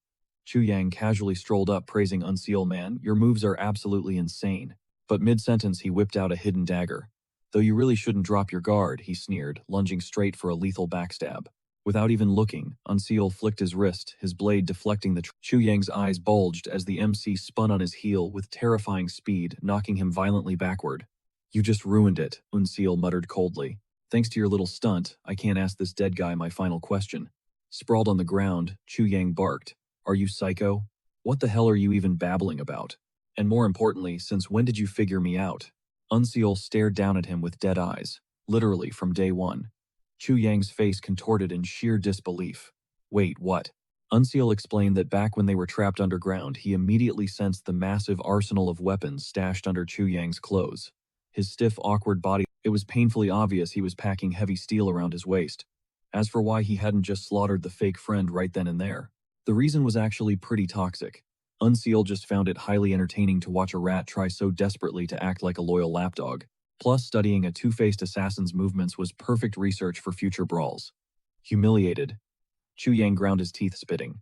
Chu Yang casually strolled up, praising Unseal. "Man, your moves are absolutely insane." But mid-sentence he whipped out a hidden dagger. "Though you really shouldn't drop your guard," he sneered, lunging straight for a lethal backstab. Without even looking, Unseal flicked his wrist, his blade deflecting the Chu Yang's eyes bulged as the MC spun on his heel with terrifying speed, knocking him violently backward. "You just ruined it," Unseal muttered coldly. "Thanks to your little stunt, I can't ask this dead guy my final question." Sprawled on the ground, Chu Yang barked, "Are you psycho? What the hell are you even babbling about? And more importantly, since when did you figure me out?" Unseal stared down at him with dead eyes, literally from day one. Chu Yang's face contorted in sheer disbelief. "Wait, what?" Unseal explained that back when they were trapped underground, he immediately sensed the massive arsenal of weapons stashed under Chu Yang's clothes. His stiff, awkward body, it was painfully obvious he was packing heavy steel around his waist. As for why he hadn't just slaughtered the fake friend right then and there, the reason was actually pretty toxic. Unseal just found it highly entertaining to watch a rat try so desperately to act like a loyal lapdog. Plus, studying a two-faced assassin's movements was perfect research for future brawls. Humiliated, Chu Yang ground his teeth, spitting.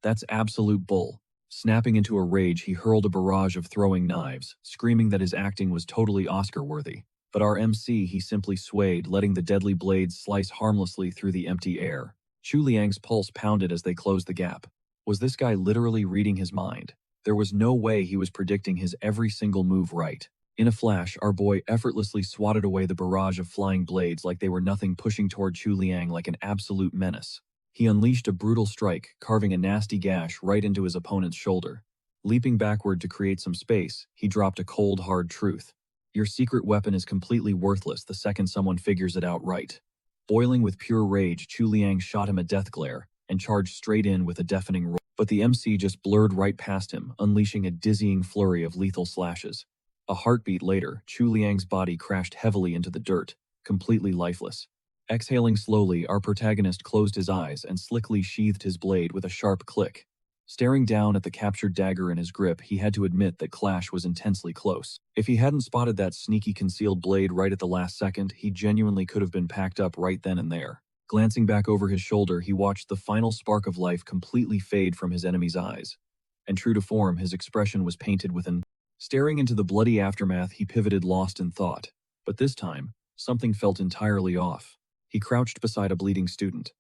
"That's absolute bull." Snapping into a rage, he hurled a barrage of throwing knives, screaming that his acting was totally Oscar-worthy. But our MC, he simply swayed, letting the deadly blades slice harmlessly through the empty air. Chu Liang's pulse pounded as they closed the gap. Was this guy literally reading his mind? There was no way he was predicting his every single move right. In a flash, our boy effortlessly swatted away the barrage of flying blades like they were nothing, pushing toward Chu Liang like an absolute menace. He unleashed a brutal strike, carving a nasty gash right into his opponent's shoulder. Leaping backward to create some space, he dropped a cold, hard truth. "Your secret weapon is completely worthless the second someone figures it out right." Boiling with pure rage, Chu Liang shot him a death glare and charged straight in with a deafening roar. But the MC just blurred right past him, unleashing a dizzying flurry of lethal slashes. A heartbeat later, Chu Liang's body crashed heavily into the dirt, completely lifeless. Exhaling slowly, our protagonist closed his eyes and slickly sheathed his blade with a sharp click. Staring down at the captured dagger in his grip, he had to admit that clash was intensely close. If he hadn't spotted that sneaky concealed blade right at the last second, he genuinely could have been packed up right then and there. Glancing back over his shoulder, he watched the final spark of life completely fade from his enemy's eyes. And true to form, his expression was painted with an... Staring into the bloody aftermath, he pivoted, lost in thought. But this time, something felt entirely off. He crouched beside a bleeding student.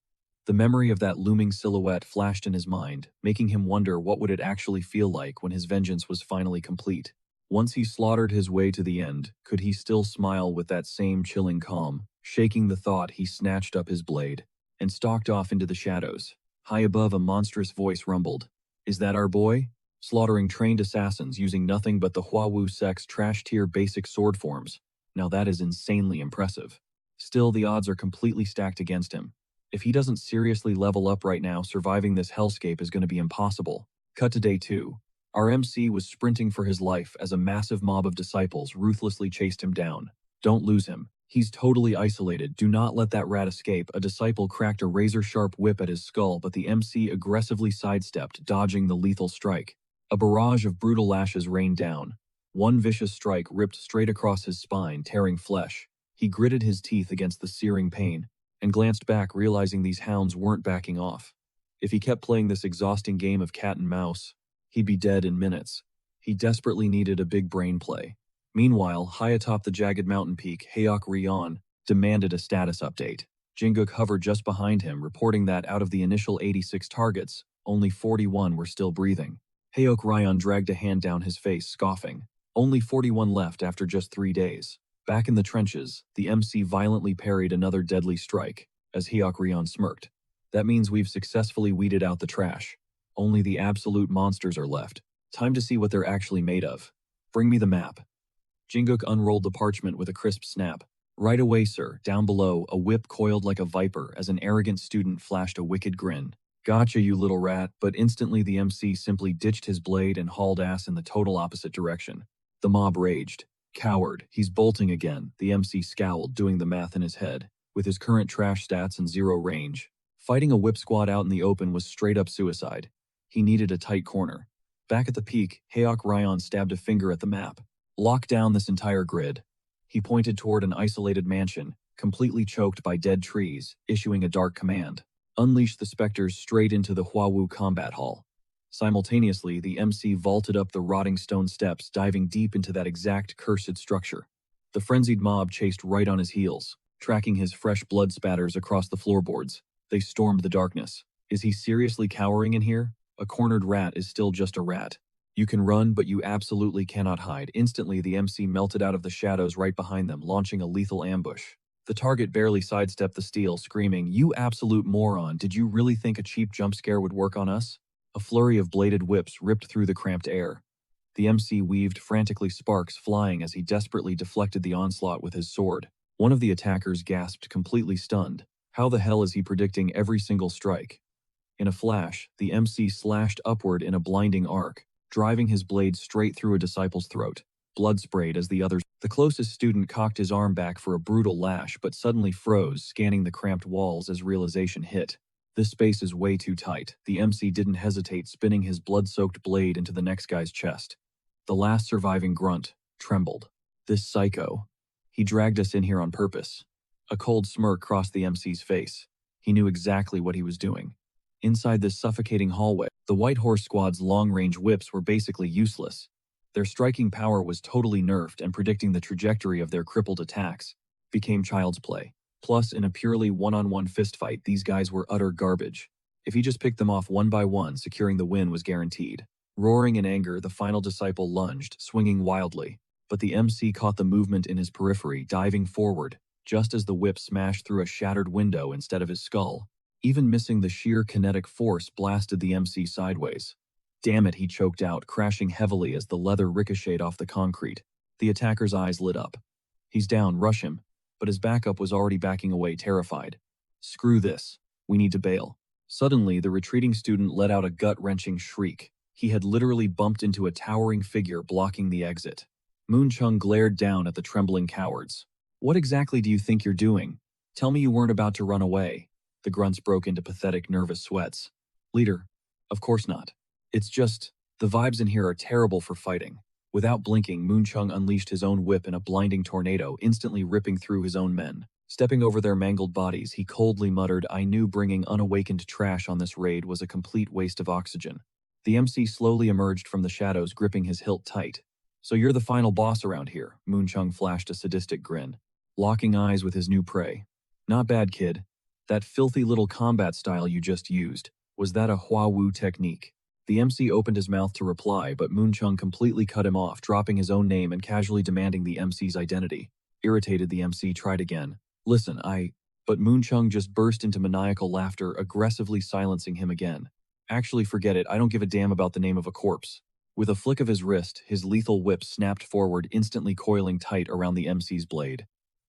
The memory of that looming silhouette flashed in his mind, making him wonder what would it actually feel like when his vengeance was finally complete. Once he slaughtered his way to the end, could he still smile with that same chilling calm? Shaking the thought, he snatched up his blade and stalked off into the shadows. High above, a monstrous voice rumbled. "Is that our boy? Slaughtering trained assassins using nothing but the Huawu sect's trash-tier basic sword forms. Now that is insanely impressive. Still, the odds are completely stacked against him. If he doesn't seriously level up right now, surviving this hellscape is going to be impossible." Cut to day 2. Our MC was sprinting for his life as a massive mob of disciples ruthlessly chased him down. "Don't lose him. He's totally isolated. Do not let that rat escape." A disciple cracked a razor-sharp whip at his skull, but the MC aggressively sidestepped, dodging the lethal strike. A barrage of brutal lashes rained down. One vicious strike ripped straight across his spine, tearing flesh. He gritted his teeth against the searing pain and glanced back, realizing these hounds weren't backing off. If he kept playing this exhausting game of cat and mouse, he'd be dead in minutes. He desperately needed a big brain play. Meanwhile, high atop the jagged mountain peak, Hayok Ryon demanded a status update. Jinguk hovered just behind him, reporting that out of the initial 86 targets, only 41 were still breathing. Hayok Ryon dragged a hand down his face, scoffing. Only 41 left after just 3 days. Back in the trenches, the MC violently parried another deadly strike. as Hyokrion smirked. That means we've successfully weeded out the trash. Only the absolute monsters are left. Time to see what they're actually made of. Bring me the map. Jinguk unrolled the parchment with a crisp snap. Right away, sir. Down below, a whip coiled like a viper as an arrogant student flashed a wicked grin. Gotcha, you little rat, but instantly the MC simply ditched his blade and hauled ass in the total opposite direction. The mob raged. Coward, he's bolting again, the MC scowled, doing the math in his head. With his current trash stats and 0 range, fighting a whip squad out in the open was straight up suicide. He needed a tight corner. Back at the peak, Hayok Ryan stabbed a finger at the map. Lock down this entire grid. He pointed toward an isolated mansion, completely choked by dead trees, issuing a dark command. Unleash the specters straight into the Huawu combat hall. Simultaneously, the MC vaulted up the rotting stone steps, diving deep into that exact cursed structure. The frenzied mob chased right on his heels, tracking his fresh blood spatters across the floorboards. They stormed the darkness. Is he seriously cowering in here? A cornered rat is still just a rat. You can run, but you absolutely cannot hide. Instantly, the MC melted out of the shadows right behind them, launching a lethal ambush. The target barely sidestepped the steel, screaming, "You absolute moron, did you really think a cheap jump scare would work on us?" A flurry of bladed whips ripped through the cramped air. The MC weaved frantically, sparks flying as he desperately deflected the onslaught with his sword. One of the attackers gasped, completely stunned. How the hell is he predicting every single strike? In a flash, the MC slashed upward in a blinding arc, driving his blade straight through a disciple's throat. Blood sprayed as the others. The closest student cocked his arm back for a brutal lash but suddenly froze, scanning the cramped walls as realization hit. This space is way too tight. The MC didn't hesitate, spinning his blood-soaked blade into the next guy's chest. The last surviving grunt trembled. This psycho. He dragged us in here on purpose. A cold smirk crossed the MC's face. He knew exactly what he was doing. Inside this suffocating hallway, the White Horse Squad's long-range whips were basically useless. Their striking power was totally nerfed, and predicting the trajectory of their crippled attacks became child's play. Plus, in a purely one-on-one fistfight, these guys were utter garbage. If he just picked them off one by one, securing the win was guaranteed. Roaring in anger, the final disciple lunged, swinging wildly. But the MC caught the movement in his periphery, diving forward, just as the whip smashed through a shattered window instead of his skull. Even missing the sheer kinetic force blasted the MC sideways. Damn it, he choked out, crashing heavily as the leather ricocheted off the concrete. The attacker's eyes lit up. He's down, rush him. But his backup was already backing away, terrified. Screw this. We need to bail. Suddenly, the retreating student let out a gut-wrenching shriek. He had literally bumped into a towering figure blocking the exit. Moonchung glared down at the trembling cowards. What exactly do you think you're doing? Tell me you weren't about to run away. The grunts broke into pathetic, nervous sweats. Leader, of course not. It's just, the vibes in here are terrible for fighting. Without blinking, Moonchung unleashed his own whip in a blinding tornado, instantly ripping through his own men. Stepping over their mangled bodies, he coldly muttered, "I knew bringing unawakened trash on this raid was a complete waste of oxygen." The MC slowly emerged from the shadows, gripping his hilt tight. "So you're the final boss around here," Moonchung flashed a sadistic grin, locking eyes with his new prey. "Not bad, kid. That filthy little combat style you just used, was that a Huawu technique?" The MC opened his mouth to reply, but Moonchung completely cut him off, dropping his own name and casually demanding the MC's identity. Irritated, the MC tried again. "Listen, But Moonchung just burst into maniacal laughter, aggressively silencing him again. "Actually, forget it. I don't give a damn about the name of a corpse." With a flick of his wrist, his lethal whip snapped forward, instantly coiling tight around the MC's blade.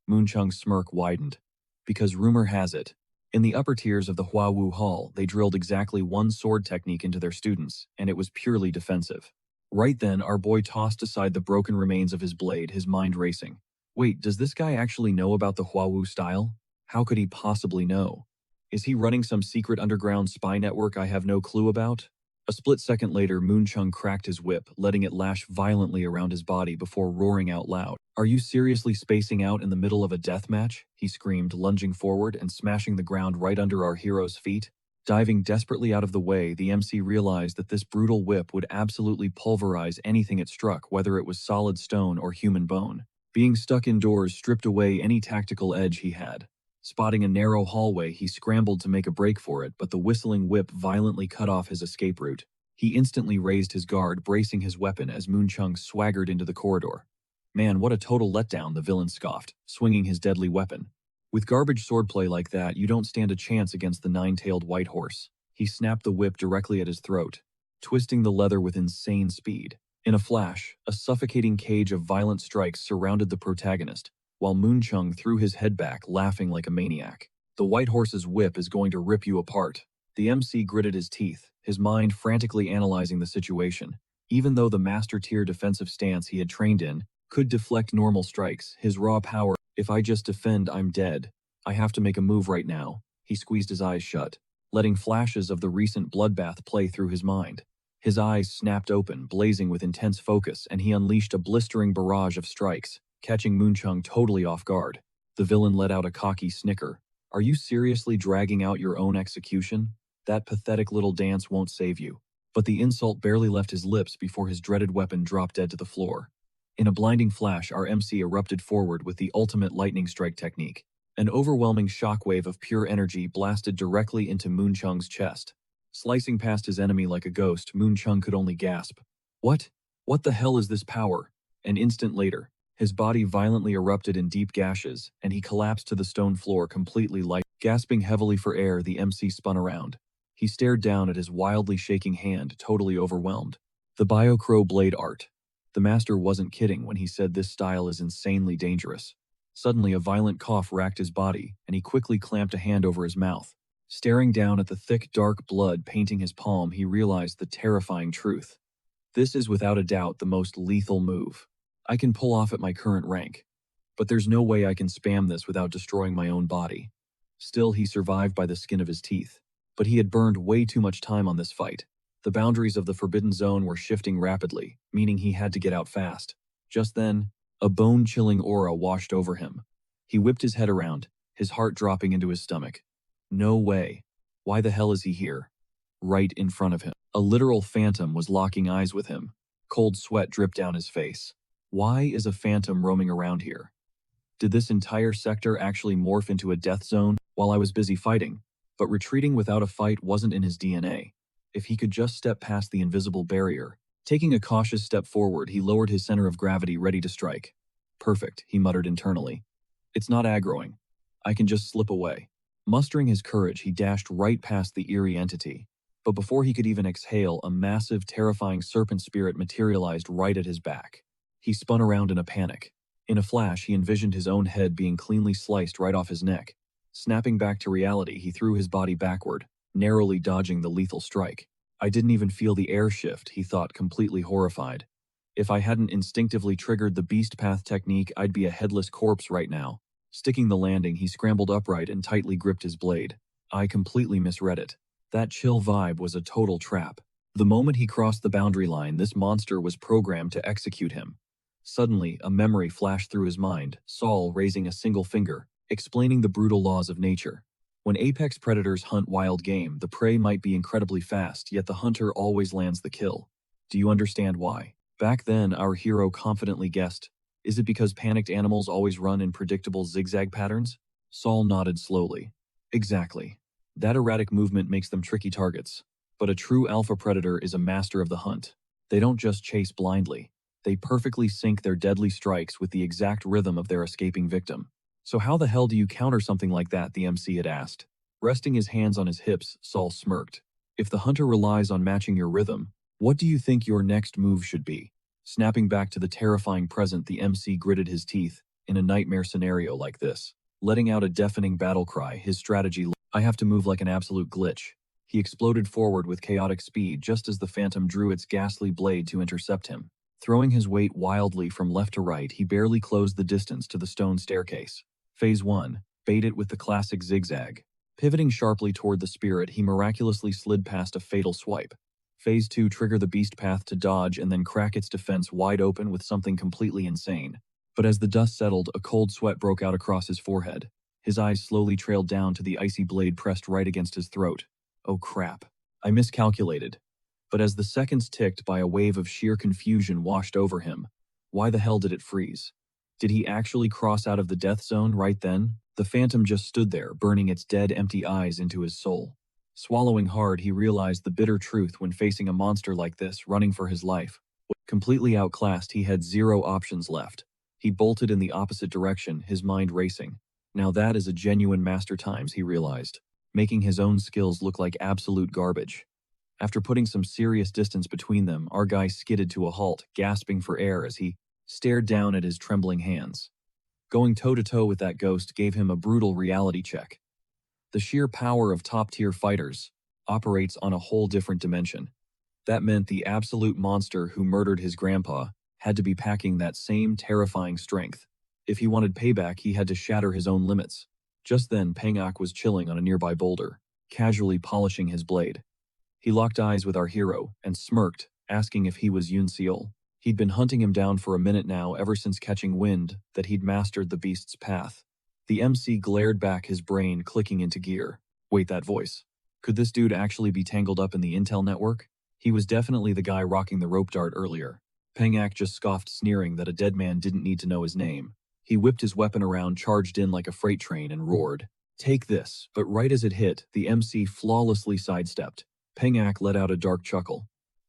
Moonchung's smirk widened. Because rumor has it, in the upper tiers of the Huawu Hall, they drilled exactly one sword technique into their students, and it was purely defensive. Right then, our boy tossed aside the broken remains of his blade, his mind racing. Wait, does this guy actually know about the Huawu style? How could he possibly know? Is he running some secret underground spy network I have no clue about? A split second later, Moonchung cracked his whip, letting it lash violently around his body before roaring out loud. "Are you seriously spacing out in the middle of a death match?" he screamed, lunging forward and smashing the ground right under our hero's feet. Diving desperately out of the way, the MC realized that this brutal whip would absolutely pulverize anything it struck, whether it was solid stone or human bone. Being stuck indoors stripped away any tactical edge he had. Spotting a narrow hallway, he scrambled to make a break for it, but the whistling whip violently cut off his escape route. He instantly raised his guard, bracing his weapon as Moonchung swaggered into the corridor. "Man, what a total letdown," the villain scoffed, swinging his deadly weapon. With garbage swordplay like that, you don't stand a chance against the nine-tailed white horse. He snapped the whip directly at his throat, twisting the leather with insane speed. In a flash, a suffocating cage of violent strikes surrounded the protagonist, while Moonchung threw his head back, laughing like a maniac. The white horse's whip is going to rip you apart. The MC gritted his teeth, his mind frantically analyzing the situation. Even though the master-tier defensive stance he had trained in could deflect normal strikes, his raw power, if I just defend, I'm dead. I have to make a move right now. He squeezed his eyes shut, letting flashes of the recent bloodbath play through his mind. His eyes snapped open, blazing with intense focus, and he unleashed a blistering barrage of strikes, catching Moonchung totally off guard. The villain let out a cocky snicker. Are you seriously dragging out your own execution? That pathetic little dance won't save you. But the insult barely left his lips before his dreaded weapon dropped dead to the floor. In a blinding flash, our MC erupted forward with the ultimate lightning strike technique. An overwhelming shockwave of pure energy blasted directly into Moonchung's chest. Slicing past his enemy like a ghost, Moonchung could only gasp. What? What the hell is this power? An instant later, his body violently erupted in deep gashes, and he collapsed to the stone floor completely light. Gasping heavily for air, the MC spun around. He stared down at his wildly shaking hand, totally overwhelmed. The Biocrow blade art. The master wasn't kidding when he said this style is insanely dangerous. Suddenly, a violent cough racked his body, and he quickly clamped a hand over his mouth. Staring down at the thick, dark blood painting his palm, he realized the terrifying truth. This is without a doubt the most lethal move I can pull off at my current rank, but there's no way I can spam this without destroying my own body. Still, he survived by the skin of his teeth, but he had burned way too much time on this fight. The boundaries of the Forbidden Zone were shifting rapidly, meaning he had to get out fast. Just then, a bone-chilling aura washed over him. He whipped his head around, his heart dropping into his stomach. No way. Why the hell is he here? Right in front of him. A literal phantom was locking eyes with him. Cold sweat dripped down his face. Why is a phantom roaming around here? Did this entire sector actually morph into a death zone while I was busy fighting? But retreating without a fight wasn't in his DNA. If he could just step past the invisible barrier. Taking a cautious step forward, he lowered his center of gravity, ready to strike. Perfect, he muttered internally. It's not aggroing. I can just slip away. Mustering his courage, he dashed right past the eerie entity. But before he could even exhale, a massive, terrifying serpent spirit materialized right at his back. He spun around in a panic. In a flash, he envisioned his own head being cleanly sliced right off his neck. Snapping back to reality, he threw his body backward, narrowly dodging the lethal strike. I didn't even feel the air shift, he thought, completely horrified. If I hadn't instinctively triggered the beast path technique, I'd be a headless corpse right now. Sticking the landing, he scrambled upright and tightly gripped his blade. I completely misread it. That chill vibe was a total trap. The moment he crossed the boundary line, this monster was programmed to execute him. Suddenly, a memory flashed through his mind, Saul raising a single finger, explaining the brutal laws of nature. When apex predators hunt wild game, the prey might be incredibly fast, yet the hunter always lands the kill. Do you understand why? Back then, our hero confidently guessed. Is it because panicked animals always run in predictable zigzag patterns? Saul nodded slowly. Exactly. That erratic movement makes them tricky targets. But a true alpha predator is a master of the hunt. They don't just chase blindly. They perfectly sync their deadly strikes with the exact rhythm of their escaping victim. So how the hell do you counter something like that, the MC had asked. Resting his hands on his hips, Saul smirked. If the hunter relies on matching your rhythm, what do you think your next move should be? Snapping back to the terrifying present, the MC gritted his teeth. In a nightmare scenario like this, letting out a deafening battle cry, his strategy, I have to move like an absolute glitch. He exploded forward with chaotic speed just as the phantom drew its ghastly blade to intercept him. Throwing his weight wildly from left to right, he barely closed the distance to the stone staircase. Phase 1. Bait it with the classic zigzag. Pivoting sharply toward the spirit, he miraculously slid past a fatal swipe. Phase 2. Trigger the beast path to dodge and then crack its defense wide open with something completely insane. But as the dust settled, a cold sweat broke out across his forehead. His eyes slowly trailed down to the icy blade pressed right against his throat. Oh crap. I miscalculated. But as the seconds ticked by, a wave of sheer confusion washed over him. Why the hell did it freeze? Did he actually cross out of the death zone right then? The phantom just stood there, burning its dead, empty eyes into his soul. Swallowing hard, he realized the bitter truth when facing a monster like this, running for his life. Completely outclassed, he had zero options left. He bolted in the opposite direction, his mind racing. Now that is a genuine master times, he realized, making his own skills look like absolute garbage. After putting some serious distance between them, our guy skidded to a halt, gasping for air as he stared down at his trembling hands. Going toe-to-toe with that ghost gave him a brutal reality check. The sheer power of top-tier fighters operates on a whole different dimension. That meant the absolute monster who murdered his grandpa had to be packing that same terrifying strength. If he wanted payback, he had to shatter his own limits. Just then, Pangak was chilling on a nearby boulder, casually polishing his blade. He locked eyes with our hero and smirked, asking if he was Yoon Seol. He'd been hunting him down for a minute now, ever since catching wind that he'd mastered the beast's path. The MC glared back, his brain clicking into gear. Wait, that voice. Could this dude actually be tangled up in the intel network? He was definitely the guy rocking the rope dart earlier. Pangak just scoffed, sneering that a dead man didn't need to know his name. He whipped his weapon around, charged in like a freight train, and roared, "Take this!" But right as it hit, the MC flawlessly sidestepped. Pangak let out a dark chuckle.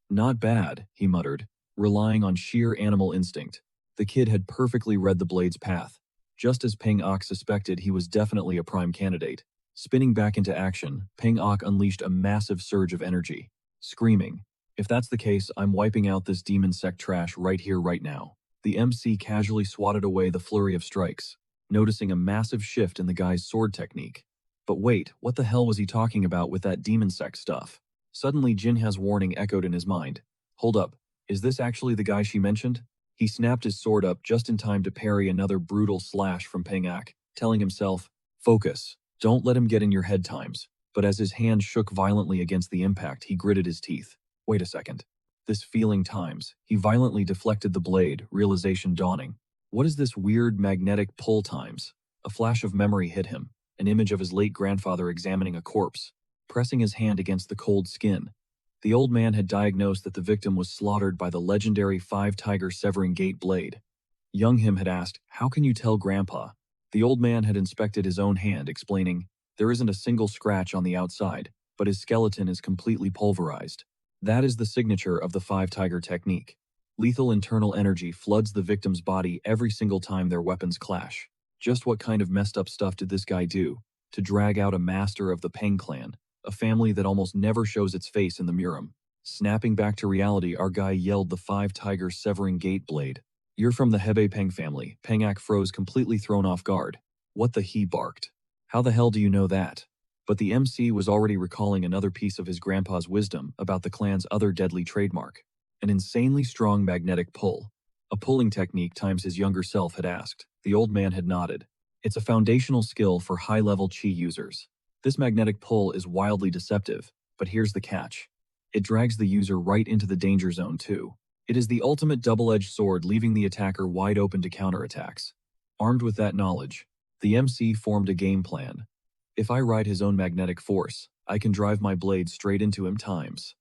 "Not bad," he muttered, relying on sheer animal instinct. The kid had perfectly read the blade's path. Just as Pangak suspected, he was definitely a prime candidate. Spinning back into action, Pangak unleashed a massive surge of energy, screaming, "If that's the case, I'm wiping out this demon sect trash right here, right now." The MC casually swatted away the flurry of strikes, noticing a massive shift in the guy's sword technique. But wait, what the hell was he talking about with that demon sect stuff? Suddenly, Jinha's warning echoed in his mind. Hold up, is this actually the guy she mentioned? He snapped his sword up just in time to parry another brutal slash from Pangak, telling himself, "Focus, don't let him get in your head times." But as his hand shook violently against the impact, he gritted his teeth. Wait a second. This feeling times. He violently deflected the blade, realization dawning. What is this weird magnetic pull times? A flash of memory hit him, an image of his late grandfather examining a corpse, pressing his hand against the cold skin. The old man had diagnosed that the victim was slaughtered by the legendary five-tiger severing gate blade. Young him had asked, "How can you tell, Grandpa?" The old man had inspected his own hand, explaining, "There isn't a single scratch on the outside, but his skeleton is completely pulverized." That is the signature of the five-tiger technique. Lethal internal energy floods the victim's body every single time their weapons clash. Just what kind of messed up stuff did this guy do to drag out a master of the Peng clan, a family that almost never shows its face in the Murim? Snapping back to reality, our guy yelled the five-tiger severing gate blade. "You're from the Hebe Peng family." Pangak froze, completely thrown off guard. What the, he barked. "How the hell do you know that?" But the MC was already recalling another piece of his grandpa's wisdom about the clan's other deadly trademark, an insanely strong magnetic pull. A pulling technique times his younger self had asked. The old man had nodded. It's a foundational skill for high-level chi users. This magnetic pull is wildly deceptive, but here's the catch. It drags the user right into the danger zone too. It is the ultimate double-edged sword, leaving the attacker wide open to counterattacks. Armed with that knowledge, the MC formed a game plan. If I ride his own magnetic force, I can drive my blade straight into him times.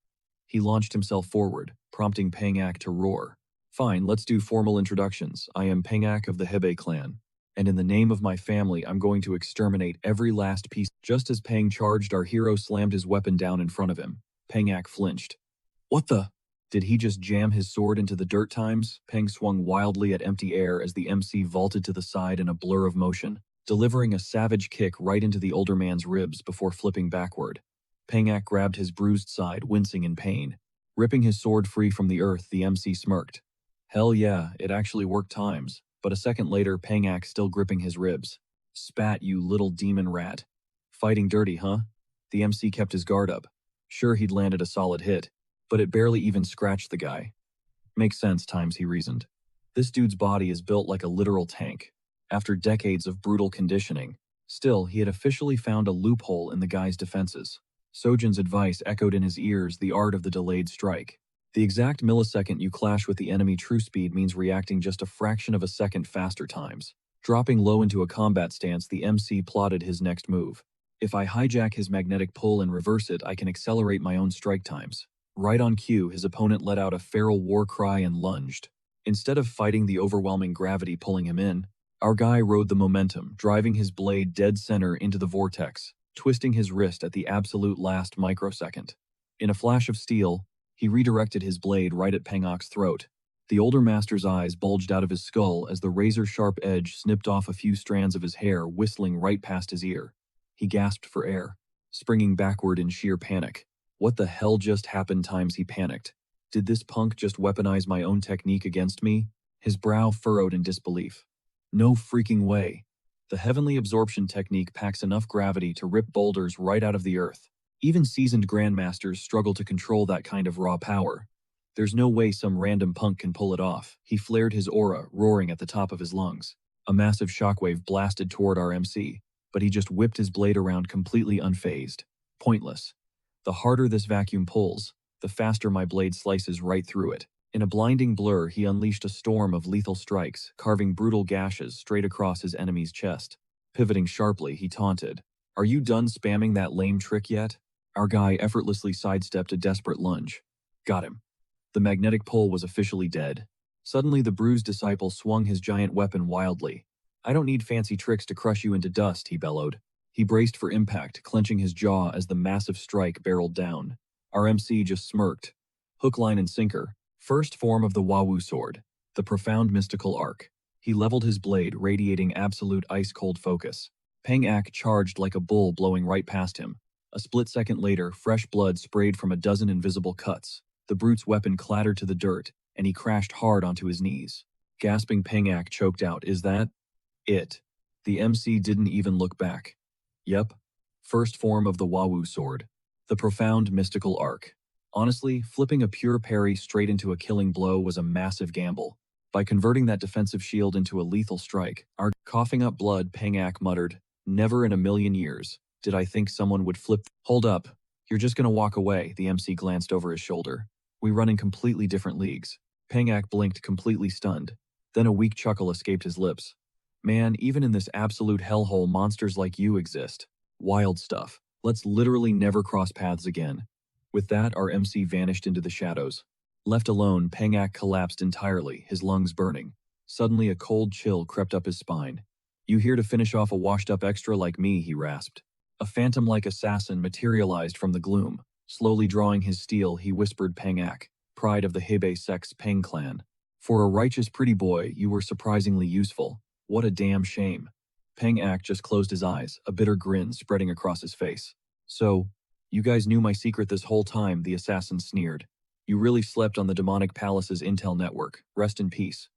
He launched himself forward, prompting Pangak to roar. "Fine, let's do formal introductions. I am Pangak of the Hebe clan, and in the name of my family, I'm going to exterminate every last piece." Just as Pang charged, our hero slammed his weapon down in front of him. Pangak flinched. "What the? Did he just jam his sword into the dirt times?" Pang swung wildly at empty air as the MC vaulted to the side in a blur of motion, delivering a savage kick right into the older man's ribs before flipping backward. Pangak grabbed his bruised side, wincing in pain. Ripping his sword free from the earth, the MC smirked. Hell yeah, it actually worked times. But a second later, Pangak still gripping his ribs. "Spat, you little demon rat. Fighting dirty, huh?" The MC kept his guard up. Sure, he'd landed a solid hit, but it barely even scratched the guy. Makes sense times, he reasoned. This dude's body is built like a literal tank. After decades of brutal conditioning, still, he had officially found a loophole in the guy's defenses. Sojin's advice echoed in his ears, the art of the delayed strike. The exact millisecond you clash with the enemy, true speed means reacting just a fraction of a second faster times. Dropping low into a combat stance, the MC plotted his next move. If I hijack his magnetic pull and reverse it, I can accelerate my own strike times. Right on cue, his opponent let out a feral war cry and lunged. Instead of fighting the overwhelming gravity pulling him in, our guy rode the momentum, driving his blade dead center into the vortex, twisting his wrist at the absolute last microsecond. In a flash of steel, he redirected his blade right at Pangak's throat. The older master's eyes bulged out of his skull as the razor-sharp edge snipped off a few strands of his hair, whistling right past his ear. He gasped for air, springing backward in sheer panic. What the hell just happened? Times he panicked. Did this punk just weaponize my own technique against me? His brow furrowed in disbelief. No freaking way. The heavenly absorption technique packs enough gravity to rip boulders right out of the earth. Even seasoned grandmasters struggle to control that kind of raw power. There's no way some random punk can pull it off. He flared his aura, roaring at the top of his lungs. A massive shockwave blasted toward our MC, but he just whipped his blade around completely unfazed. Pointless. The harder this vacuum pulls, the faster my blade slices right through it. In a blinding blur, he unleashed a storm of lethal strikes, carving brutal gashes straight across his enemy's chest. Pivoting sharply, he taunted, "Are you done spamming that lame trick yet?" Our guy effortlessly sidestepped a desperate lunge. Got him. The magnetic pull was officially dead. Suddenly, the bruised disciple swung his giant weapon wildly. "I don't need fancy tricks to crush you into dust," he bellowed. He braced for impact, clenching his jaw as the massive strike barreled down. Our MC just smirked. Hook, line, and sinker. First form of the Wawu sword. The profound mystical arc. He leveled his blade, radiating absolute ice-cold focus. Peng Ak charged like a bull, blowing right past him. A split second later, fresh blood sprayed from a dozen invisible cuts. The brute's weapon clattered to the dirt, and he crashed hard onto his knees. Gasping, Peng Ak choked out, "Is that it?" The MC didn't even look back. Yep. First form of the Wawu sword. The profound mystical arc. Honestly, flipping a pure parry straight into a killing blow was a massive gamble. By converting that defensive shield into a lethal strike, coughing up blood, Peng Ak muttered, "Never in a million years did I think someone would flip." "Hold up. You're just gonna walk away," the MC glanced over his shoulder. "We run in completely different leagues." Peng Ak blinked, completely stunned. Then a weak chuckle escaped his lips. "Man, even in this absolute hellhole, monsters like you exist. Wild stuff. Let's literally never cross paths again." With that, our MC vanished into the shadows. Left alone, Peng Ak collapsed entirely, his lungs burning. Suddenly, a cold chill crept up his spine. "You here to finish off a washed-up extra like me?" he rasped. A phantom-like assassin materialized from the gloom. Slowly drawing his steel, he whispered, "Peng Ak, pride of the Hebei sect's Peng clan. For a righteous pretty boy, you were surprisingly useful. What a damn shame." Peng Ak just closed his eyes, a bitter grin spreading across his face. "So, you guys knew my secret this whole time," the assassin sneered. "You really slept on the demonic palace's intel network. Rest in peace."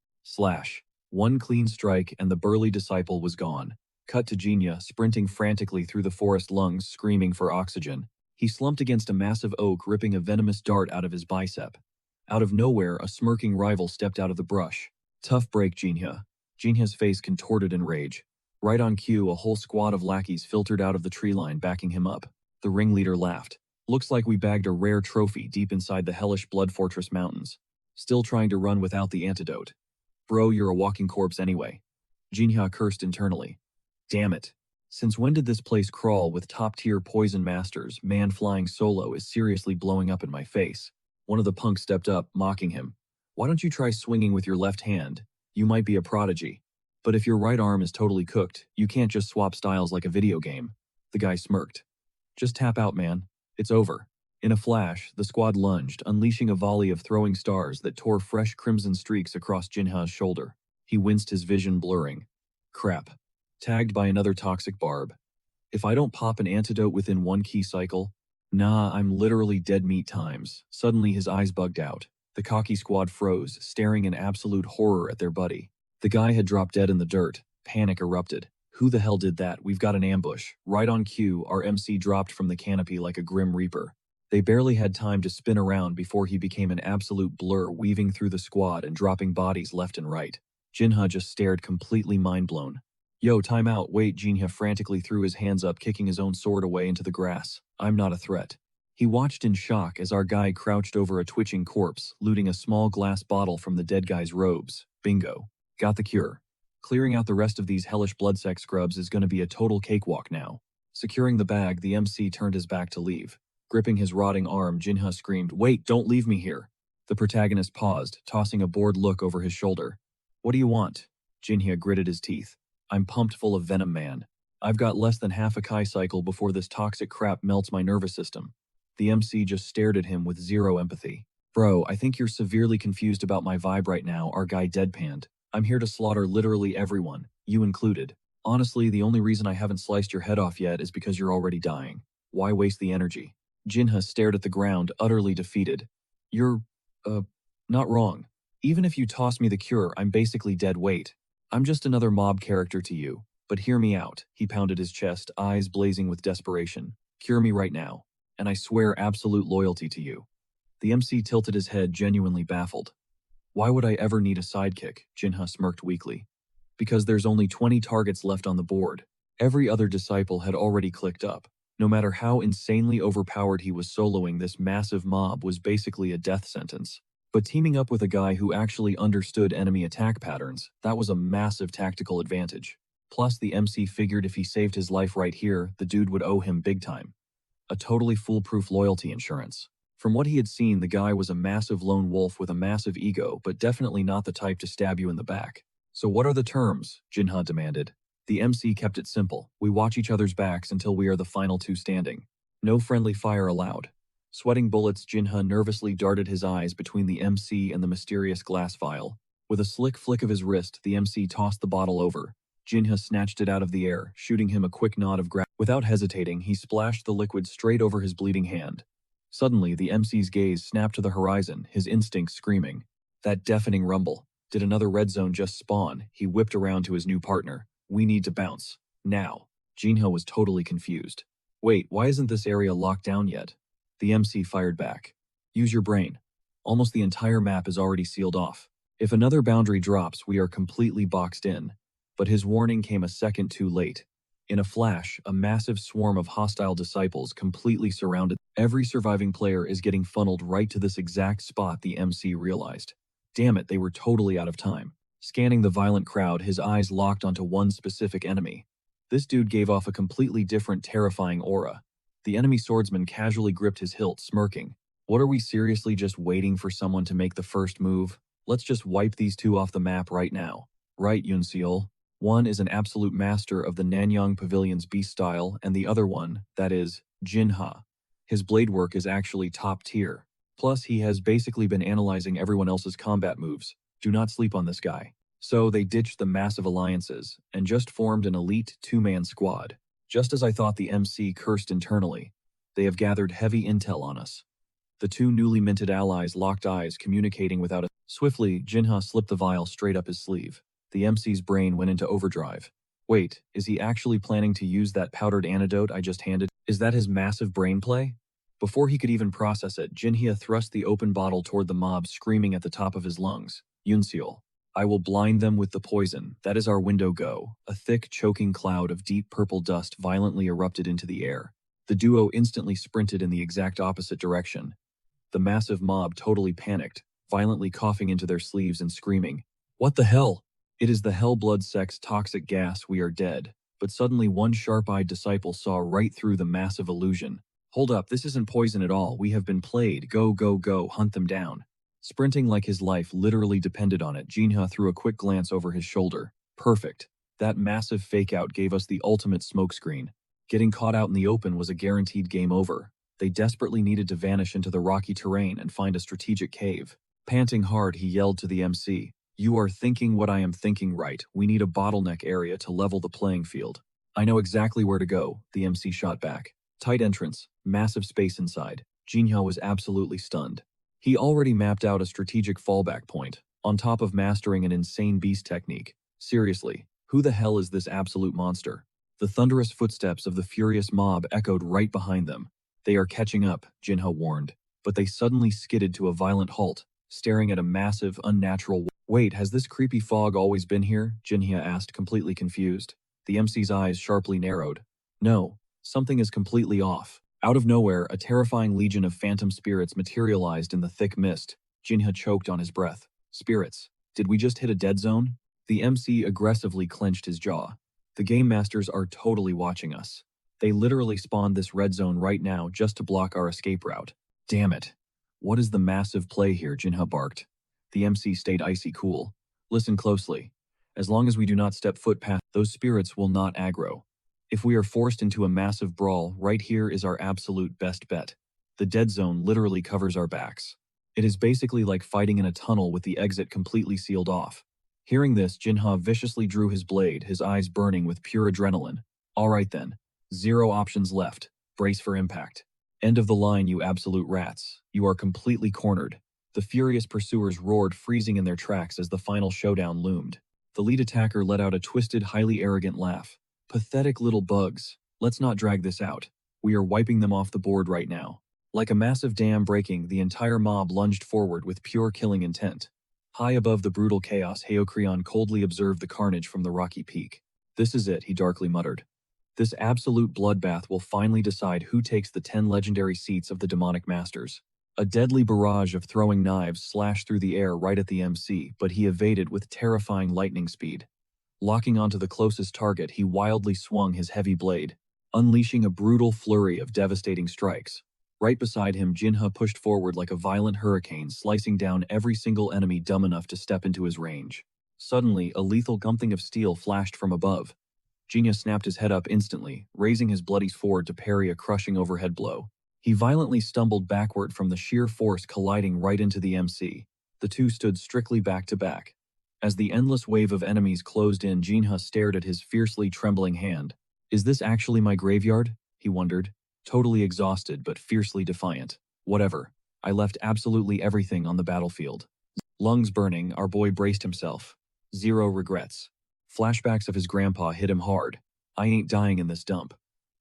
One clean strike and the burly disciple was gone. Cut to Jinya, sprinting frantically through the forest lungs, screaming for oxygen. He slumped against a massive oak, ripping a venomous dart out of his bicep. Out of nowhere, a smirking rival stepped out of the brush. "Tough break, Jinya." Jinya's face contorted in rage. Right on cue, a whole squad of lackeys filtered out of the tree line, backing him up. The ringleader laughed. "Looks like we bagged a rare trophy deep inside the hellish Blood Fortress Mountains. Still trying to run without the antidote. Bro, you're a walking corpse anyway." Jinya cursed internally. Damn it. Since when did this place crawl with top-tier poison masters? Man flying solo is seriously blowing up in my face. One of the punks stepped up, mocking him. "Why don't you try swinging with your left hand? You might be a prodigy. But if your right arm is totally cooked, you can't just swap styles like a video game." The guy smirked. "Just tap out, man. It's over." In a flash, the squad lunged, unleashing a volley of throwing stars that tore fresh crimson streaks across Jinha's shoulder. He winced, his vision blurring. Crap. Tagged by another toxic barb. If I don't pop an antidote within one key cycle, nah, I'm literally dead meat times. Suddenly his eyes bugged out. The cocky squad froze, staring in absolute horror at their buddy. The guy had dropped dead in the dirt. Panic erupted. "Who the hell did that? We've got an ambush." Right on cue, our MC dropped from the canopy like a grim reaper. They barely had time to spin around before he became an absolute blur, weaving through the squad and dropping bodies left and right. Jinha just stared, completely mind-blown. "Yo, time out, wait." Jinha frantically threw his hands up, kicking his own sword away into the grass. "I'm not a threat." He watched in shock as our guy crouched over a twitching corpse, looting a small glass bottle from the dead guy's robes. Bingo. Got the cure. Clearing out the rest of these hellish bloodsack scrubs is going to be a total cakewalk now. Securing the bag, the MC turned his back to leave. Gripping his rotting arm, Jinha screamed, "Wait, don't leave me here." The protagonist paused, tossing a bored look over his shoulder. "What do you want?" Jinha gritted his teeth. "I'm pumped full of venom, man. I've got less than half a Kai cycle before this toxic crap melts my nervous system." The MC just stared at him with zero empathy. Bro, I think you're severely confused about my vibe right now, our guy deadpanned. I'm here to slaughter literally everyone, you included. Honestly, the only reason I haven't sliced your head off yet is because you're already dying. Why waste the energy? Jinha stared at the ground, utterly defeated. You're, uh, not wrong. Even if you toss me the cure, I'm basically dead weight. I'm just another mob character to you. But hear me out, he pounded his chest, eyes blazing with desperation. Cure me right now, and I swear absolute loyalty to you. The MC tilted his head, genuinely baffled. Why would I ever need a sidekick? Jinha smirked weakly. Because there's only 20 targets left on the board. Every other disciple had already clicked up. No matter how insanely overpowered he was soloing, this massive mob was basically a death sentence. But teaming up with a guy who actually understood enemy attack patterns, that was a massive tactical advantage. Plus, the MC figured if he saved his life right here, the dude would owe him big time. A totally foolproof loyalty insurance. From what he had seen, the guy was a massive lone wolf with a massive ego, but definitely not the type to stab you in the back. So what are the terms? Jinha demanded. The MC kept it simple. We watch each other's backs until we are the final two standing. No friendly fire allowed. Sweating bullets, Jinha nervously darted his eyes between the MC and the mysterious glass vial. With a slick flick of his wrist, the MC tossed the bottle over. Jinha snatched it out of the air, shooting him a quick nod of gratitude. Without hesitating, he splashed the liquid straight over his bleeding hand. Suddenly, the MC's gaze snapped to the horizon, his instincts screaming. That deafening rumble. Did another red zone just spawn? He whipped around to his new partner. We need to bounce. Now. Jinha was totally confused. Wait, why isn't this area locked down yet? The MC fired back. Use your brain. Almost the entire map is already sealed off. If another boundary drops, we are completely boxed in. But his warning came a second too late. In a flash, a massive swarm of hostile disciples completely surrounded. Every surviving player is getting funneled right to this exact spot, the MC realized. Damn it, they were totally out of time. Scanning the violent crowd, his eyes locked onto one specific enemy. This dude gave off a completely different, terrifying aura. The enemy swordsman casually gripped his hilt, smirking. What, are we seriously just waiting for someone to make the first move? Let's just wipe these two off the map right now. Right, Yunseol? One is an absolute master of the Nanyang Pavilion's beast style, and the other one, that is, Jinha. His blade work is actually top tier. Plus, he has basically been analyzing everyone else's combat moves. Do not sleep on this guy. So they ditched the massive alliances, and just formed an elite two-man squad. Just as I thought, the MC cursed internally. They have gathered heavy intel on us. The two newly minted allies locked eyes, communicating without a... Swiftly, Jinha slipped the vial straight up his sleeve. The MC's brain went into overdrive. Wait, is he actually planning to use that powdered antidote I just handed? Is that his massive brain play? Before he could even process it, Jinhia thrust the open bottle toward the mob, screaming at the top of his lungs. Yunseol, I will blind them with the poison. That is our window, go. A thick, choking cloud of deep purple dust violently erupted into the air. The duo instantly sprinted in the exact opposite direction. The massive mob totally panicked, violently coughing into their sleeves and screaming, "What the hell? It is the hellblood sex toxic gas, we are dead." But suddenly one sharp-eyed disciple saw right through the massive illusion. Hold up, this isn't poison at all, we have been played, go go go, hunt them down. Sprinting like his life literally depended on it, Jinha threw a quick glance over his shoulder. Perfect. That massive fake-out gave us the ultimate smokescreen. Getting caught out in the open was a guaranteed game over. They desperately needed to vanish into the rocky terrain and find a strategic cave. Panting hard, he yelled to the MC. You are thinking what I am thinking, right? We need a bottleneck area to level the playing field. I know exactly where to go, the MC shot back. Tight entrance, massive space inside. Jinhya was absolutely stunned. He already mapped out a strategic fallback point, on top of mastering an insane beast technique. Seriously, who the hell is this absolute monster? The thunderous footsteps of the furious mob echoed right behind them. They are catching up, Jinha warned, but they suddenly skidded to a violent halt, staring at a massive, unnatural... Wait, has this creepy fog always been here? Jinhya asked, completely confused. The MC's eyes sharply narrowed. No, something is completely off. Out of nowhere, a terrifying legion of phantom spirits materialized in the thick mist. Jinhya choked on his breath. Spirits? Did we just hit a dead zone? The MC aggressively clenched his jaw. The game masters are totally watching us. They literally spawned this red zone right now just to block our escape route. Damn it. What is the massive play here? Jinha barked. The MC stayed icy cool. Listen closely. As long as we do not step foot past, those spirits will not aggro. If we are forced into a massive brawl, right here is our absolute best bet. The dead zone literally covers our backs. It is basically like fighting in a tunnel with the exit completely sealed off. Hearing this, Jinha viciously drew his blade, his eyes burning with pure adrenaline. All right then. 0 options left. Brace for impact. End of the line, you absolute rats. You are completely cornered. The furious pursuers roared, freezing in their tracks as the final showdown loomed. The lead attacker let out a twisted, highly arrogant laugh. Pathetic little bugs. Let's not drag this out. We are wiping them off the board right now. Like a massive dam breaking, the entire mob lunged forward with pure killing intent. High above the brutal chaos, Heokrion coldly observed the carnage from the rocky peak. This is it, he darkly muttered. This absolute bloodbath will finally decide who takes the 10 legendary seats of the demonic masters. A deadly barrage of throwing knives slashed through the air right at the MC, but he evaded with terrifying lightning speed. Locking onto the closest target, he wildly swung his heavy blade, unleashing a brutal flurry of devastating strikes. Right beside him, Jinha pushed forward like a violent hurricane, slicing down every single enemy dumb enough to step into his range. Suddenly, a lethal gumping of steel flashed from above. Jinha snapped his head up instantly, raising his bloody sword to parry a crushing overhead blow. He violently stumbled backward from the sheer force colliding right into the MC. The two stood strictly back to back. As the endless wave of enemies closed in, Jinha stared at his fiercely trembling hand. Is this actually my graveyard? He wondered. Totally exhausted but fiercely defiant. Whatever. I left absolutely everything on the battlefield. Lungs burning, our boy braced himself. 0 regrets. Flashbacks of his grandpa hit him hard. I ain't dying in this dump.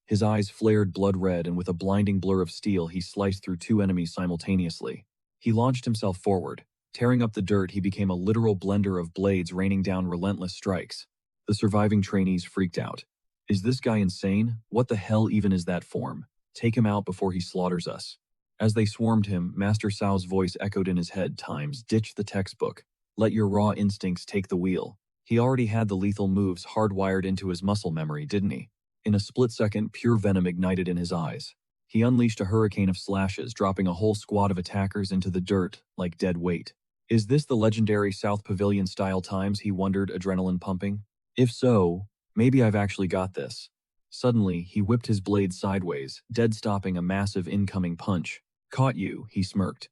His eyes flared blood red, and with a blinding blur of steel, he sliced through 2 enemies simultaneously. He launched himself forward. Tearing up the dirt, he became a literal blender of blades, raining down relentless strikes. The surviving trainees freaked out. Is this guy insane? What the hell even is that form? Take him out before he slaughters us. As they swarmed him, Master Sao's voice echoed in his head. Times, ditch the textbook. Let your raw instincts take the wheel. He already had the lethal moves hardwired into his muscle memory, didn't he? In a split second, pure venom ignited in his eyes. He unleashed a hurricane of slashes, dropping a whole squad of attackers into the dirt like dead weight. Is this the legendary South Pavilion-style times, he wondered, adrenaline pumping? If so, maybe I've actually got this. Suddenly, he whipped his blade sideways, dead-stopping a massive incoming punch. Caught you, he smirked.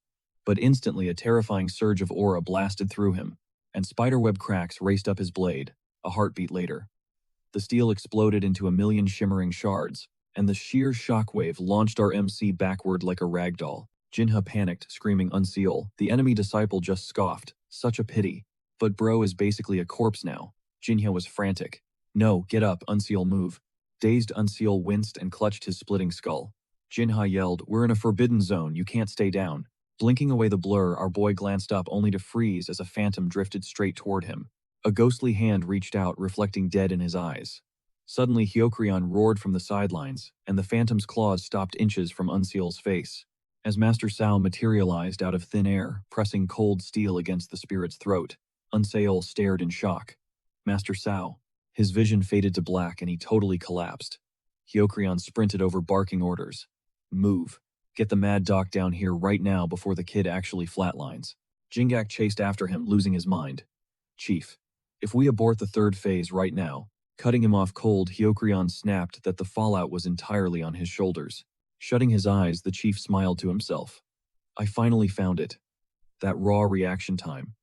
But instantly a terrifying surge of aura blasted through him, and spiderweb cracks raced up his blade. A heartbeat later, the steel exploded into a million shimmering shards, and the sheer shockwave launched our MC backward like a ragdoll. Jinha panicked, screaming, "Unseal." The enemy disciple just scoffed. Such a pity. But bro is basically a corpse now. Jinha was frantic. No, get up, Unseal, move. Dazed Unseal winced and clutched his splitting skull. Jinha yelled, "We're in a forbidden zone, you can't stay down." Blinking away the blur, our boy glanced up only to freeze as a phantom drifted straight toward him. A ghostly hand reached out, reflecting dead in his eyes. Suddenly, Hyokrion roared from the sidelines, and the phantom's claws stopped inches from Unseal's face. As Master Sao materialized out of thin air, pressing cold steel against the spirit's throat, Unseal stared in shock. Master Sao. His vision faded to black and he totally collapsed. Hyokrion sprinted over, barking orders. Move. Get the mad doc down here right now before the kid actually flatlines. Jingak chased after him, losing his mind. Chief, if we abort the 3rd phase right now, cutting him off cold, Hyokrion snapped that the fallout was entirely on his shoulders. Shutting his eyes, the chief smiled to himself. I finally found it. That raw reaction time.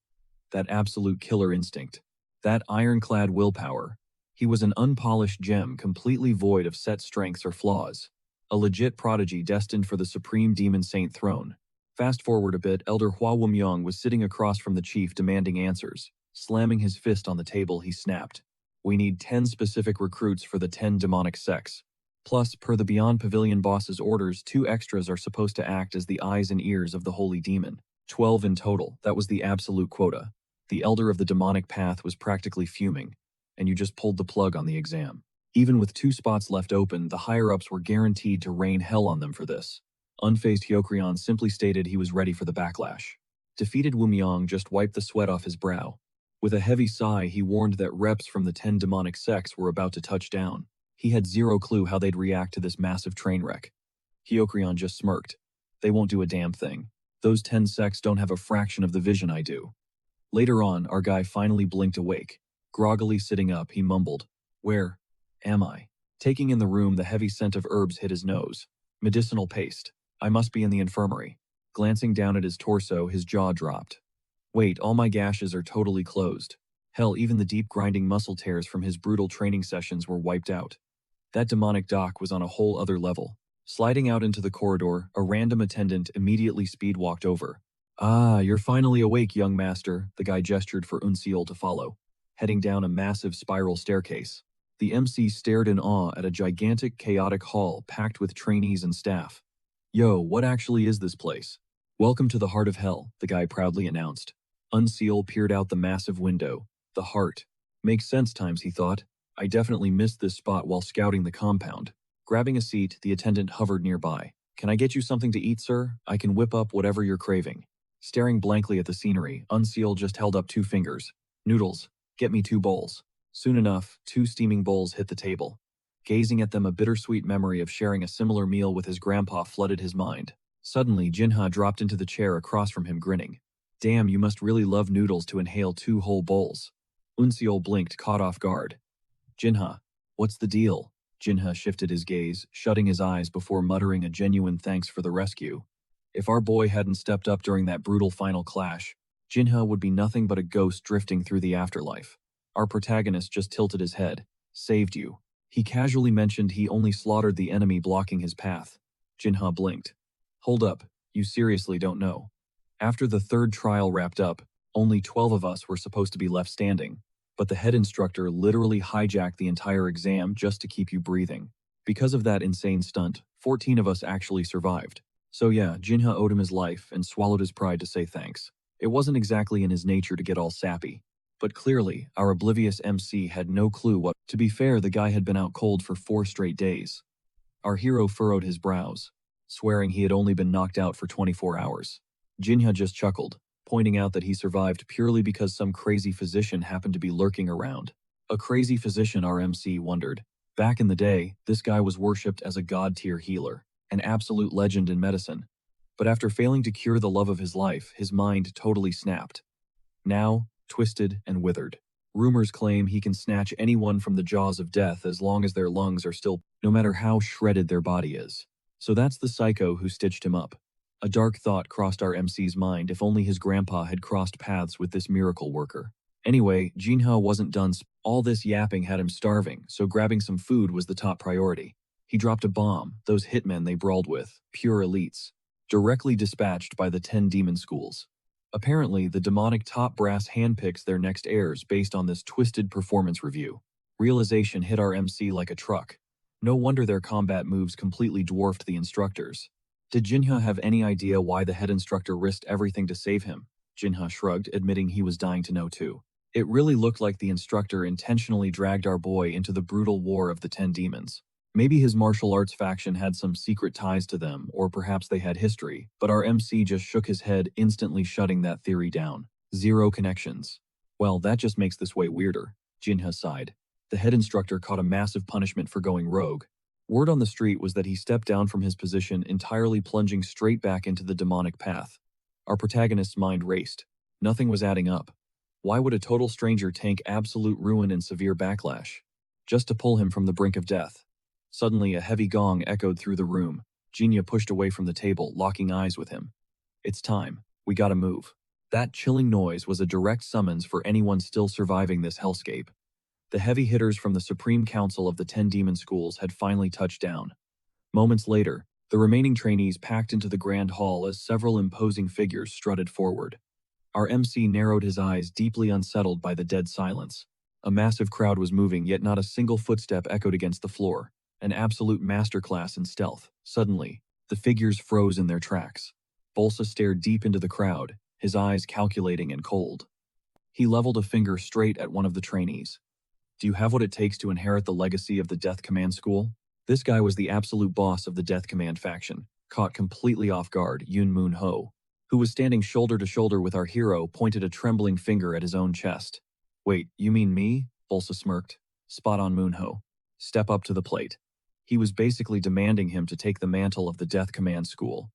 That absolute killer instinct. That ironclad willpower. He was an unpolished gem, completely void of set strengths or flaws. A legit prodigy destined for the supreme demon saint throne. Fast forward a bit, Elder Hua Wumyong was sitting across from the chief demanding answers. Slamming his fist on the table, he snapped. We need 10 specific recruits for the 10 demonic sects. Plus, per the Beyond Pavilion boss's orders, 2 extras are supposed to act as the eyes and ears of the holy demon. 12 in total, that was the absolute quota. The Elder of the Demonic Path was practically fuming, and you just pulled the plug on the exam. Even with 2 spots left open, the higher-ups were guaranteed to rain hell on them for this. Unfazed Hyokrion simply stated he was ready for the backlash. Defeated Wumyong just wiped the sweat off his brow. With a heavy sigh, he warned that reps from the 10 demonic sects were about to touch down. He had zero clue how they'd react to this massive train wreck. Hyokrion just smirked. They won't do a damn thing. Those 10 sects don't have a fraction of the vision I do. Later on, our guy finally blinked awake. Groggily sitting up, he mumbled, "Where am I?" Taking in the room, the heavy scent of herbs hit his nose. Medicinal paste. I must be in the infirmary. Glancing down at his torso, his jaw dropped. Wait, all my gashes are totally closed. Hell, even the deep grinding muscle tears from his brutal training sessions were wiped out. That demonic doc was on a whole other level. Sliding out into the corridor, a random attendant immediately speed-walked over. Ah, you're finally awake, young master, the guy gestured for Unseal to follow. Heading down a massive spiral staircase. The MC stared in awe at a gigantic, chaotic hall packed with trainees and staff. Yo, what actually is this place? Welcome to the heart of hell, the guy proudly announced. Unseal peered out the massive window. The heart. Makes sense times, he thought. I definitely missed this spot while scouting the compound. Grabbing a seat, the attendant hovered nearby. Can I get you something to eat, sir? I can whip up whatever you're craving. Staring blankly at the scenery, Unseal just held up 2 fingers. Noodles. Get me 2 bowls. Soon enough, 2 steaming bowls hit the table. Gazing at them, a bittersweet memory of sharing a similar meal with his grandpa flooded his mind. Suddenly, Jinha dropped into the chair across from him, grinning. Damn, you must really love noodles to inhale 2 whole bowls. Unseal blinked, caught off guard. Jinha, what's the deal? Jinha shifted his gaze, shutting his eyes before muttering a genuine thanks for the rescue. If our boy hadn't stepped up during that brutal final clash, Jinha would be nothing but a ghost drifting through the afterlife. Our protagonist just tilted his head. Saved you. He casually mentioned he only slaughtered the enemy blocking his path. Jinha blinked. Hold up, you seriously don't know. After the 3rd trial wrapped up, only 12 of us were supposed to be left standing. But the head instructor literally hijacked the entire exam just to keep you breathing. Because of that insane stunt, 14 of us actually survived. So yeah, Jinha owed him his life and swallowed his pride to say thanks. It wasn't exactly in his nature to get all sappy. But clearly, our oblivious MC had no clue what. To be fair, the guy had been out cold for 4 straight days. Our hero furrowed his brows, swearing he had only been knocked out for 24 hours. Jinha just chuckled, pointing out that he survived purely because some crazy physician happened to be lurking around. A crazy physician, our MC wondered. Back in the day, this guy was worshipped as a god-tier healer, an absolute legend in medicine. But after failing to cure the love of his life, his mind totally snapped. Now, twisted and withered. Rumors claim he can snatch anyone from the jaws of death as long as their lungs are still, no matter how shredded their body is. So that's the psycho who stitched him up. A dark thought crossed our MC's mind. If only his grandpa had crossed paths with this miracle worker. Anyway, Jinha wasn't done. All this yapping had him starving, so grabbing some food was the top priority. He dropped a bomb, those hitmen they brawled with, pure elites, directly dispatched by the 10 demon schools. Apparently, the demonic top brass handpicks their next heirs based on this twisted performance review. Realization hit our MC like a truck. No wonder their combat moves completely dwarfed the instructors. Did Jinha have any idea why the head instructor risked everything to save him? Jinha shrugged, admitting he was dying to know too. It really looked like the instructor intentionally dragged our boy into the brutal war of the 10 demons. Maybe his martial arts faction had some secret ties to them, or perhaps they had history, but our MC just shook his head, instantly shutting that theory down. Zero connections. Well, that just makes this way weirder. Jinha sighed. The head instructor caught a massive punishment for going rogue. Word on the street was that he stepped down from his position, entirely plunging straight back into the demonic path. Our protagonist's mind raced. Nothing was adding up. Why would a total stranger tank absolute ruin and severe backlash? Just to pull him from the brink of death. Suddenly, a heavy gong echoed through the room. Jinha pushed away from the table, locking eyes with him. It's time. We gotta move. That chilling noise was a direct summons for anyone still surviving this hellscape. The heavy hitters from the Supreme Council of the 10 Demon Schools had finally touched down. Moments later, the remaining trainees packed into the grand hall as several imposing figures strutted forward. Our MC narrowed his eyes, deeply unsettled by the dead silence. A massive crowd was moving, yet not a single footstep echoed against the floor. An absolute masterclass in stealth. Suddenly, the figures froze in their tracks. Bolsa stared deep into the crowd, his eyes calculating and cold. He leveled a finger straight at one of the trainees. Do you have what it takes to inherit the legacy of the Death Command School? This guy was the absolute boss of the Death Command faction, caught completely off guard. Yun Moon Ho, who was standing shoulder to shoulder with our hero, pointed a trembling finger at his own chest. Wait, you mean me? Bolsa smirked. Spot on, Moon Ho. Step up to the plate. He was basically demanding him to take the mantle of the Death Command School.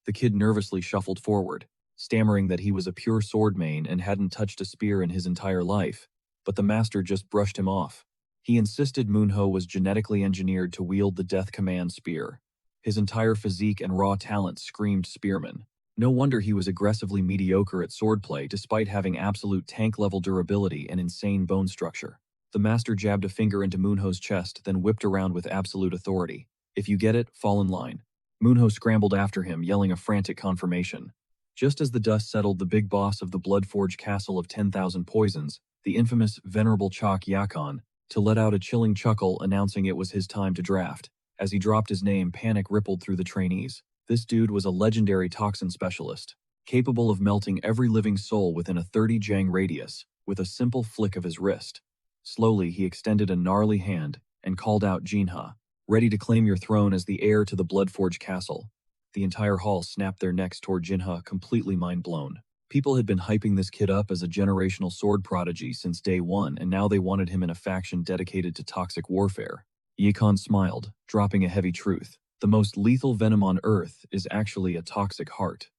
The kid nervously shuffled forward, stammering that he was a pure sword main and hadn't touched a spear in his entire life. But the master just brushed him off. He insisted Moonho was genetically engineered to wield the Death Command spear. His entire physique and raw talent screamed spearman. No wonder he was aggressively mediocre at swordplay despite having absolute tank-level durability and insane bone structure. The master jabbed a finger into Moonho's chest, then whipped around with absolute authority. If you get it, fall in line. Moonho scrambled after him, yelling a frantic confirmation. Just as the dust settled, the big boss of the Bloodforge Castle of 10,000 Poisons, the infamous Venerable Chalk Yakon, to let out a chilling chuckle announcing it was his time to draft. As he dropped his name, panic rippled through the trainees. This dude was a legendary toxin specialist, capable of melting every living soul within a 30 jang radius, with a simple flick of his wrist. Slowly, he extended a gnarly hand and called out, Jinha, ready to claim your throne as the heir to the Bloodforge Castle. The entire hall snapped their necks toward Jinha, completely mind-blown. People had been hyping this kid up as a generational sword prodigy since day one, and now they wanted him in a faction dedicated to toxic warfare. Yakon smiled, dropping a heavy truth. The most lethal venom on Earth is actually a toxic heart.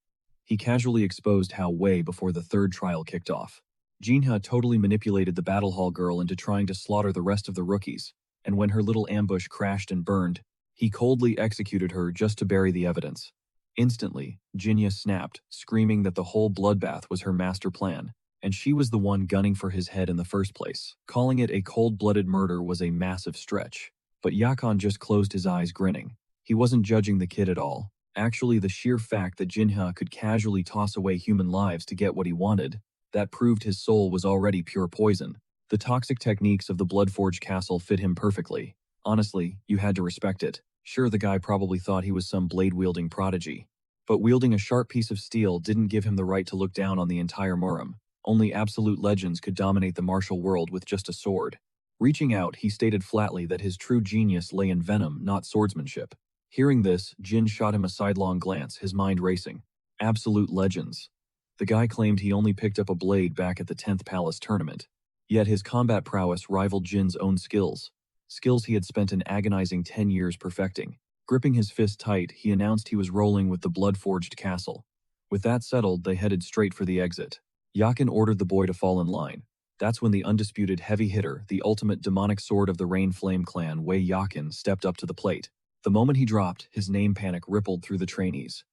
He casually exposed how way before the third trial kicked off. Jinha totally manipulated the battle hall girl into trying to slaughter the rest of the rookies, and when her little ambush crashed and burned, he coldly executed her just to bury the evidence. Instantly, Jinha snapped, screaming that the whole bloodbath was her master plan, and she was the one gunning for his head in the first place. Calling it a cold-blooded murder was a massive stretch, but Yakon just closed his eyes, grinning. He wasn't judging the kid at all. Actually, the sheer fact that Jinha could casually toss away human lives to get what he wanted, that proved his soul was already pure poison. The toxic techniques of the Bloodforge Castle fit him perfectly. Honestly, you had to respect it. Sure, the guy probably thought he was some blade-wielding prodigy, but wielding a sharp piece of steel didn't give him the right to look down on the entire Muram. Only absolute legends could dominate the martial world with just a sword. Reaching out, he stated flatly that his true genius lay in venom, not swordsmanship. Hearing this, Jin shot him a sidelong glance, his mind racing. Absolute legends. The guy claimed he only picked up a blade back at the 10th Palace tournament. Yet his combat prowess rivaled Jin's own skills. Skills he had spent an agonizing 10 years perfecting. Gripping his fist tight, he announced he was rolling with the Bloodforged Castle. With that settled, they headed straight for the exit. Yakin ordered the boy to fall in line. That's when the undisputed heavy hitter, the ultimate demonic sword of the Rain Flame clan, Wei Yakin, stepped up to the plate. The moment he dropped, his name panic rippled through the trainees.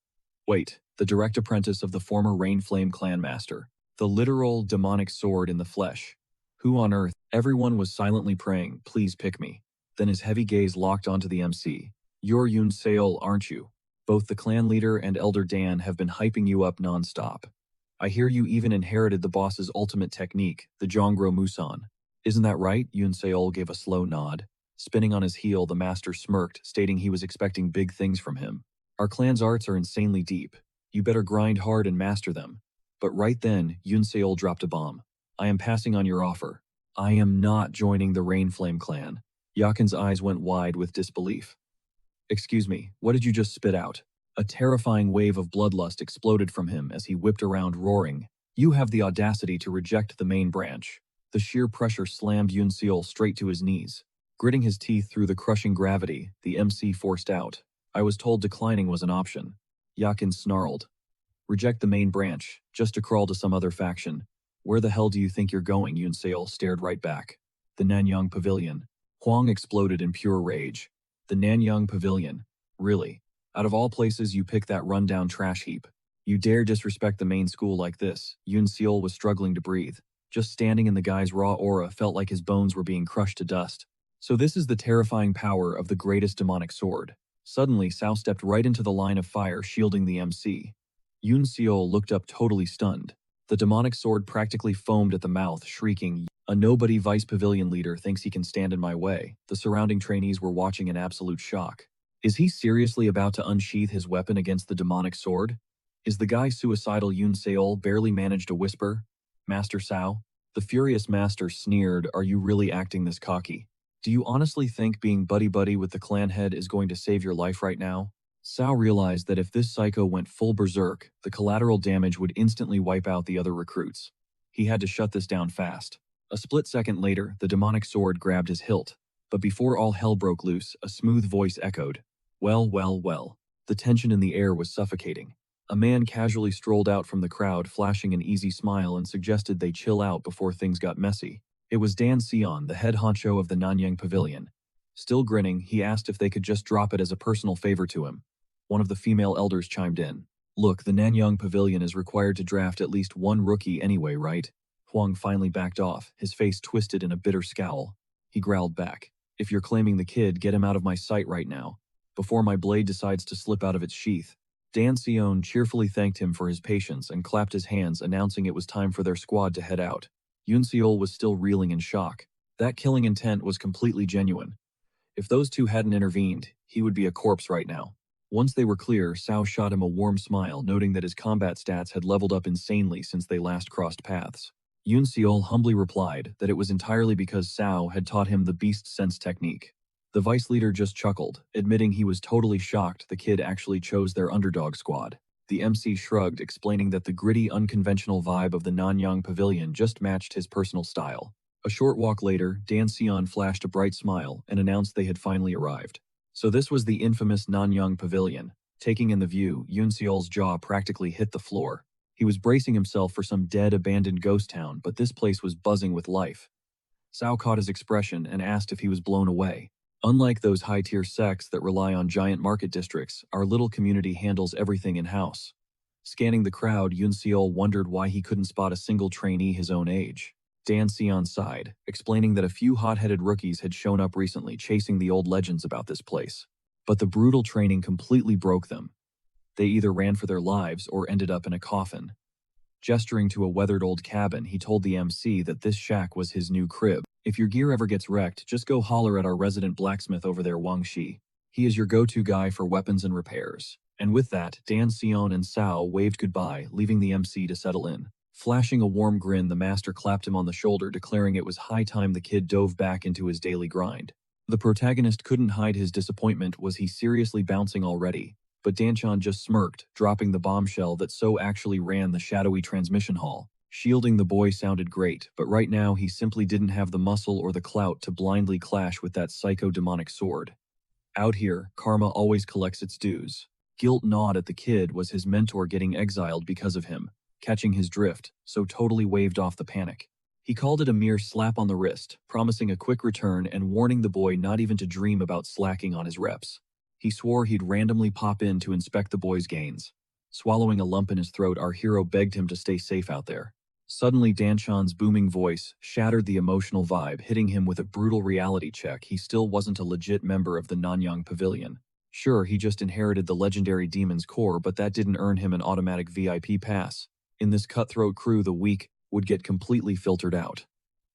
Wait, the direct apprentice of the former Rain Flame clan master. The literal demonic sword in the flesh. Who on earth? Everyone was silently praying, please pick me. Then his heavy gaze locked onto the MC. You're Yoon Seol, aren't you? Both the clan leader and Elder Dan have been hyping you up non-stop. I hear you even inherited the boss's ultimate technique, the Jongro Musan. Isn't that right? Yoon Seol gave a slow nod. Spinning on his heel, the master smirked, stating he was expecting big things from him. Our clan's arts are insanely deep. You better grind hard and master them. But right then, Yoon Seol dropped a bomb. I am passing on your offer. I am not joining the Rain Flame clan. Yakin's eyes went wide with disbelief. Excuse me, what did you just spit out? A terrifying wave of bloodlust exploded from him as he whipped around, roaring. You have the audacity to reject the main branch. The sheer pressure slammed Yoon Seol straight to his knees. Gritting his teeth through the crushing gravity, the MC forced out. I was told declining was an option. Yakin snarled. Reject the main branch, just to crawl to some other faction. Where the hell do you think you're going? Yoon Seol stared right back. The Nanyang Pavilion. Huang exploded in pure rage. The Nanyang Pavilion. Really? Out of all places you pick that rundown trash heap. You dare disrespect the main school like this? Yoon Seol was struggling to breathe. Just standing in the guy's raw aura felt like his bones were being crushed to dust. So this is the terrifying power of the greatest demonic sword. Suddenly, Sao stepped right into the line of fire, shielding the MC. Yoon Seol looked up totally stunned. The demonic sword practically foamed at the mouth, shrieking, "A nobody vice pavilion leader thinks he can stand in my way." The surrounding trainees were watching in absolute shock. Is he seriously about to unsheath his weapon against the demonic sword? Is the guy suicidal? Yoon Seol barely managed to whisper. Master Sao? The furious master sneered, are you really acting this cocky? Do you honestly think being buddy-buddy with the clan head is going to save your life right now? Sao realized that if this psycho went full berserk, the collateral damage would instantly wipe out the other recruits. He had to shut this down fast. A split second later, the demonic sword grabbed his hilt. But before all hell broke loose, a smooth voice echoed. Well, well, well. The tension in the air was suffocating. A man casually strolled out from the crowd, flashing an easy smile, and suggested they chill out before things got messy. It was Dan Sion, the head honcho of the Nanyang Pavilion. Still grinning, he asked if they could just drop it as a personal favor to him. One of the female elders chimed in. Look, the Nanyang Pavilion is required to draft at least one rookie anyway, right? Huang finally backed off, his face twisted in a bitter scowl. He growled back. If you're claiming the kid, get him out of my sight right now, before my blade decides to slip out of its sheath. Dan Sion cheerfully thanked him for his patience and clapped his hands, announcing it was time for their squad to head out. Yoon Seol was still reeling in shock. That killing intent was completely genuine. If those two hadn't intervened, he would be a corpse right now. Once they were clear, Sao shot him a warm smile, noting that his combat stats had leveled up insanely since they last crossed paths. Yoon Seol humbly replied that it was entirely because Sao had taught him the beast sense technique. The vice leader just chuckled, admitting he was totally shocked the kid actually chose their underdog squad. The MC shrugged, explaining that the gritty, unconventional vibe of the Nanyang Pavilion just matched his personal style. A short walk later, Dan Sion flashed a bright smile and announced they had finally arrived. So this was the infamous Nanyang Pavilion. Taking in the view, Yoon Seol's jaw practically hit the floor. He was bracing himself for some dead, abandoned ghost town, but this place was buzzing with life. Sao caught his expression and asked if he was blown away. Unlike those high-tier sects that rely on giant market districts, our little community handles everything in-house. Scanning the crowd, Yoon Seol wondered why he couldn't spot a single trainee his own age. Dan Sion sighed, explaining that a few hot-headed rookies had shown up recently chasing the old legends about this place. But the brutal training completely broke them. They either ran for their lives or ended up in a coffin. Gesturing to a weathered old cabin, he told the MC that this shack was his new crib. If your gear ever gets wrecked, just go holler at our resident blacksmith over there, Wang Shi. He is your go-to guy for weapons and repairs. And with that, Dan Sion and Sao waved goodbye, leaving the MC to settle in. Flashing a warm grin, the master clapped him on the shoulder, declaring it was high time the kid dove back into his daily grind. The protagonist couldn't hide his disappointment. Was he seriously bouncing already? But Danchan just smirked, dropping the bombshell that So actually ran the shadowy transmission hall. Shielding the boy sounded great, but right now he simply didn't have the muscle or the clout to blindly clash with that psycho-demonic sword. Out here, karma always collects its dues. Guilt gnawed at the kid was his mentor getting exiled because of him. Catching his drift, So totally waved off the panic. He called it a mere slap on the wrist, promising a quick return and warning the boy not even to dream about slacking on his reps. He swore he'd randomly pop in to inspect the boy's gains. Swallowing a lump in his throat, our hero begged him to stay safe out there. Suddenly, Danchan's booming voice shattered the emotional vibe, hitting him with a brutal reality check. He still wasn't a legit member of the Nanyang Pavilion. Sure, he just inherited the legendary demon's core, but that didn't earn him an automatic VIP pass. In this cutthroat crew, the weak would get completely filtered out.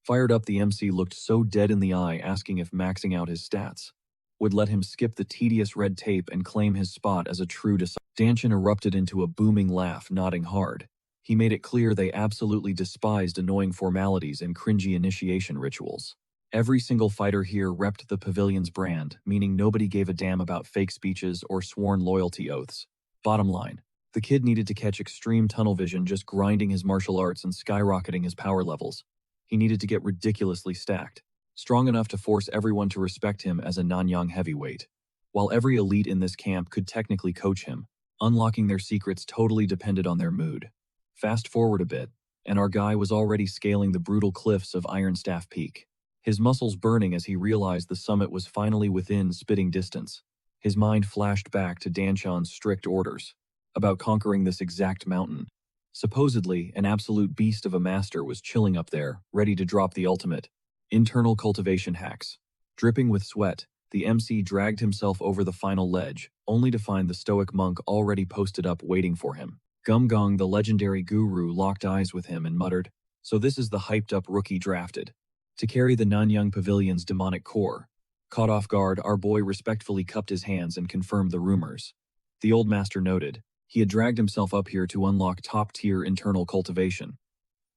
Fired up, the MC looked so dead in the eye, asking if maxing out his stats would let him skip the tedious red tape and claim his spot as a true disciple. Danchan erupted into a booming laugh, nodding hard. He made it clear they absolutely despised annoying formalities and cringy initiation rituals. Every single fighter here repped the pavilion's brand, meaning nobody gave a damn about fake speeches or sworn loyalty oaths. Bottom line, the kid needed to catch extreme tunnel vision, just grinding his martial arts and skyrocketing his power levels. He needed to get ridiculously stacked, strong enough to force everyone to respect him as a Nanyang heavyweight. While every elite in this camp could technically coach him, unlocking their secrets totally depended on their mood. Fast forward a bit, and our guy was already scaling the brutal cliffs of Ironstaff Peak. His muscles burning as he realized the summit was finally within spitting distance. His mind flashed back to Danchan's strict orders about conquering this exact mountain. Supposedly, an absolute beast of a master was chilling up there, ready to drop the ultimate. Internal cultivation hacks. Dripping with sweat, the MC dragged himself over the final ledge, only to find the stoic monk already posted up waiting for him. Gumgong, the legendary guru, locked eyes with him and muttered, "So this is the hyped-up rookie drafted to carry the Nanyang Pavilion's demonic core." Caught off guard, our boy respectfully cupped his hands and confirmed the rumors. The old master noted, he had dragged himself up here to unlock top-tier internal cultivation.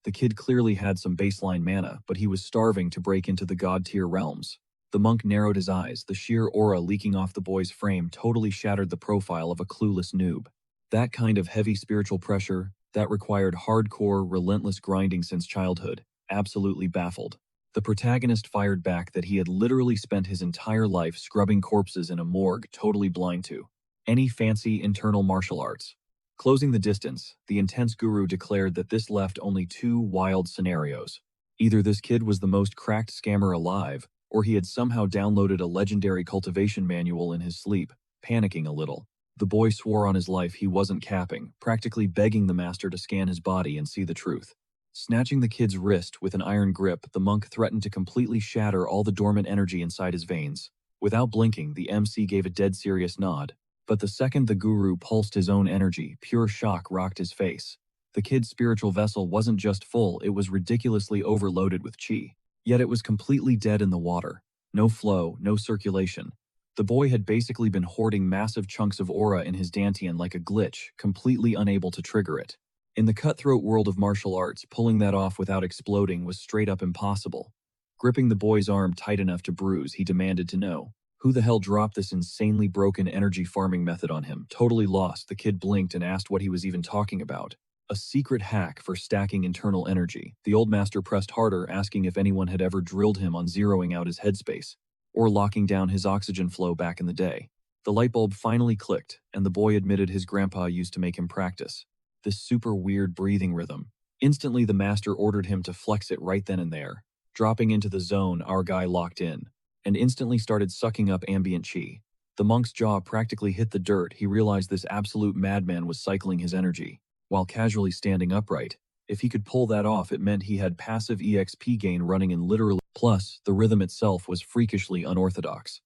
The kid clearly had some baseline mana, but he was starving to break into the god-tier realms. The monk narrowed his eyes, the sheer aura leaking off the boy's frame totally shattered the profile of a clueless noob. That kind of heavy spiritual pressure, that required hardcore, relentless grinding since childhood, absolutely baffled. The protagonist fired back that he had literally spent his entire life scrubbing corpses in a morgue, totally blind to any fancy internal martial arts. Closing the distance, the intense guru declared that this left only two wild scenarios. Either this kid was the most cracked scammer alive, or he had somehow downloaded a legendary cultivation manual in his sleep. Panicking a little, The boy swore on his life he wasn't capping, practically begging the master to scan his body and see the truth. Snatching the kid's wrist with an iron grip, the monk threatened to completely shatter all the dormant energy inside his veins. Without blinking, the MC gave a dead serious nod. But the second the guru pulsed his own energy, pure shock rocked his face. The kid's spiritual vessel wasn't just full, it was ridiculously overloaded with chi. Yet it was completely dead in the water. No flow, no circulation. The boy had basically been hoarding massive chunks of aura in his dantian like a glitch, completely unable to trigger it. In the cutthroat world of martial arts, pulling that off without exploding was straight up impossible. Gripping the boy's arm tight enough to bruise, he demanded to know. Who the hell dropped this insanely broken energy farming method on him? Totally lost, the kid blinked and asked what he was even talking about. A secret hack for stacking internal energy. The old master pressed harder, asking if anyone had ever drilled him on zeroing out his headspace, or locking down his oxygen flow back in the day. The light bulb finally clicked, and the boy admitted his grandpa used to make him practice this super weird breathing rhythm. Instantly, the master ordered him to flex it right then and there. Dropping into the zone, our guy locked in, and instantly started sucking up ambient chi. The monk's jaw practically hit the dirt. He realized this absolute madman was cycling his energy, while casually standing upright. If he could pull that off, it meant he had passive EXP gain running in literally. Plus, the rhythm itself was freakishly unorthodox.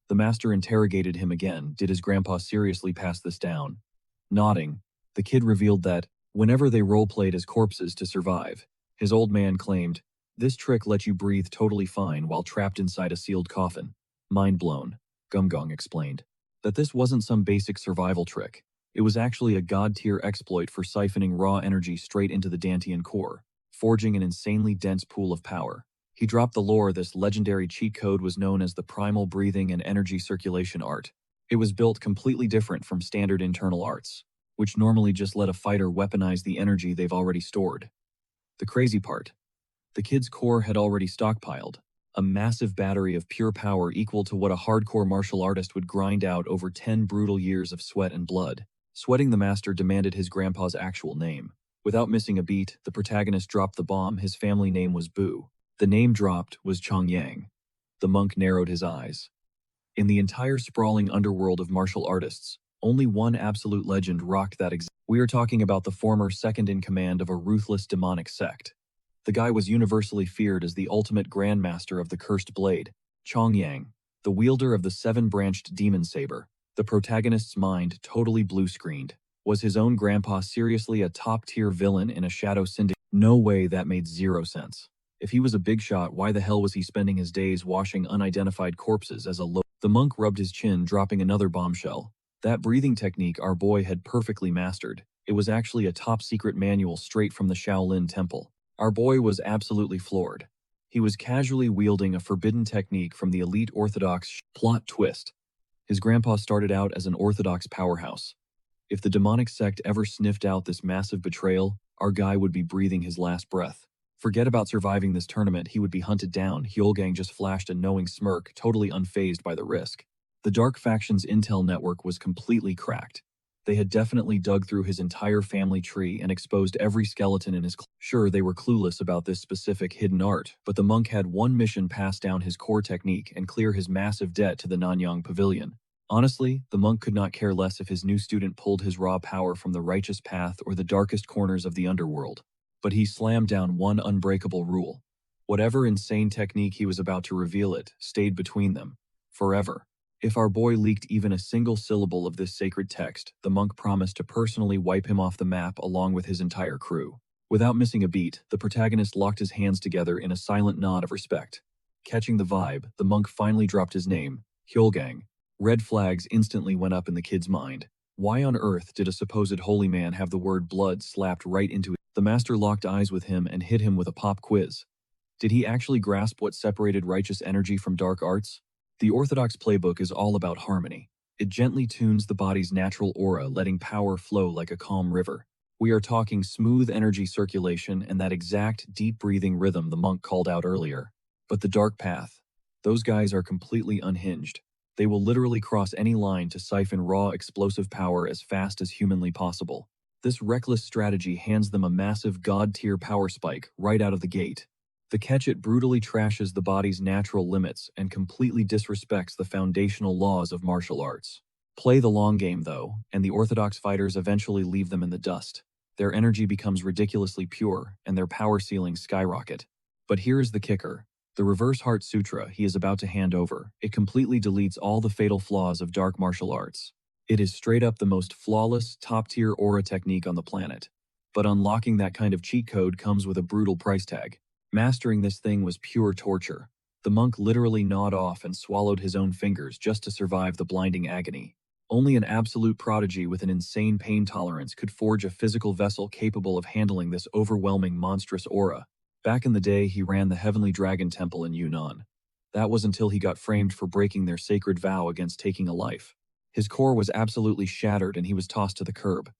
The master interrogated him again. Did his grandpa seriously pass this down? Nodding, the kid revealed that, whenever they role-played as corpses to survive, his old man claimed, this trick lets you breathe totally fine while trapped inside a sealed coffin. Mind blown, Gumgong explained that this wasn't some basic survival trick. It was actually a god-tier exploit for siphoning raw energy straight into the Dantian core, forging an insanely dense pool of power. He dropped the lore. This legendary cheat code was known as the primal breathing and energy circulation art. It was built completely different from standard internal arts, which normally just let a fighter weaponize the energy they've already stored. The crazy part, the kid's core had already stockpiled a massive battery of pure power equal to what a hardcore martial artist would grind out over 10 brutal years of sweat and blood. Sweating, the master demanded his grandpa's actual name. Without missing a beat, the protagonist dropped the bomb. His family name was Bu. The name dropped was Chong Yang. The monk narrowed his eyes. In the entire sprawling underworld of martial artists, only one absolute legend rocked that We are talking about the former second-in-command of a ruthless demonic sect. The guy was universally feared as the ultimate grandmaster of the cursed blade, Chong Yang, the wielder of the seven-branched demon saber. The protagonist's mind totally blue-screened. Was his own grandpa seriously a top-tier villain in a shadow syndicate? No way, that made zero sense. If he was a big shot, why the hell was he spending his days washing unidentified corpses as a The monk rubbed his chin, dropping another bombshell. That breathing technique our boy had perfectly mastered. It was actually a top-secret manual straight from the Shaolin Temple. Our boy was absolutely floored. He was casually wielding a forbidden technique from the elite Orthodox plot twist. His grandpa started out as an Orthodox powerhouse. If the demonic sect ever sniffed out this massive betrayal, our guy would be breathing his last breath. Forget about surviving this tournament, he would be hunted down. Hyolgang just flashed a knowing smirk, totally unfazed by the risk. The Dark Faction's intel network was completely cracked. They had definitely dug through his entire family tree and exposed every skeleton in his Sure, they were clueless about this specific hidden art, but the monk had one mission: pass down his core technique and clear his massive debt to the Nanyang Pavilion. Honestly, the monk could not care less if his new student pulled his raw power from the righteous path or the darkest corners of the underworld. But he slammed down one unbreakable rule. Whatever insane technique he was about to reveal, it stayed between them, forever. If our boy leaked even a single syllable of this sacred text, the monk promised to personally wipe him off the map along with his entire crew. Without missing a beat, the protagonist locked his hands together in a silent nod of respect. Catching the vibe, the monk finally dropped his name, Hyolgang. Red flags instantly went up in the kid's mind. Why on earth did a supposed holy man have the word blood slapped right into it? The master locked eyes with him and hit him with a pop quiz. Did he actually grasp what separated righteous energy from dark arts? The Orthodox playbook is all about harmony. It gently tunes the body's natural aura, letting power flow like a calm river. We are talking smooth energy circulation and that exact deep breathing rhythm the monk called out earlier. But the dark path, those guys are completely unhinged. They will literally cross any line to siphon raw explosive power as fast as humanly possible. This reckless strategy hands them a massive god-tier power spike right out of the gate. The catch: it brutally trashes the body's natural limits and completely disrespects the foundational laws of martial arts. Play the long game, though, and the orthodox fighters eventually leave them in the dust. Their energy becomes ridiculously pure, and their power ceilings skyrocket. But here is the kicker. The Reverse Heart Sutra he is about to hand over, it completely deletes all the fatal flaws of dark martial arts. It is straight up the most flawless, top-tier aura technique on the planet. But unlocking that kind of cheat code comes with a brutal price tag. Mastering this thing was pure torture. The monk literally gnawed off and swallowed his own fingers just to survive the blinding agony. Only an absolute prodigy with an insane pain tolerance could forge a physical vessel capable of handling this overwhelming monstrous aura. Back in the day, he ran the Heavenly Dragon Temple in Yunnan. That was until he got framed for breaking their sacred vow against taking a life. His core was absolutely shattered and he was tossed to the curb.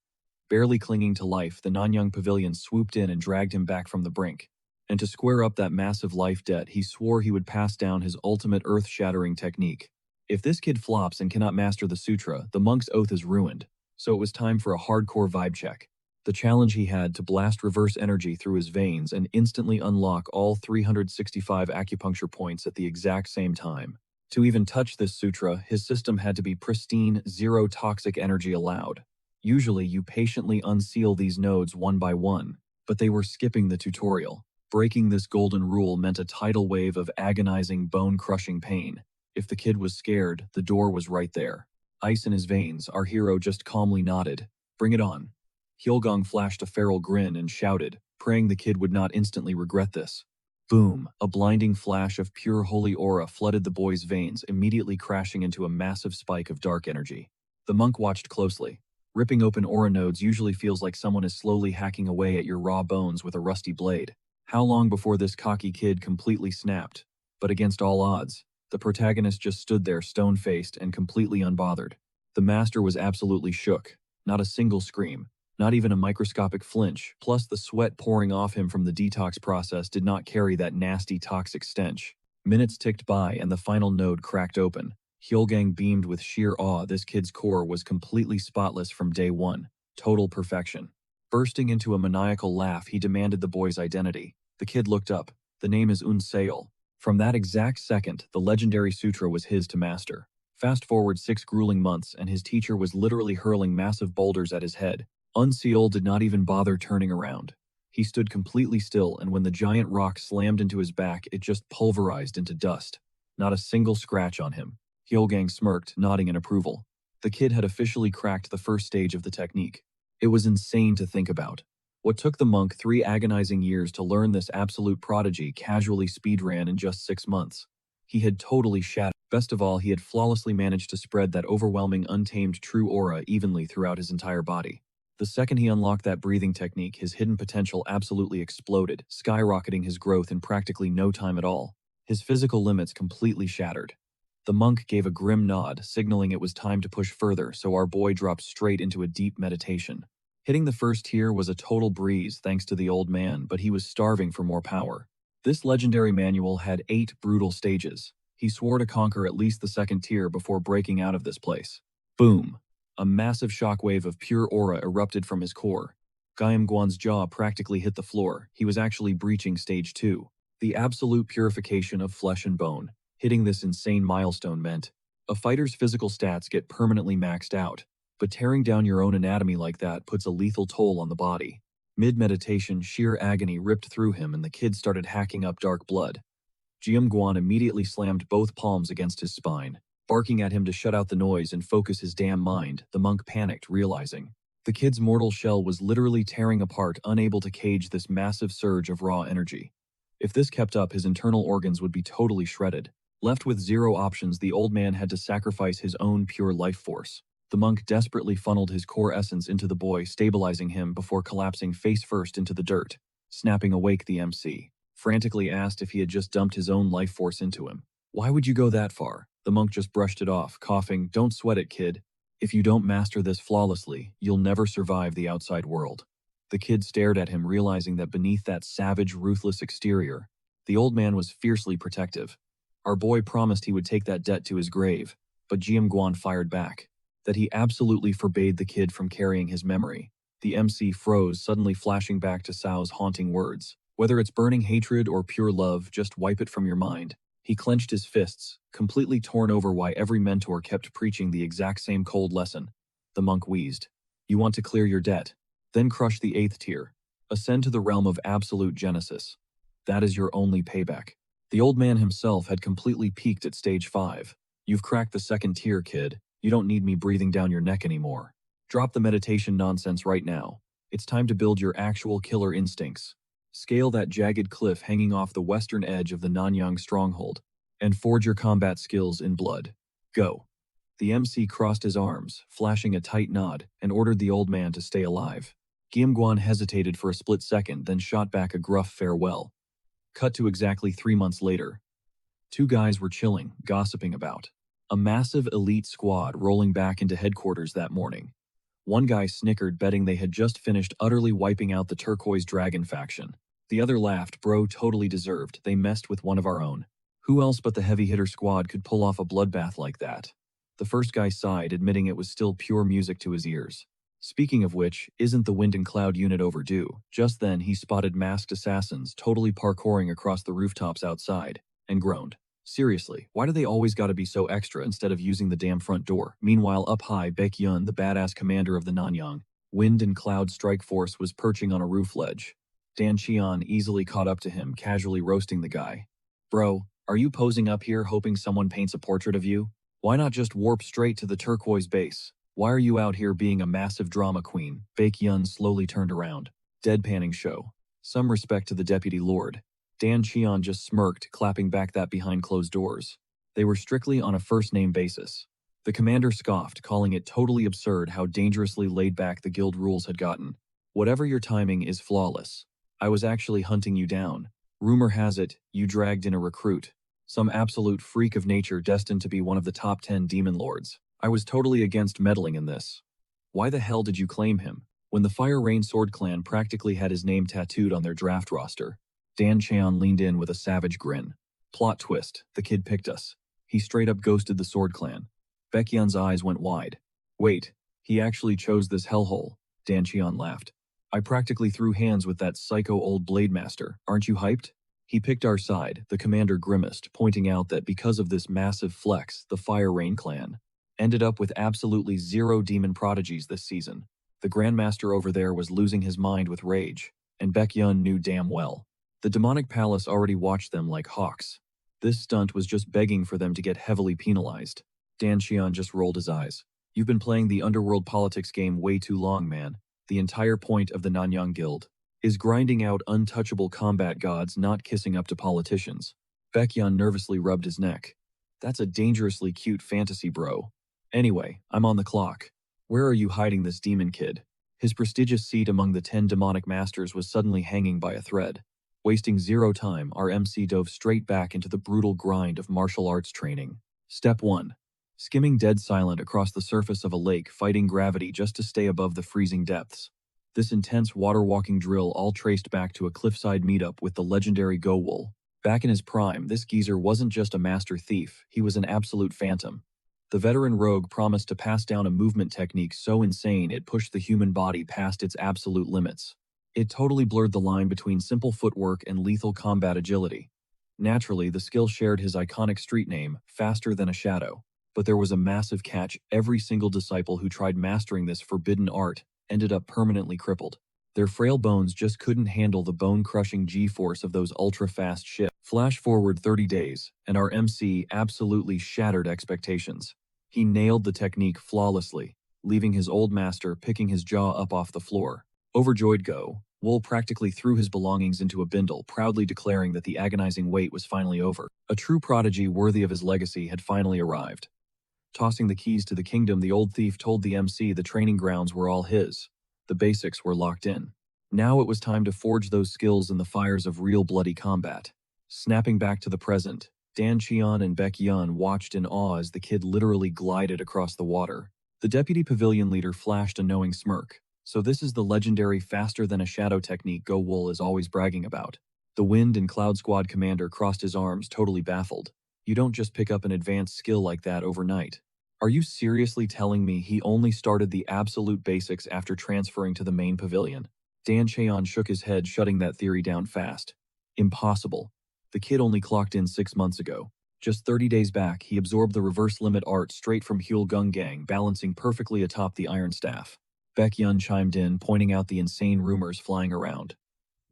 Barely clinging to life, the Nanyang Pavilion swooped in and dragged him back from the brink. And to square up that massive life debt, he swore he would pass down his ultimate earth-shattering technique. If this kid flops and cannot master the sutra, the monk's oath is ruined. So it was time for a hardcore vibe check. The challenge he had to blast reverse energy through his veins and instantly unlock all 365 acupuncture points at the exact same time. To even touch this sutra, his system had to be pristine, zero toxic energy allowed. Usually you patiently unseal these nodes one by one, but they were skipping the tutorial. Breaking this golden rule meant a tidal wave of agonizing, bone-crushing pain. If the kid was scared, the door was right there. Ice in his veins, our hero just calmly nodded. Bring it on. Hyolgong flashed a feral grin and shouted, praying the kid would not instantly regret this. Boom! A blinding flash of pure holy aura flooded the boy's veins, immediately crashing into a massive spike of dark energy. The monk watched closely. Ripping open aura nodes usually feels like someone is slowly hacking away at your raw bones with a rusty blade. How long before this cocky kid completely snapped? But against all odds, the protagonist just stood there stone-faced and completely unbothered. The master was absolutely shook. Not a single scream. Not even a microscopic flinch, plus the sweat pouring off him from the detox process did not carry that nasty toxic stench. Minutes ticked by and the final node cracked open. Hyolgang beamed with sheer awe. This kid's core was completely spotless from day one. Total perfection. Bursting into a maniacal laugh, he demanded the boy's identity. The kid looked up. The name is Unseol. From that exact second, the legendary sutra was his to master. Fast forward 6 grueling months and his teacher was literally hurling massive boulders at his head. Unseol did not even bother turning around. He stood completely still, and when the giant rock slammed into his back, it just pulverized into dust. Not a single scratch on him. Hyolgang smirked, nodding in approval. The kid had officially cracked the first stage of the technique. It was insane to think about. What took the monk 3 agonizing years to learn, this absolute prodigy casually speedran in just 6 months. He had totally shattered. Best of all, he had flawlessly managed to spread that overwhelming, untamed true aura evenly throughout his entire body. The second he unlocked that breathing technique, his hidden potential absolutely exploded, skyrocketing his growth in practically no time at all. His physical limits completely shattered. The monk gave a grim nod, signaling it was time to push further, so our boy dropped straight into a deep meditation. Hitting the first tier was a total breeze thanks to the old man, but he was starving for more power. This legendary manual had 8 brutal stages. He swore to conquer at least the second tier before breaking out of this place. Boom! A massive shockwave of pure aura erupted from his core. Guan's jaw practically hit the floor. He was actually breaching stage 2. The absolute purification of flesh and bone. Hitting this insane milestone meant a fighter's physical stats get permanently maxed out, but tearing down your own anatomy like that puts a lethal toll on the body. Mid-meditation, sheer agony ripped through him and the kid started hacking up dark blood. Guan immediately slammed both palms against his spine. Barking at him to shut out the noise and focus his damn mind, the monk panicked, realizing the kid's mortal shell was literally tearing apart, unable to cage this massive surge of raw energy. If this kept up, his internal organs would be totally shredded. Left with 0 options, the old man had to sacrifice his own pure life force. The monk desperately funneled his core essence into the boy, stabilizing him before collapsing face first into the dirt. Snapping awake, the MC frantically asked if he had just dumped his own life force into him. Why would you go that far? The monk just brushed it off, coughing, "Don't sweat it, kid. If you don't master this flawlessly, you'll never survive the outside world." The kid stared at him, realizing that beneath that savage, ruthless exterior, the old man was fiercely protective. Our boy promised he would take that debt to his grave, but Guan fired back that he absolutely forbade the kid from carrying his memory. The MC froze, suddenly flashing back to Sao's haunting words. Whether it's burning hatred or pure love, just wipe it from your mind. He clenched his fists, completely torn over why every mentor kept preaching the exact same cold lesson. The monk wheezed. You want to clear your debt? Then crush the 8th tier. Ascend to the realm of absolute Genesis. That is your only payback. The old man himself had completely peaked at stage 5. You've cracked the 2nd tier, kid. You don't need me breathing down your neck anymore. Drop the meditation nonsense right now. It's time to build your actual killer instincts. Scale that jagged cliff hanging off the western edge of the Nanyang stronghold, and forge your combat skills in blood. Go. The MC crossed his arms, flashing a tight nod, and ordered the old man to stay alive. Guan hesitated for a split second, then shot back a gruff farewell. Cut to exactly 3 months later. 2 guys were chilling, gossiping about a massive elite squad rolling back into headquarters that morning. One guy snickered, betting they had just finished utterly wiping out the Turquoise Dragon faction. The other laughed, bro, totally deserved. They messed with one of our own. Who else but the heavy hitter squad could pull off a bloodbath like that? The first guy sighed, admitting it was still pure music to his ears. Speaking of which, isn't the Wind and Cloud unit overdue? Just then he spotted masked assassins totally parkouring across the rooftops outside, and groaned. Seriously, why do they always gotta be so extra instead of using the damn front door? Meanwhile, up high, Baek-yun, the badass commander of the Nanyang Wind and Cloud Strike Force, was perching on a roof ledge. Dan Cheon easily caught up to him, casually roasting the guy. Bro, are you posing up here hoping someone paints a portrait of you? Why not just warp straight to the turquoise base? Why are you out here being a massive drama queen? Baek-yun slowly turned around, deadpanning show. Some respect to the deputy lord. Dan Cheon just smirked, clapping back that behind closed doors. They were strictly on a first-name basis. The commander scoffed, calling it totally absurd how dangerously laid back the guild rules had gotten. Whatever your timing is flawless. I was actually hunting you down. Rumor has it, you dragged in a recruit. Some absolute freak of nature destined to be one of the top 10 demon lords. I was totally against meddling in this. Why the hell did you claim him? When the Fire Rain Sword Clan practically had his name tattooed on their draft roster, Dan Cheon leaned in with a savage grin. Plot twist, the kid picked us. He straight up ghosted the Sword Clan. Baek-yun's eyes went wide. Wait, he actually chose this hellhole? Dan Cheon laughed. I practically threw hands with that psycho old blade master. Aren't you hyped? He picked our side, the commander grimaced, pointing out that because of this massive flex, the Fire Rain clan ended up with absolutely 0 demon prodigies this season. The Grandmaster over there was losing his mind with rage, and Baek-yun knew damn well. The demonic palace already watched them like hawks. This stunt was just begging for them to get heavily penalized. Dan Cheon just rolled his eyes. You've been playing the underworld politics game way too long, man. The entire point of the Nanyang Guild is grinding out untouchable combat gods, not kissing up to politicians. Baek-yun nervously rubbed his neck. That's a dangerously cute fantasy, bro. Anyway, I'm on the clock. Where are you hiding this demon kid? His prestigious seat among the 10 demonic masters was suddenly hanging by a thread. Wasting 0 time, our MC dove straight back into the brutal grind of martial arts training. Step 1. Skimming dead silent across the surface of a lake, fighting gravity just to stay above the freezing depths. This intense water-walking drill all traced back to a cliffside meetup with the legendary Go-Wool. Back in his prime, this geezer wasn't just a master thief, he was an absolute phantom. The veteran rogue promised to pass down a movement technique so insane it pushed the human body past its absolute limits. It totally blurred the line between simple footwork and lethal combat agility. Naturally, the skill shared his iconic street name, Faster Than a Shadow. But there was a massive catch. Every single disciple who tried mastering this forbidden art ended up permanently crippled. Their frail bones just couldn't handle the bone-crushing G-force of those ultra-fast shifts. Flash forward 30 days, and our MC absolutely shattered expectations. He nailed the technique flawlessly, leaving his old master picking his jaw up off the floor. Overjoyed Go-Wool practically threw his belongings into a bindle, proudly declaring that the agonizing wait was finally over. A true prodigy worthy of his legacy had finally arrived. Tossing the keys to the kingdom, the old thief told the MC the training grounds were all his. The basics were locked in. Now it was time to forge those skills in the fires of real bloody combat. Snapping back to the present, Dan Cheon and Baek-yun watched in awe as the kid literally glided across the water. The deputy pavilion leader flashed a knowing smirk. So this is the legendary Faster Than a Shadow technique Go-Wool is always bragging about. The Wind and Cloud Squad commander crossed his arms, totally baffled. You don't just pick up an advanced skill like that overnight. Are you seriously telling me he only started the absolute basics after transferring to the main pavilion? Dan Cheon shook his head, shutting that theory down fast. Impossible. The kid only clocked in 6 months ago. Just 30 days back, he absorbed the reverse limit art straight from Hyul Gang, balancing perfectly atop the Iron Staff. Baekhyun chimed in, pointing out the insane rumors flying around.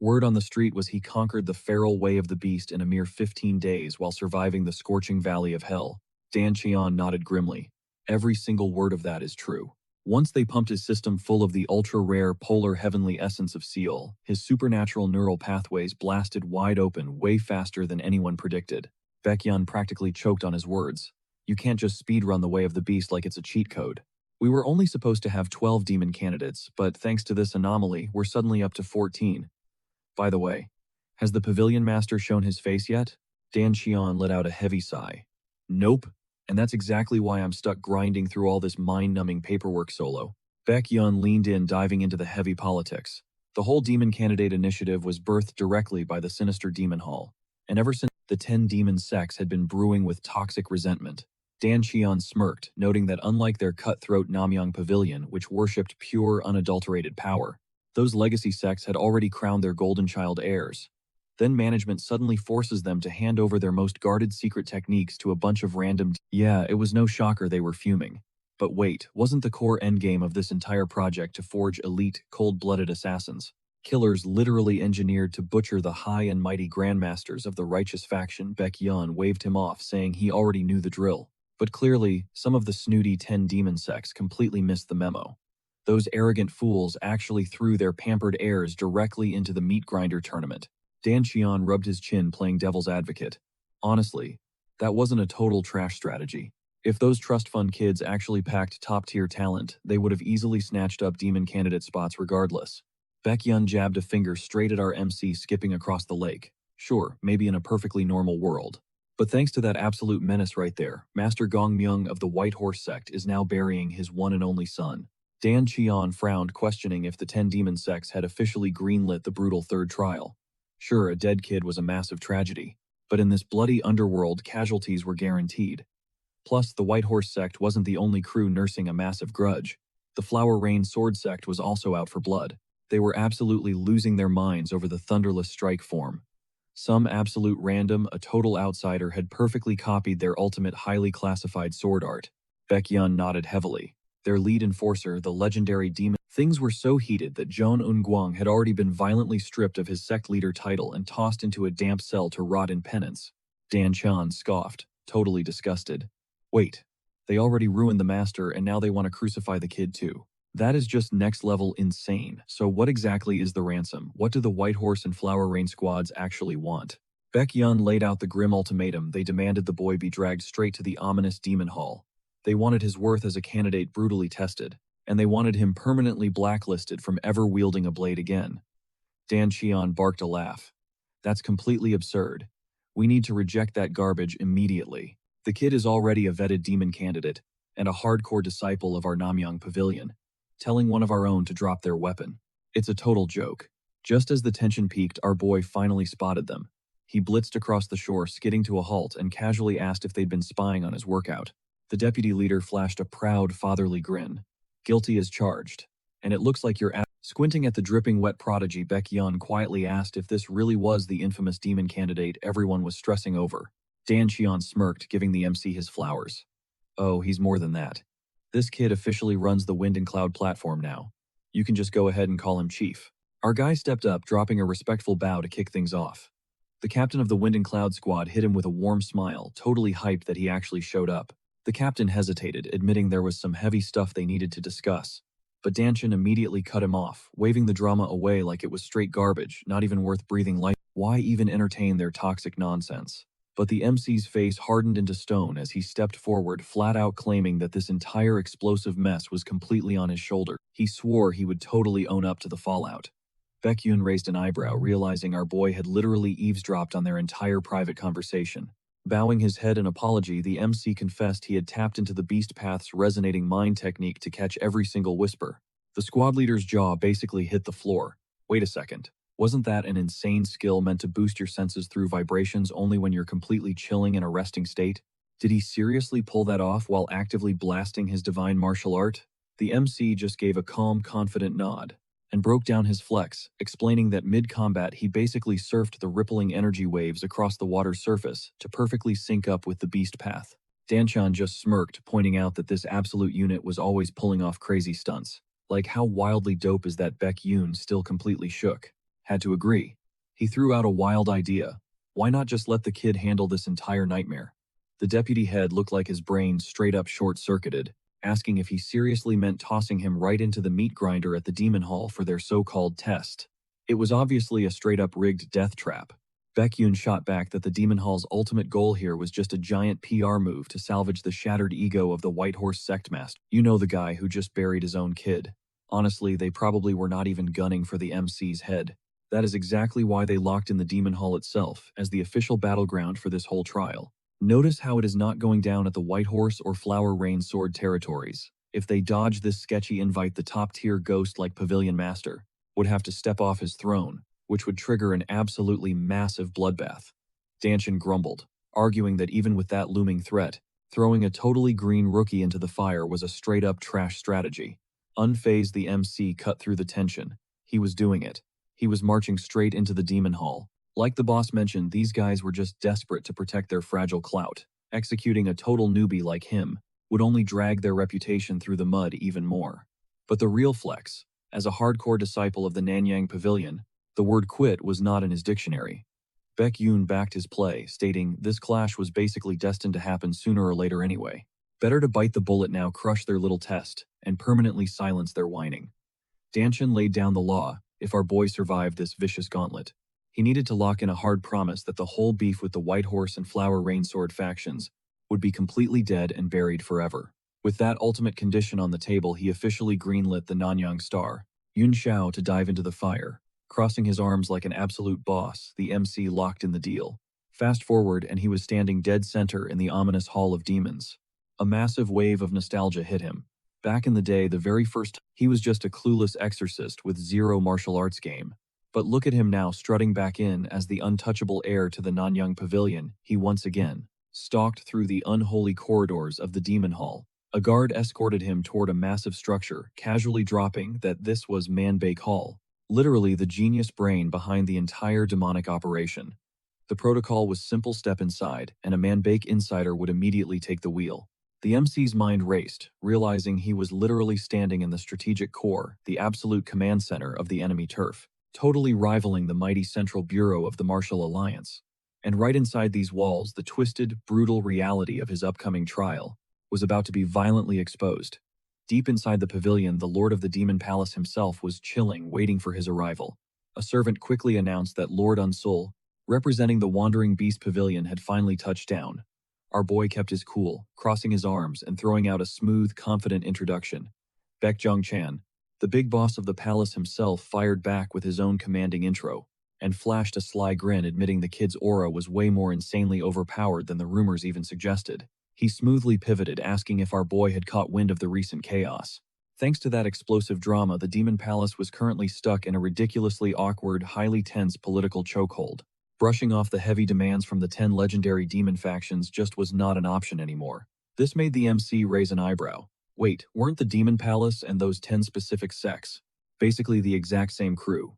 Word on the street was he conquered the feral way of the beast in a mere 15 days while surviving the scorching valley of hell. Dan Cheon nodded grimly. Every single word of that is true. Once they pumped his system full of the ultra-rare polar heavenly essence of Seal, his supernatural neural pathways blasted wide open way faster than anyone predicted. Baekhyun practically choked on his words. You can't just speedrun the way of the beast like it's a cheat code. We were only supposed to have 12 demon candidates, but thanks to this anomaly, we're suddenly up to 14. By the way, has the Pavilion Master shown his face yet? Dan Cheon let out a heavy sigh. Nope. And that's exactly why I'm stuck grinding through all this mind-numbing paperwork solo. Baekhyun leaned in, diving into the heavy politics. The whole Demon Candidate initiative was birthed directly by the sinister Demon Hall, and ever since, the 10 demon sects had been brewing with toxic resentment. Dan Cheon smirked, noting that unlike their cutthroat Namyang Pavilion, which worshipped pure, unadulterated power, those legacy sects had already crowned their golden child heirs. Then management suddenly forces them to hand over their most guarded secret techniques to a bunch of random... Yeah, it was no shocker they were fuming. But wait, wasn't the core endgame of this entire project to forge elite, cold-blooded assassins? Killers literally engineered to butcher the high and mighty grandmasters of the righteous faction. Baekhyun waved him off, saying he already knew the drill. But clearly, some of the snooty 10 demon sects completely missed the memo. Those arrogant fools actually threw their pampered heirs directly into the meat grinder tournament. Dan Cheon rubbed his chin, playing devil's advocate. Honestly, that wasn't a total trash strategy. If those trust fund kids actually packed top-tier talent, they would have easily snatched up demon candidate spots regardless. Baekhyun jabbed a finger straight at our MC, skipping across the lake. Sure, maybe in a perfectly normal world. But thanks to that absolute menace right there, Master Gongmyung of the White Horse sect is now burying his one and only son. Dan Cheon frowned, questioning if the 10 demon sects had officially greenlit the brutal third trial. Sure, a dead kid was a massive tragedy, but in this bloody underworld, casualties were guaranteed. Plus, the White Horse sect wasn't the only crew nursing a massive grudge. The Flower Rain Sword sect was also out for blood. They were absolutely losing their minds over the Thunderless Strike form. Some absolute random, a total outsider, had perfectly copied their ultimate highly classified sword art. Baekhyun nodded heavily. Their lead enforcer, the legendary demon... Things were so heated that Jeon Eun-gwang had already been violently stripped of his sect leader title and tossed into a damp cell to rot in penance. Dan Chan scoffed, totally disgusted. Wait, they already ruined the master and now they want to crucify the kid too. That is just next level insane. So what exactly is the ransom? What do the White Horse and Flower Rain squads actually want? Baekhyun laid out the grim ultimatum. They demanded the boy be dragged straight to the ominous demon hall. They wanted his worth as a candidate brutally tested, and they wanted him permanently blacklisted from ever wielding a blade again. Dan Cheon barked a laugh. That's completely absurd. We need to reject that garbage immediately. The kid is already a vetted demon candidate, and a hardcore disciple of our Namyang Pavilion, telling one of our own to drop their weapon. It's a total joke. Just as the tension peaked, our boy finally spotted them. He blitzed across the shore, skidding to a halt, and casually asked if they'd been spying on his workout. The deputy leader flashed a proud, fatherly grin. Guilty as charged. And it looks like you're Squinting at the dripping wet prodigy, Baekhyun quietly asked if this really was the infamous demon candidate everyone was stressing over. Dan Cheon smirked, giving the MC his flowers. Oh, he's more than that. This kid officially runs the Wind and Cloud platform now. You can just go ahead and call him Chief. Our guy stepped up, dropping a respectful bow to kick things off. The captain of the Wind and Cloud squad hit him with a warm smile, totally hyped that he actually showed up. The captain hesitated, admitting there was some heavy stuff they needed to discuss. But Danchin immediately cut him off, waving the drama away like it was straight garbage, not even worth breathing life. Why even entertain their toxic nonsense? But the MC's face hardened into stone as he stepped forward, flat out claiming that this entire explosive mess was completely on his shoulder. He swore he would totally own up to the fallout. Baekhyun raised an eyebrow, realizing our boy had literally eavesdropped on their entire private conversation. Bowing his head in apology, the MC confessed he had tapped into the Beast Path's resonating mind technique to catch every single whisper. The squad leader's jaw basically hit the floor. Wait a second. Wasn't that an insane skill meant to boost your senses through vibrations only when you're completely chilling in a resting state? Did he seriously pull that off while actively blasting his divine martial art? The MC just gave a calm, confident nod. and broke down his flex, explaining that mid-combat he basically surfed the rippling energy waves across the water's surface to perfectly sync up with the beast path. Danchan just smirked, pointing out that this absolute unit was always pulling off crazy stunts. Like, how wildly dope is that? Baek Yoon still completely shook. Had to agree. He threw out a wild idea. Why not just let the kid handle this entire nightmare? The deputy head looked like his brain straight up short-circuited, asking if he seriously meant tossing him right into the meat grinder at the demon hall for their so-called test. It was obviously a straight-up rigged death trap. Baek Yoon shot back that the demon hall's ultimate goal here was just a giant PR move to salvage the shattered ego of the White Horse sect master. You know, the guy who just buried his own kid. Honestly, they probably were not even gunning for the MC's head. That is exactly why they locked in the demon hall itself as the official battleground for this whole trial. Notice how it is not going down at the White Horse or Flower Rain Sword territories. If they dodge this sketchy invite, the top-tier ghost like Pavilion Master would have to step off his throne, which would trigger an absolutely massive bloodbath. Danchan grumbled, arguing that even with that looming threat, throwing a totally green rookie into the fire was a straight-up trash strategy. Unfazed, the MC cut through the tension. He was doing it. He was marching straight into the demon hall. Like the boss mentioned, these guys were just desperate to protect their fragile clout. Executing a total newbie like him would only drag their reputation through the mud even more. But the real flex, as a hardcore disciple of the Nanyang Pavilion, the word quit was not in his dictionary. Baek Yoon backed his play, stating this clash was basically destined to happen sooner or later anyway. Better to bite the bullet now, crush their little test, and permanently silence their whining. Danchan laid down the law. If our boy survived this vicious gauntlet, he needed to lock in a hard promise that the whole beef with the White Horse and Flower Rain Sword factions would be completely dead and buried forever. With that ultimate condition on the table, he officially greenlit the Nanyang Star, Yun Xiao, to dive into the fire. Crossing his arms like an absolute boss, the MC locked in the deal. Fast forward, and he was standing dead center in the ominous Hall of Demons. A massive wave of nostalgia hit him. Back in the day, the very first, he was just a clueless exorcist with zero martial arts game. But look at him now, strutting back in as the untouchable heir to the Nanyang Pavilion. He once again stalked through the unholy corridors of the Demon Hall. A guard escorted him toward a massive structure, casually dropping that this was Manbake Hall, literally the genius brain behind the entire demonic operation. The protocol was simple: step inside, and a Manbake insider would immediately take the wheel. The MC's mind raced, realizing he was literally standing in the strategic core, the absolute command center of the enemy turf, totally rivaling the mighty Central Bureau of the Martial Alliance. And right inside these walls, the twisted, brutal reality of his upcoming trial was about to be violently exposed. Deep inside the pavilion, the Lord of the Demon Palace himself was chilling, waiting for his arrival. A servant quickly announced that Lord Unsul, representing the Wandering Beast Pavilion, had finally touched down. Our boy kept his cool, crossing his arms and throwing out a smooth, confident introduction. Baek Jong-chan, the big boss of the palace himself, fired back with his own commanding intro, and flashed a sly grin, admitting the kid's aura was way more insanely overpowered than the rumors even suggested. He smoothly pivoted, asking if our boy had caught wind of the recent chaos. Thanks to that explosive drama, the Demon Palace was currently stuck in a ridiculously awkward, highly tense political chokehold. Brushing off the heavy demands from the 10 legendary demon factions just was not an option anymore. This made the MC raise an eyebrow. Wait, weren't the Demon Palace and those 10 specific sects basically the exact same crew?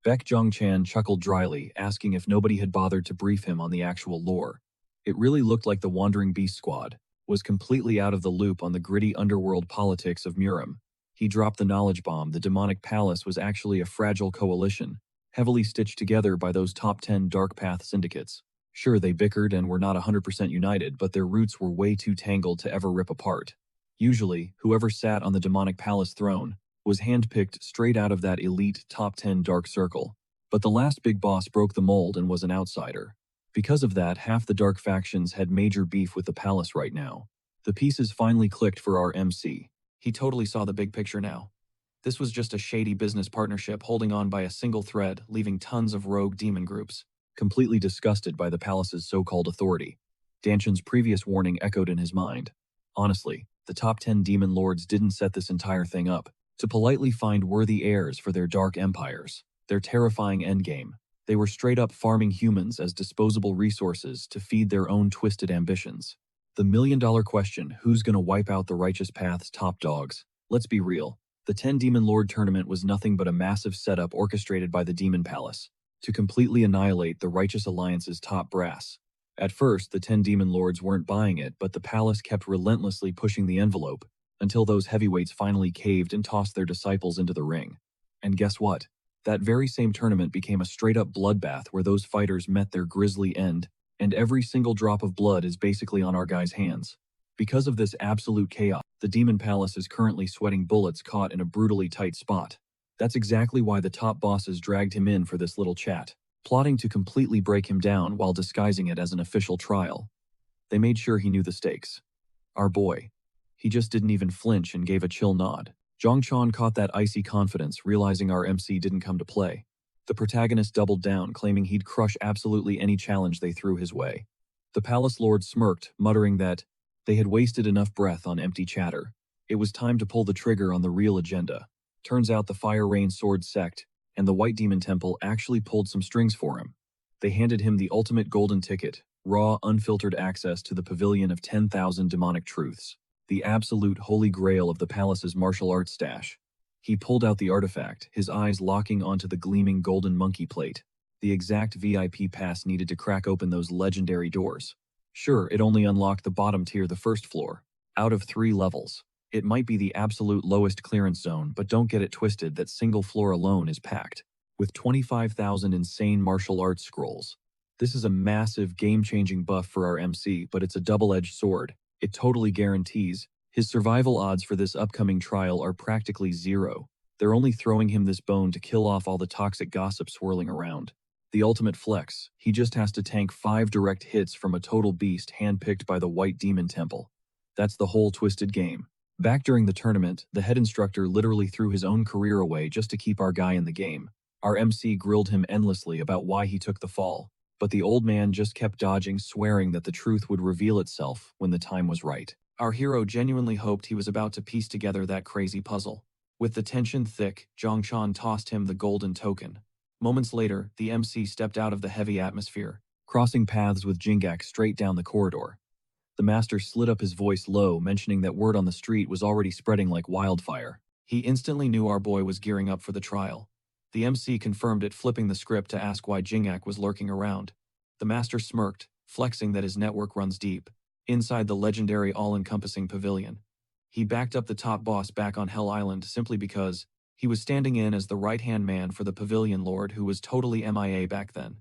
Baek Jong-chan chuckled dryly, asking if nobody had bothered to brief him on the actual lore. It really looked like the Wandering Beast Squad was completely out of the loop on the gritty underworld politics of Murim. He dropped the knowledge bomb. The demonic palace was actually a fragile coalition, heavily stitched together by those top 10 Dark Path syndicates. Sure, they bickered and were not 100% united, but their roots were way too tangled to ever rip apart. Usually, whoever sat on the demonic palace throne was handpicked straight out of that elite top 10 dark circle. But the last big boss broke the mold and was an outsider. Because of that, half the dark factions had major beef with the palace right now. The pieces finally clicked for our MC. He totally saw the big picture now. This was just a shady business partnership holding on by a single thread, leaving tons of rogue demon groups. Completely disgusted by the palace's so-called authority, Danchan's previous warning echoed in his mind. Honestly, the top 10 demon lords didn't set this entire thing up to politely find worthy heirs for their dark empires, their terrifying endgame. They were straight up farming humans as disposable resources to feed their own twisted ambitions. The million-dollar question: who's gonna wipe out the Righteous Path's top dogs? Let's be real. The 10 Demon Lord tournament was nothing but a massive setup orchestrated by the Demon Palace to completely annihilate the Righteous Alliance's top brass. At first, the 10 Demon Lords weren't buying it, but the palace kept relentlessly pushing the envelope until those heavyweights finally caved and tossed their disciples into the ring. And guess what? That very same tournament became a straight-up bloodbath where those fighters met their grisly end, and every single drop of blood is basically on our guys' hands. Because of this absolute chaos, the Demon Palace is currently sweating bullets caught in a brutally tight spot. That's exactly why the top bosses dragged him in for this little chat, plotting to completely break him down while disguising it as an official trial. They made sure he knew the stakes. Our boy. He just didn't even flinch and gave a chill nod. Zhongchan caught that icy confidence, realizing our MC didn't come to play. The protagonist doubled down, claiming he'd crush absolutely any challenge they threw his way. The Palace Lord smirked, muttering that they had wasted enough breath on empty chatter. It was time to pull the trigger on the real agenda. Turns out the Fire Rain Sword sect and the White Demon Temple actually pulled some strings for him. They handed him the ultimate golden ticket, raw, unfiltered access to the pavilion of 10,000 demonic truths, the absolute holy grail of the palace's martial arts stash. He pulled out the artifact, his eyes locking onto the gleaming golden monkey plate, the exact VIP pass needed to crack open those legendary doors. Sure, it only unlocked the bottom tier, the first floor, out of 3 levels. It might be the absolute lowest clearance zone, but don't get it twisted, that single floor alone is packed with 25,000 insane martial arts scrolls. This is a massive, game-changing buff for our MC, but it's a double-edged sword. It totally guarantees his survival odds for this upcoming trial are practically zero. They're only throwing him this bone to kill off all the toxic gossip swirling around. The ultimate flex, he just has to tank 5 direct hits from a total beast handpicked by the White Demon Temple. That's the whole twisted game. Back during the tournament, the head instructor literally threw his own career away just to keep our guy in the game. Our MC grilled him endlessly about why he took the fall, but the old man just kept dodging, swearing that the truth would reveal itself when the time was right. Our hero genuinely hoped he was about to piece together that crazy puzzle. With the tension thick, Zhongchan tossed him the golden token. Moments later, the MC stepped out of the heavy atmosphere, crossing paths with Jingak straight down the corridor. The master slid up his voice low, mentioning that word on the street was already spreading like wildfire. He instantly knew our boy was gearing up for the trial. The MC confirmed it, flipping the script to ask why Jingak was lurking around. The master smirked, flexing that his network runs deep inside the legendary all-encompassing pavilion. He backed up the top boss back on Hell Island simply because he was standing in as the right-hand man for the pavilion lord who was totally MIA back then.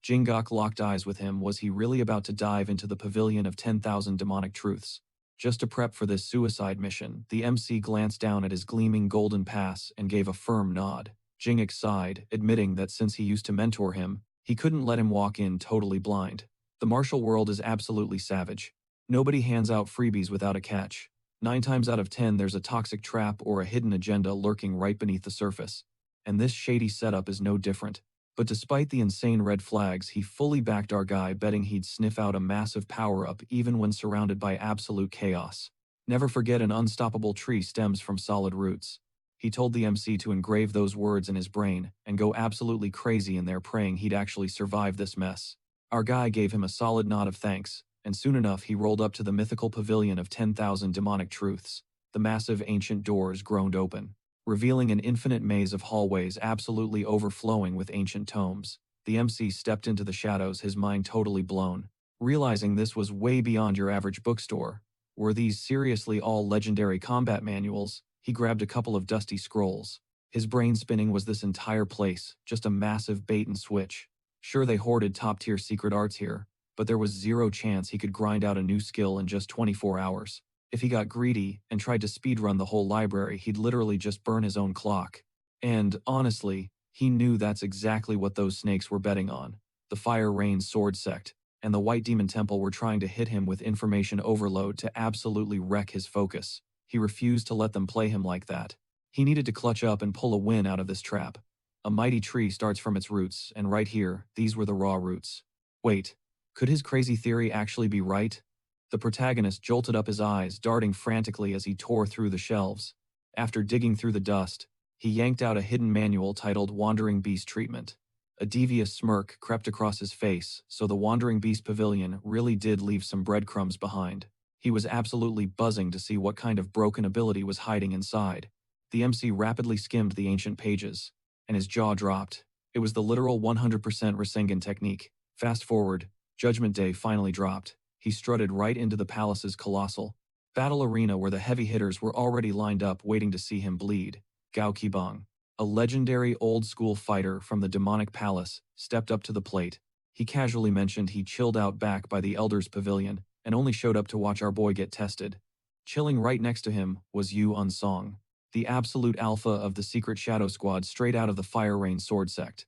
Jingak locked eyes with him. Was he really about to dive into the pavilion of 10,000 demonic truths? Just to prep for this suicide mission, the MC glanced down at his gleaming golden pass and gave a firm nod. Jingak sighed, admitting that since he used to mentor him, he couldn't let him walk in totally blind. The martial world is absolutely savage. Nobody hands out freebies without a catch. 9 times out of 10 there's a toxic trap or a hidden agenda lurking right beneath the surface. And this shady setup is no different. But despite the insane red flags, he fully backed our guy, betting he'd sniff out a massive power-up even when surrounded by absolute chaos. Never forget, an unstoppable tree stems from solid roots. He told the MC to engrave those words in his brain and go absolutely crazy in there, praying he'd actually survive this mess. Our guy gave him a solid nod of thanks, and soon enough he rolled up to the mythical pavilion of 10,000 demonic truths. The massive ancient doors groaned open, revealing an infinite maze of hallways absolutely overflowing with ancient tomes. The MC stepped into the shadows, his mind totally blown, realizing this was way beyond your average bookstore. Were these seriously all legendary combat manuals? He grabbed a couple of dusty scrolls. His brain spinning. Was this entire place just a massive bait and switch? Sure, they hoarded top-tier secret arts here, but there was zero chance he could grind out a new skill in just 24 hours. If he got greedy and tried to speedrun the whole library, he'd literally just burn his own clock. And, honestly, he knew that's exactly what those snakes were betting on. The Fire Rain Sword Sect and the White Demon Temple were trying to hit him with information overload to absolutely wreck his focus. He refused to let them play him like that. He needed to clutch up and pull a win out of this trap. A mighty tree starts from its roots, and right here, these were the raw roots. Wait, could his crazy theory actually be right? The protagonist jolted up his eyes, darting frantically as he tore through the shelves. After digging through the dust, he yanked out a hidden manual titled Wandering Beast Treatment. A devious smirk crept across his face, so the Wandering Beast Pavilion really did leave some breadcrumbs behind. He was absolutely buzzing to see what kind of broken ability was hiding inside. The MC rapidly skimmed the ancient pages, and his jaw dropped. It was the literal 100% Rasengan technique. Fast forward, Judgment Day finally dropped. He strutted right into the palace's colossal battle arena where the heavy hitters were already lined up waiting to see him bleed. Gao Qibang, a legendary old-school fighter from the demonic palace, stepped up to the plate. He casually mentioned he chilled out back by the Elders' Pavilion and only showed up to watch our boy get tested. Chilling right next to him was Yu Unsong, the absolute alpha of the secret shadow squad straight out of the Fire Rain Sword Sect.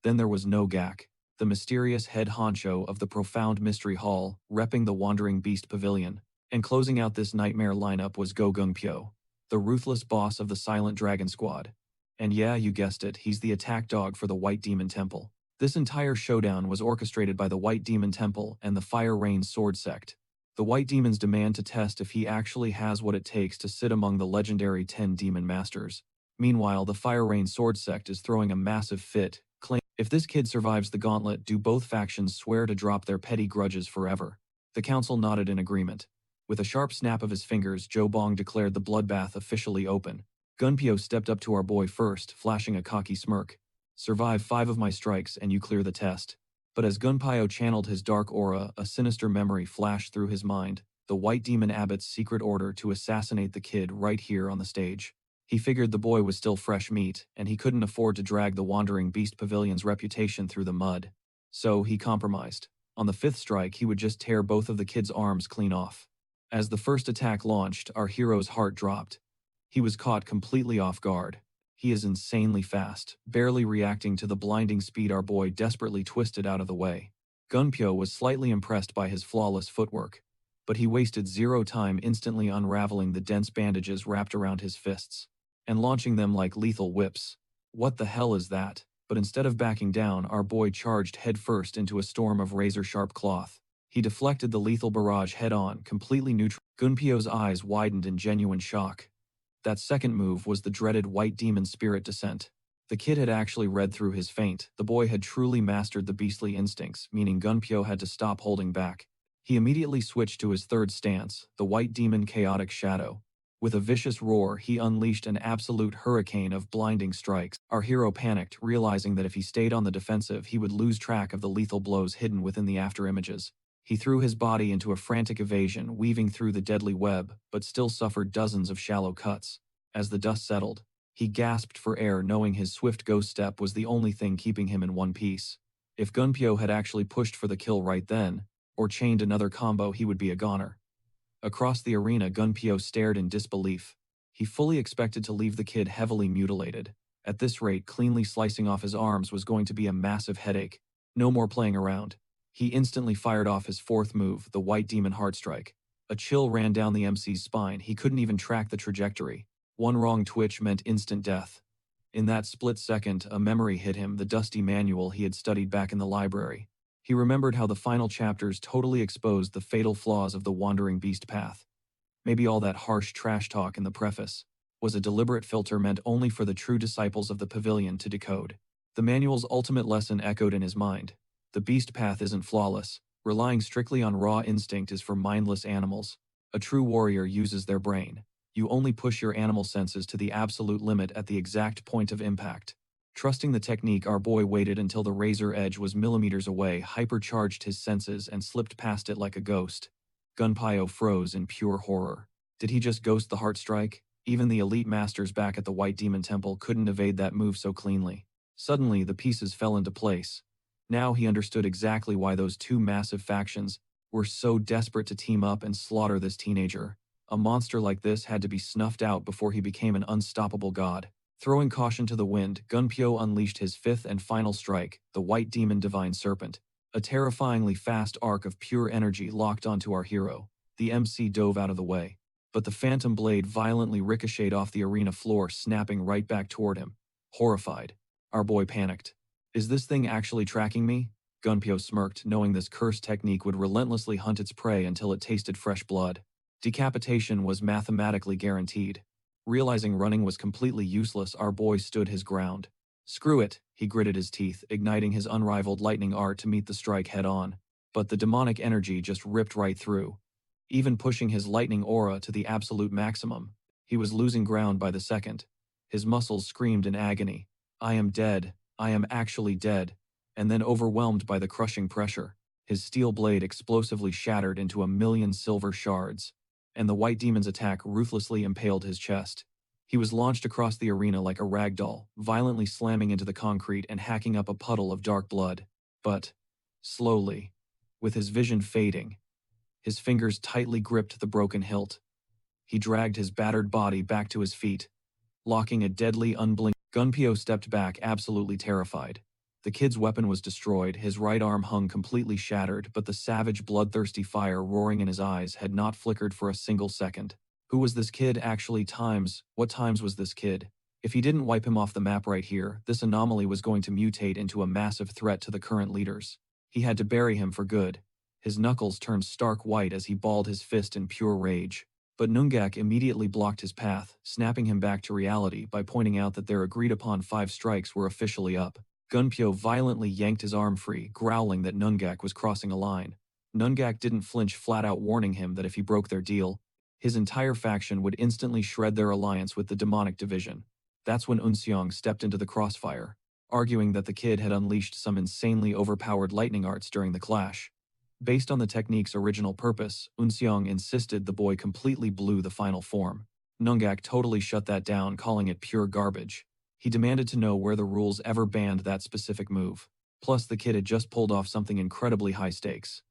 Then there was No Gak, the mysterious head honcho of the Profound Mystery Hall, repping the Wandering Beast Pavilion. And closing out this nightmare lineup was Go Gungpyo, the ruthless boss of the Silent Dragon Squad. And yeah, you guessed it, he's the attack dog for the White Demon Temple. This entire showdown was orchestrated by the White Demon Temple and the Fire Rain Sword Sect. The White Demons demand to test if he actually has what it takes to sit among the legendary 10 Demon Masters. Meanwhile, the Fire Rain Sword Sect is throwing a massive fit, claiming if this kid survives the gauntlet, do both factions swear to drop their petty grudges forever. The council nodded in agreement. With a sharp snap of his fingers, Zhou Bong declared the bloodbath officially open. Gunpyo stepped up to our boy first, flashing a cocky smirk. Survive 5 of my strikes and you clear the test. But as Gunpyo channeled his dark aura, a sinister memory flashed through his mind, the White Demon Abbot's secret order to assassinate the kid right here on the stage. He figured the boy was still fresh meat, and he couldn't afford to drag the Wandering Beast Pavilion's reputation through the mud. So he compromised. On the 5th strike, he would just tear both of the kid's arms clean off. As the first attack launched, our hero's heart dropped. He was caught completely off guard. He is insanely fast, barely reacting to the blinding speed our boy desperately twisted out of the way. Gunpyo was slightly impressed by his flawless footwork, but he wasted 0 time instantly unraveling the dense bandages wrapped around his fists and launching them like lethal whips. What the hell is that? But instead of backing down, our boy charged headfirst into a storm of razor-sharp cloth. He deflected the lethal barrage head-on, completely neutral. Gunpyo's eyes widened in genuine shock. That second move was the dreaded White Demon Spirit Descent. The kid had actually read through his feint. The boy had truly mastered the beastly instincts, meaning Gunpyo had to stop holding back. He immediately switched to his 3rd stance, the White Demon Chaotic Shadow. With a vicious roar, he unleashed an absolute hurricane of blinding strikes. Our hero panicked, realizing that if he stayed on the defensive, he would lose track of the lethal blows hidden within the afterimages. He threw his body into a frantic evasion, weaving through the deadly web, but still suffered dozens of shallow cuts. As the dust settled, he gasped for air, knowing his swift ghost step was the only thing keeping him in one piece. If Gunpyo had actually pushed for the kill right then, or chained another combo, he would be a goner. Across the arena, Gunpyo stared in disbelief. He fully expected to leave the kid heavily mutilated. At this rate, cleanly slicing off his arms was going to be a massive headache. No more playing around. He instantly fired off his 4th move, the White Demon Heartstrike. A chill ran down the MC's spine. He couldn't even track the trajectory. One wrong twitch meant instant death. In that split second, a memory hit him, the dusty manual he had studied back in the library. He remembered how the final chapters totally exposed the fatal flaws of the Wandering Beast path. Maybe all that harsh trash talk in the preface was a deliberate filter meant only for the true disciples of the pavilion to decode. The manual's ultimate lesson echoed in his mind. The beast path isn't flawless. Relying strictly on raw instinct is for mindless animals. A true warrior uses their brain. You only push your animal senses to the absolute limit at the exact point of impact. Trusting the technique, our boy waited until the razor edge was millimeters away, hypercharged his senses, and slipped past it like a ghost. Gunpyo froze in pure horror. Did he just ghost the heart strike? Even the elite masters back at the White Demon Temple couldn't evade that move so cleanly. Suddenly, the pieces fell into place. Now he understood exactly why those 2 massive factions were so desperate to team up and slaughter this teenager. A monster like this had to be snuffed out before he became an unstoppable god. Throwing caution to the wind, Gunpyo unleashed his 5th and final strike, the White Demon Divine Serpent. A terrifyingly fast arc of pure energy locked onto our hero. The MC dove out of the way, but the phantom blade violently ricocheted off the arena floor, snapping right back toward him. Horrified, our boy panicked. Is this thing actually tracking me? Gunpyo smirked, knowing this cursed technique would relentlessly hunt its prey until it tasted fresh blood. Decapitation was mathematically guaranteed. Realizing running was completely useless, our boy stood his ground. Screw it, he gritted his teeth, igniting his unrivaled lightning art to meet the strike head-on. But the demonic energy just ripped right through. Even pushing his lightning aura to the absolute maximum, he was losing ground by the second. His muscles screamed in agony. I am dead. I am actually dead. And then, overwhelmed by the crushing pressure, his steel blade explosively shattered into 1,000,000 silver shards, and the white demon's attack ruthlessly impaled his chest. He was launched across the arena like a rag doll, violently slamming into the concrete and hacking up a puddle of dark blood. But, slowly, with his vision fading, his fingers tightly gripped the broken hilt. He dragged his battered body back to his feet, locking a deadly, unblinking. Gunpyo stepped back, absolutely terrified. The kid's weapon was destroyed, his right arm hung completely shattered, but the savage, bloodthirsty fire roaring in his eyes had not flickered for a single second. Who was this kid actually? What times was this kid? If he didn't wipe him off the map right here, this anomaly was going to mutate into a massive threat to the current leaders. He had to bury him for good. His knuckles turned stark white as he balled his fist in pure rage. But Nungak immediately blocked his path, snapping him back to reality by pointing out that their agreed-upon 5 strikes were officially up. Gunpyo violently yanked his arm free, growling that Nungak was crossing a line. Nungak didn't flinch, flat-out warning him that if he broke their deal, his entire faction would instantly shred their alliance with the demonic division. That's when Unseong stepped into the crossfire, arguing that the kid had unleashed some insanely overpowered lightning arts during the clash. Based on the technique's original purpose, Unseong insisted the boy completely blew the final form. Nungak totally shut that down, calling it pure garbage. He demanded to know where the rules ever banned that specific move. Plus, the kid had just pulled off something incredibly high stakes.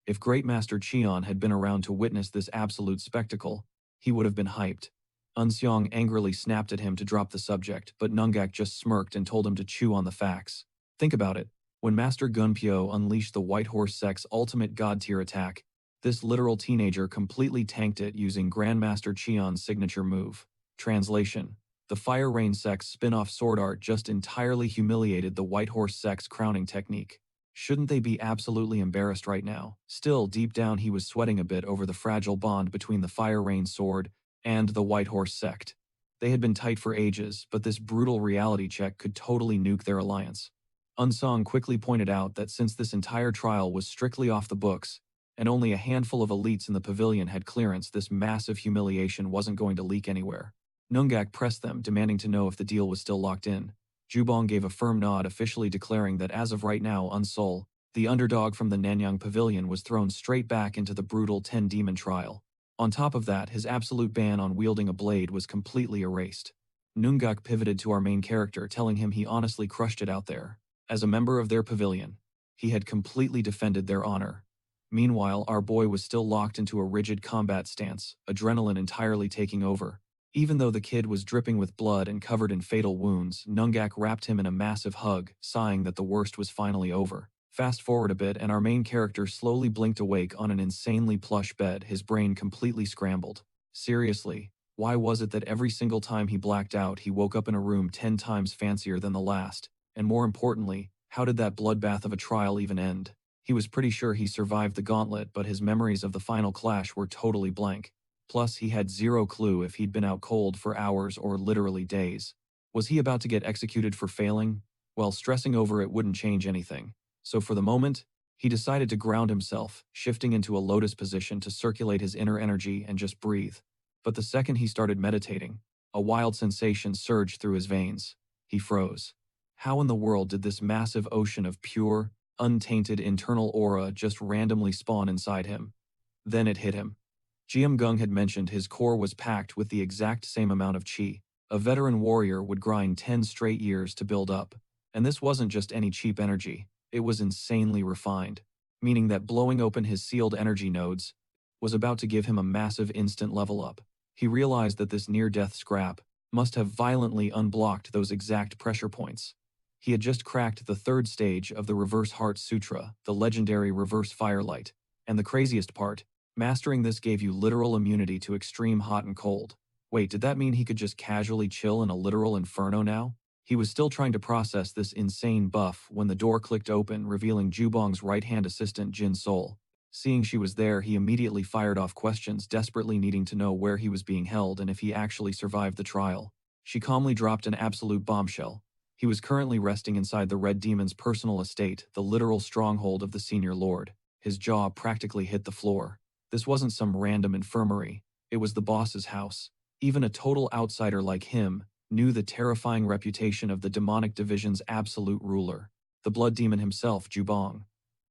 If Great Master Cheon had been around to witness this absolute spectacle, he would have been hyped. Unseong angrily snapped at him to drop the subject, but Nungak just smirked and told him to chew on the facts. Think about it. When Master Gunpyo unleashed the White Horse Sect's ultimate god-tier attack, this literal teenager completely tanked it using Grandmaster Cheon's signature move. Translation: the Fire Rain Sect's spin-off sword art just entirely humiliated the White Horse Sect's crowning technique. Shouldn't they be absolutely embarrassed right now? Still, deep down he was sweating a bit over the fragile bond between the Fire Rain sword and the White Horse Sect. They had been tight for ages, but this brutal reality check could totally nuke their alliance. Unsong quickly pointed out that since this entire trial was strictly off the books, and only a handful of elites in the pavilion had clearance, this massive humiliation wasn't going to leak anywhere. Nungak pressed them, demanding to know if the deal was still locked in. Jubong gave a firm nod, officially declaring that as of right now, Unsol, the underdog from the Nanyang Pavilion, was thrown straight back into the brutal 10-demon trial. On top of that, his absolute ban on wielding a blade was completely erased. Nungak pivoted to our main character, telling him he honestly crushed it out there. As a member of their pavilion, he had completely defended their honor. Meanwhile, our boy was still locked into a rigid combat stance, adrenaline entirely taking over. Even though the kid was dripping with blood and covered in fatal wounds, Nungak wrapped him in a massive hug, sighing that the worst was finally over. Fast forward a bit and our main character slowly blinked awake on an insanely plush bed, his brain completely scrambled. Seriously, why was it that every single time he blacked out he woke up in a room 10 times fancier than the last? And more importantly, how did that bloodbath of a trial even end? He was pretty sure he survived the gauntlet, but his memories of the final clash were totally blank. Plus, he had zero clue if he'd been out cold for hours or literally days. Was he about to get executed for failing? Well, stressing over it wouldn't change anything. So for the moment, he decided to ground himself, shifting into a lotus position to circulate his inner energy and just breathe. But the second he started meditating, a wild sensation surged through his veins. He froze. How in the world did this massive ocean of pure, untainted internal aura just randomly spawn inside him? Then it hit him. Jiamgung had mentioned his core was packed with the exact same amount of chi a veteran warrior would grind 10 straight years to build up. And this wasn't just any cheap energy, it was insanely refined, meaning that blowing open his sealed energy nodes was about to give him a massive instant level up. He realized that this near-death scrap must have violently unblocked those exact pressure points. He had just cracked the 3rd stage of the Reverse Heart Sutra, the legendary Reverse Firelight. And the craziest part, mastering this gave you literal immunity to extreme hot and cold. Wait, did that mean he could just casually chill in a literal inferno now? He was still trying to process this insane buff when the door clicked open, revealing Jubong's right-hand assistant Jin Sol. Seeing she was there, he immediately fired off questions, desperately needing to know where he was being held and if he actually survived the trial. She calmly dropped an absolute bombshell. He was currently resting inside the Red Demon's personal estate, the literal stronghold of the Senior Lord. His jaw practically hit the floor. This wasn't some random infirmary. It was the boss's house. Even a total outsider like him, knew the terrifying reputation of the demonic division's absolute ruler, the blood demon himself, Jubong.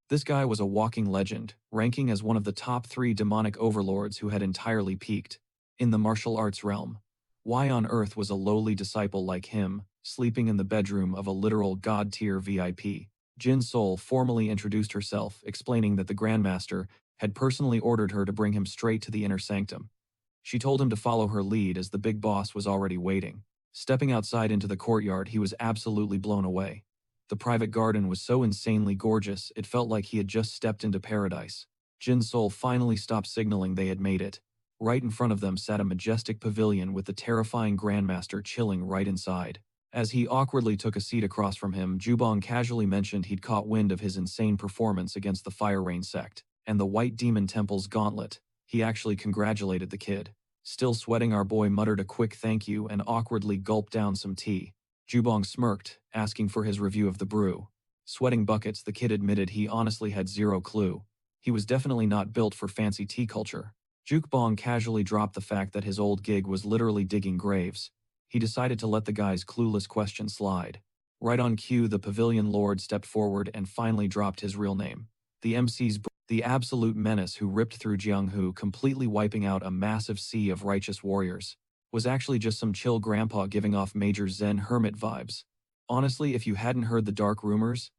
This guy was a walking legend, ranking as one of the top 3 demonic overlords who had entirely peaked in the martial arts realm. Why on earth was a lowly disciple like him sleeping in the bedroom of a literal god-tier VIP? Jin Sol formally introduced herself, explaining that the Grandmaster had personally ordered her to bring him straight to the inner sanctum. She told him to follow her lead as the big boss was already waiting. Stepping outside into the courtyard, he was absolutely blown away. The private garden was so insanely gorgeous, it felt like he had just stepped into paradise. Jin Sol finally stopped signaling they had made it. Right in front of them sat a majestic pavilion with the terrifying Grandmaster chilling right inside. As he awkwardly took a seat across from him, Jubong casually mentioned he'd caught wind of his insane performance against the Fire Rain sect and the White Demon Temple's gauntlet. He actually congratulated the kid. Still sweating, our boy muttered a quick thank you and awkwardly gulped down some tea. Jubong smirked, asking for his review of the brew. Sweating buckets, the kid admitted he honestly had zero clue. He was definitely not built for fancy tea culture. Jukebong casually dropped the fact that his old gig was literally digging graves. He decided to let the guy's clueless question slide. Right on cue, the pavilion lord stepped forward and finally dropped his real name. The absolute menace who ripped through Jianghu, completely wiping out a massive sea of righteous warriors, was actually just some chill grandpa giving off major Zen hermit vibes. Honestly, if you hadn't heard the dark rumors,